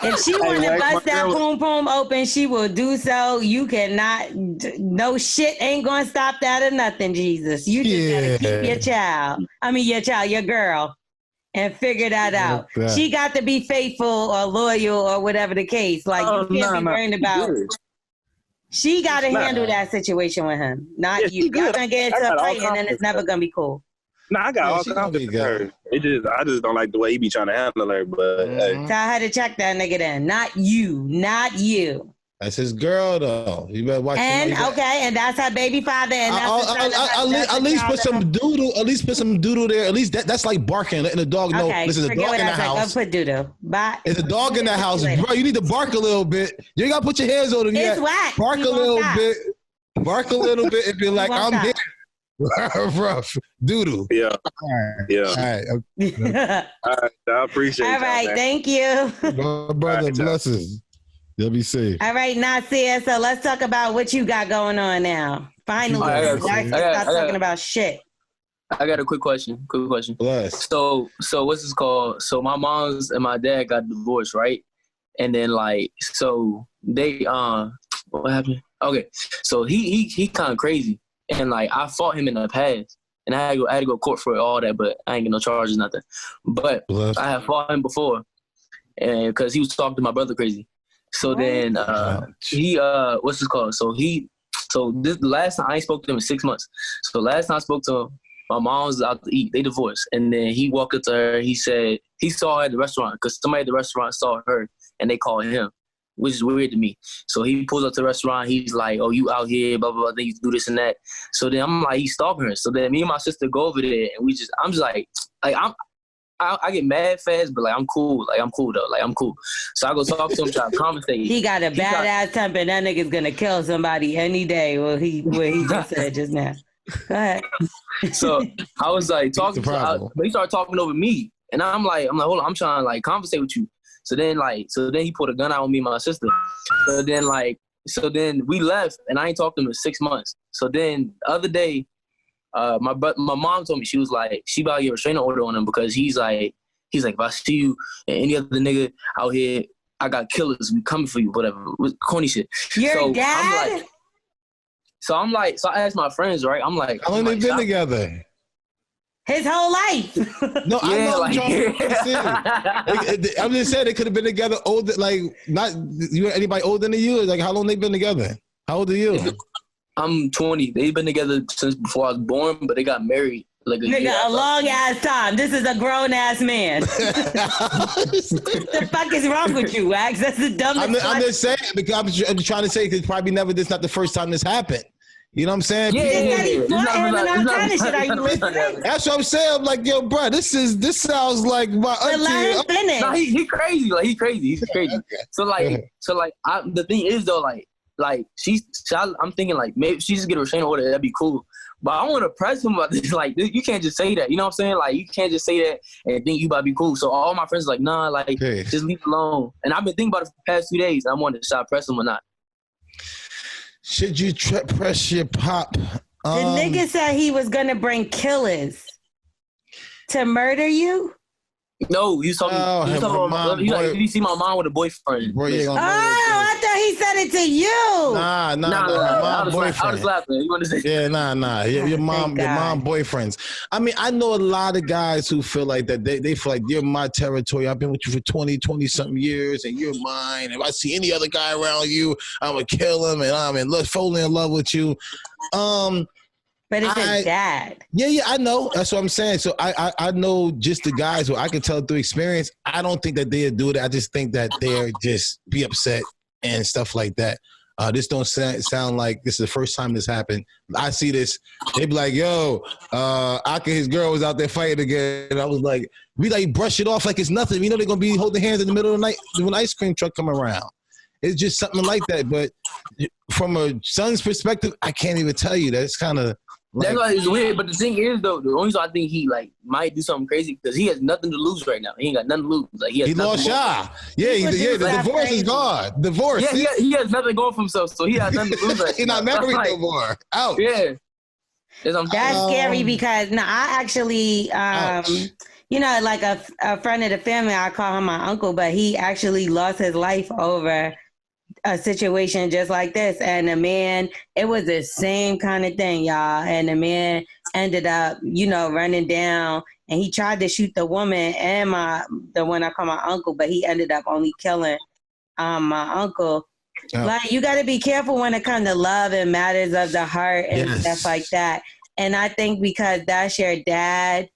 If she want to bust that poom poom open, she will do so. You cannot. No shit ain't gonna stop that or nothing. Jesus, you just gotta keep your girl, and figure that out. She got to be faithful or loyal or whatever the case. Like you can't be worrying about. She got to handle that situation with him, not you. Y'all gonna get into a fight and then it's never gonna be cool. I got all confidence in her. I just don't like the way he be trying to handle her. But so I had to check that nigga then. Not you. That's his girl though. You better watch. And and that's her baby father. And at least put some doodle. At least put some doodle there. At least that's like barking, letting the dog know. Listen, the dog in the house. Put doodle. Bye. It's a dog in the house, bro. You need to bark a little bit. You ain't gotta put your hands on him yet. It's whack. Bark a little bit. Bark a little bit and be like, I'm here. Rough doodle. Yeah. All right. All right. I appreciate it. All right. Thank you. My brother, blessings. WC. All right, Nasir. So let's talk about what you got going on now. Finally, stop talking about shit. I got a quick question. Bless. So what's this called? So my mom's and my dad got divorced, right? And then so they what happened? Okay, so he kind of crazy, and like I fought him in the past, and I had to go to court for all that, but I ain't get no charges, nothing. But I have fought him before, and because he was talking to my brother crazy. So then he what's this called? So this last time I ain't spoke to him in 6 months. So last time I spoke to him, my mom was out to eat. They divorced, and then he walked up to her. He said he saw her at the restaurant because somebody at the restaurant saw her, and they called him, which is weird to me. So he pulls up to the restaurant. He's like, "Oh, you out here? Blah blah blah. Then you do this and that." So then I'm like, he's stalking her. So then me and my sister go over there, and I'm just like I get mad fast, but like I'm cool. Like I'm cool though. Like I'm cool. So I go talk to him, try to conversate. He got a badass temper. That nigga's gonna kill somebody any day. What he just said just now. Go ahead. So I was like talking, but he started talking over me, and I'm like, hold on, I'm trying to like conversate with you. So then he pulled a gun out on me and my sister. So then we left, and I ain't talked to him in 6 months. So then the other day, my mom told me, she was like, she about to get a restraining order on him because he's like, if I see you and any other nigga out here, I got killers, we coming for you, whatever, with corny shit. Your dad? So I asked my friends, right? I'm like, how long they been together? His whole life. No, I know. I'm just saying they could have been together older, like not you. Anybody older than you? Like how long they been together? How old are you? I'm 20. They've been together since before I was born, but they got married like a year. A long ass time. This is a grown ass man. The fuck is wrong with you, Wax? That's the dumbest. I'm just saying because I'm trying to say because probably never. This not the first time this happened. You know what I'm saying? That's what I'm saying. I'm like, yo, bro, this sounds like my auntie. No, he crazy. Like he's crazy. He's crazy. Okay. So the thing is though, like I'm thinking like maybe she just get a restraining order. That'd be cool. But I want to press him about this. Like you can't just say that. You know what I'm saying? Like you can't just say that and think you about to be cool. So all my friends are like, nah, like just leave it alone. And I've been thinking about it for the past 2 days. I wanted to press him or not. Should you press your pop? The nigga said he was gonna bring killers to murder you. No, you talking about you see my mom with a boyfriend. Bro, I thought he said it to you. Nah, mom boyfriend. I was laughing. You want to say? Yeah, nah. Your mom boyfriends. I mean, I know a lot of guys who feel like that. They feel like you're my territory. I've been with you for 20 something years, and you're mine. If I see any other guy around you, I'm gonna kill him, and I'm fully in love with you. But it's his dad. Yeah, I know. That's what I'm saying. So I know just the guys who I can tell through experience. I don't think that they'll do it. I just think that they're just be upset and stuff like that. This don't sound like this is the first time this happened. I see this. They be like, yo, Aka, his girl was out there fighting again. And I was like, we like brush it off like it's nothing. You know they're going to be holding hands in the middle of the night when the ice cream truck come around. It's just something like that. But from a son's perspective, I can't even tell you that. It's kind of that's why it's weird. But the thing is, though, the only reason I think he like might do something crazy because he has nothing to lose right now. He ain't got nothing to lose. Like he lost Sha. Yeah, the divorce is gone. Divorce. Yeah, he has nothing going for himself, so he has nothing to lose. He's not married no more. Out. Yeah. That's scary because I actually, you know, like a friend of the family, I call him my uncle, but he actually lost his life over a situation just like this. And the man, it was the same kind of thing, y'all. And the man ended up, you know, running down and he tried to shoot the woman and the one I call my uncle, but he ended up only killing my uncle. Oh. Like, you got to be careful when it comes to love and matters of the heart and stuff like that. And I think because that's your dad,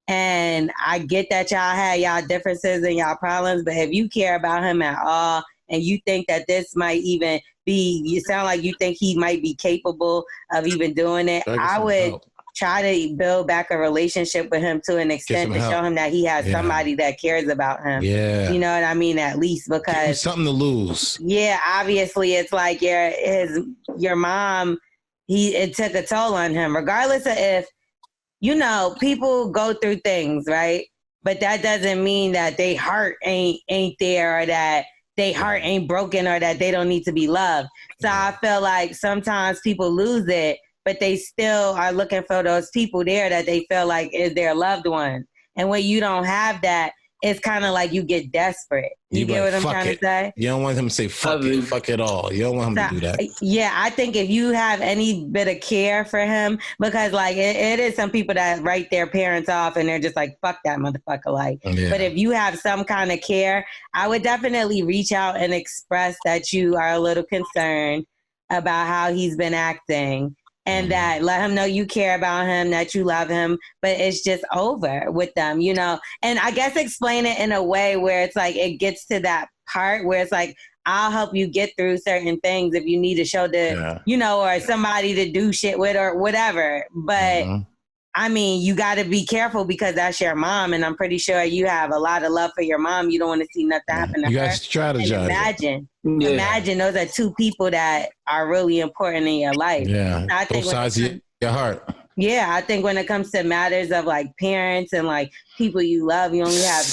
and I get that y'all had y'all differences and y'all problems, but if you care about him at all, and you think that this might even be, you sound like you think he might be capable of even doing it, I would try to build back a relationship with him to an extent to show him that he has somebody that cares about him. Yeah. You know what I mean? At least because something to lose. Yeah, obviously it's like your mom, it took a toll on him, regardless of if, you know, people go through things, right? But that doesn't mean that their heart ain't there or that their heart ain't broken or that they don't need to be loved. So I feel like sometimes people lose it, but they still are looking for those people there that they feel like is their loved one. And when you don't have that, it's kind of like you get desperate. You get what I'm trying to say? You don't want him to say fuck it all. You don't want him to do that. Yeah, I think if you have any bit of care for him, because like it is some people that write their parents off and they're just like, fuck that motherfucker. Like, but if you have some kind of care, I would definitely reach out and express that you are a little concerned about how he's been acting. And that let him know you care about him, that you love him, but it's just over with them, you know? And I guess explain it in a way where it's like, it gets to that part where it's like, I'll help you get through certain things if you need to show you know, or somebody to do shit with or whatever. But I mean, you got to be careful because that's your mom. And I'm pretty sure you have a lot of love for your mom. You don't want to see nothing happen to her. You got to strategize. Imagine those are two people that are really important in your life. Yeah. I think both sides of your heart. Yeah. I think when it comes to matters of like parents and like people you love, you only have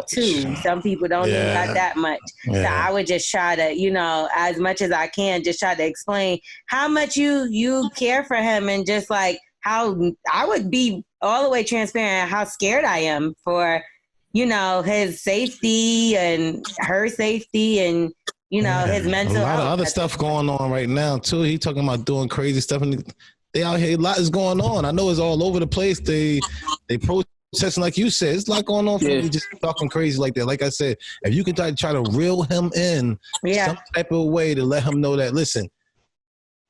two. Some people don't even got that much. So I would just try to, you know, as much as I can, just try to explain how much you care for him and just like, how I would be all the way transparent how scared I am for, you know, his safety and her safety and, you know, his mental health. A lot of other stuff going on right now, too. He talking about doing crazy stuff. And they out here, a lot is going on. I know it's all over the place. They protesting, like you said. It's a lot going on for me just talking crazy like that. Like I said, if you can try to reel him in some type of way to let him know that, listen,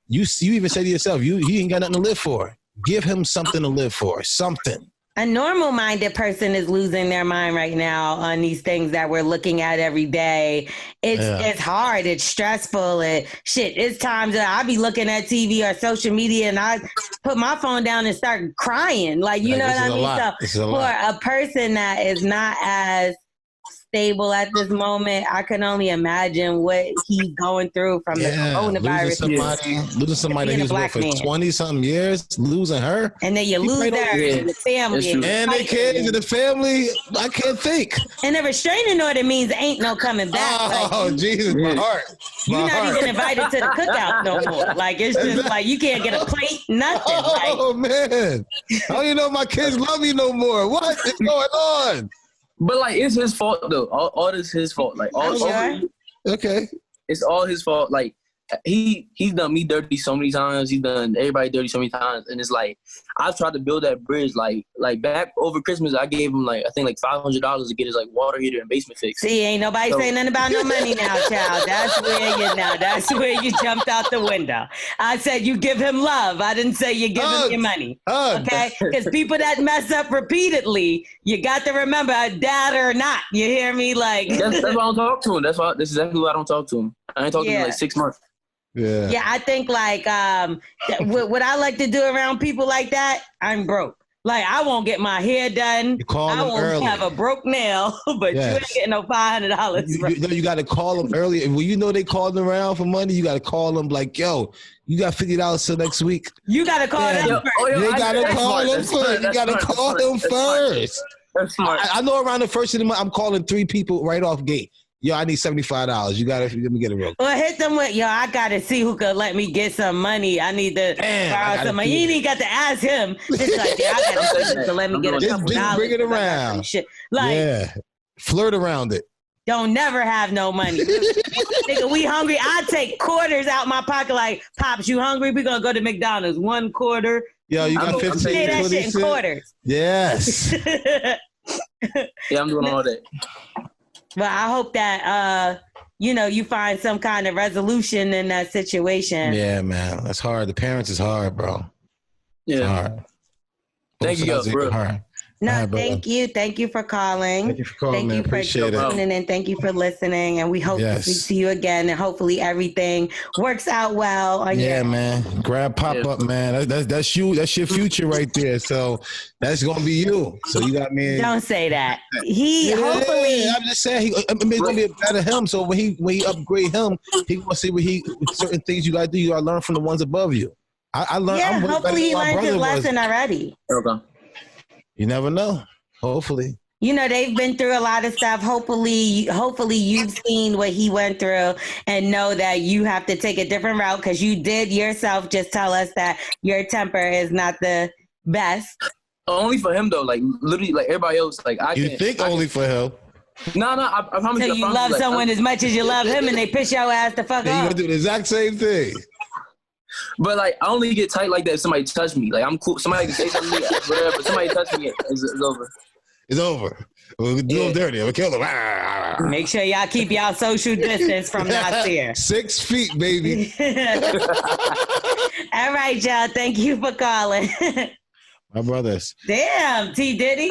you even say to yourself, he ain't got nothing to live for. Give him something to live for, something. A normal-minded person is losing their mind right now on these things that we're looking at every day. It's hard. It's stressful. It's times that I be looking at TV or social media and I put my phone down and start crying. Like, you know what I mean? So for a person that is not as stable at this moment, I can only imagine what he's going through from the coronavirus. Losing somebody who's worked for 20-something years, losing her. And then you lose her, the family. And the kids and the family. I can't think. And a restraining order means ain't no coming back. Oh, like, Jesus, my heart. You're not even invited to the cookout no more. Like, it's just like, you can't get a plate, nothing. Oh, man. I don't even know if my kids love me no more. What is going on? But like, it's his fault though. All this is his fault. Like, okay, it's all his fault. Like, he's done me dirty so many times. He's done everybody dirty so many times, and it's like I've tried to build that bridge. Like back over Christmas, I gave him I think $500 to get his water heater and basement fixed. See, ain't nobody saying nothing about no money now, child. That's where you jumped out the window. I said you give him love. I didn't say you give him your money. Okay, because people that mess up repeatedly, you got to remember, dad or not. You hear me? Like that's why I don't talk to him. That's exactly why I don't talk to him. I ain't talking to him 6 months. Yeah, I think what I like to do around people like that, I'm broke. Like, I won't get my hair done. I won't have a broke nail, but you ain't getting no $500. You got to call them early. When you know they calling around for money, you got to call them like, yo, you got $50 till next week. You got to call them first. They got to call them first. You got to call them first. That's smart. I know around the first of the month, I'm calling 3 people right off gate. Yo, I need $75. You gotta let me get it real. Well, hit them with, yo, I gotta see who could let me get some money. I need to borrow some money. You ain't got to ask him. Just like, I gotta see who could let me get a couple dollars. Just bring it around. Shit. Like, flirt around it. Don't never have no money. Nigga, we hungry. I take quarters out my pocket like, Pops, you hungry? We gonna go to McDonald's. 1 quarter. Yo, you got 15, pay that shit in quarters. Yes. Yeah, I'm doing all that. Well, I hope that, you find some kind of resolution in that situation. Yeah, man. That's hard. The parents is hard, bro. Yeah. It's hard. Thank you, bro. Hard. No, right, thank you. Thank you for calling. Thank you for calling, man. Appreciate it. Tuning in. Thank you for listening. And we hope to speak to you again. And hopefully everything works out well. Man. Grab pop-up, man. That's you. That's your future right there. So that's going to be you. So you got me. Don't say that. Hopefully. I'm just saying, it's going to be better him. So when he upgrade him, he going to see certain things you got to do. You got to learn from the ones above you. I learned. Yeah, hopefully he learned his lesson already. Okay. You never know. Hopefully. They've been through a lot of stuff. Hopefully you've seen what he went through and know that you have to take a different route because you did yourself just tell us that your temper is not the best. Only for him though. Like literally, like everybody else. Like I. You think only for him? No. I promise so you love like, someone as much as you love him, and they piss your ass the fuck off. You gonna do the exact same thing. But like, I only get tight like that if somebody touch me. Like I'm cool. Somebody can say something to me, whatever. But somebody touch me, it's over. It's over. We'll do him dirty. We'll kill him. Make sure y'all keep y'all social distance from Nasir. 6 feet, baby. All right, y'all. Thank you for calling. My brothers. Damn, T Diddy.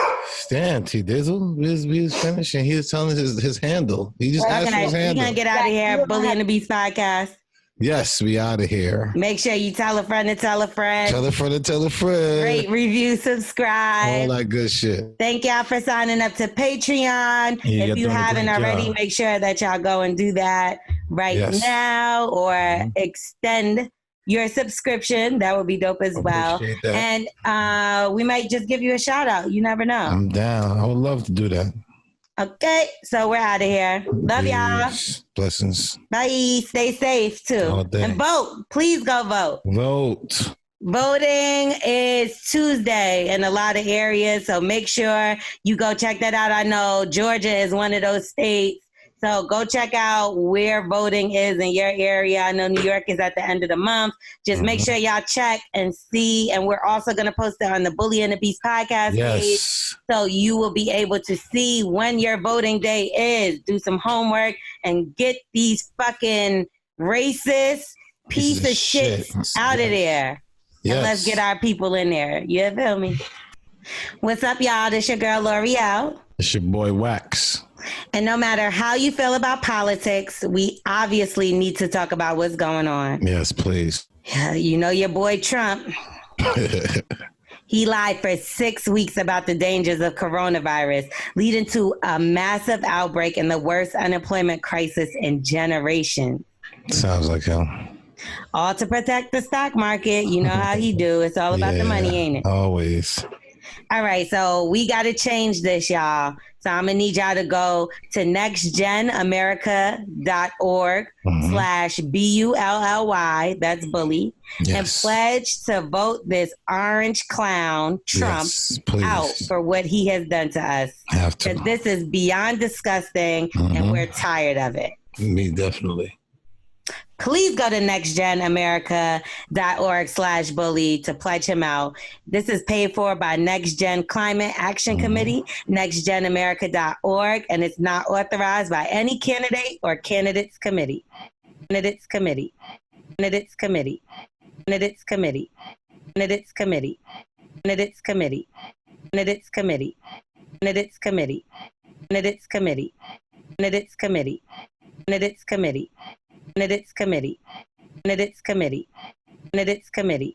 Damn, T Dizzle. We was finishing. He was telling his handle. He just asked for his handle. We're gonna get out of here. Bully and the Beast podcast. Yes, we out of here. Make sure you tell a friend to tell a friend. Tell a friend to tell a friend. Rate, review, subscribe. All that good shit. Thank y'all for signing up to Patreon. If you haven't already, make sure that y'all go and do that right now or extend your subscription. That would be dope as well. And we might just give you a shout out. You never know. I'm down. I would love to do that. Okay, so we're out of here. Love y'all. Blessings. Bye. Stay safe too. And vote. Please go vote. Vote. Voting is Tuesday in a lot of areas, so make sure you go check that out. I know Georgia is one of those states. So go check out where voting is in your area. I know New York is at the end of the month. Just make sure y'all check and see. And we're also going to post it on the Bully and the Beast podcast page. So you will be able to see when your voting day is. Do some homework and get these fucking racist piece of shit out of there. And let's get our people in there. You feel me? What's up, y'all? This your girl, L'Oreal. It's your boy, Wax. And no matter how you feel about politics, we obviously need to talk about what's going on. Yes, please. You know your boy Trump. He lied for 6 weeks about the dangers of coronavirus, leading to a massive outbreak and the worst unemployment crisis in generations. Sounds like him. All to protect the stock market. You know how he do. It's all about the money, ain't it? Always. All right, so we got to change this, y'all. So I'm going to need y'all to go to nextgenamerica.org/BULLY, that's bully, and pledge to vote this orange clown, Trump, out for what he has done to us. Because this is beyond disgusting, and we're tired of it. Me, definitely. Please go to nextgenamerica.org/bully to pledge him out. This is paid for by Next Gen Climate Action Committee, nextgenamerica.org, and it's not authorized by any candidate or candidates committee. Candidates committee. Candidates committee. Candidates committee. Candidates committee. Candidates committee. Candidates committee. Candidates committee. Candidates committee. Candidates committee. Candidates committee. Candidates committee. Candidates committee. Candidates committee.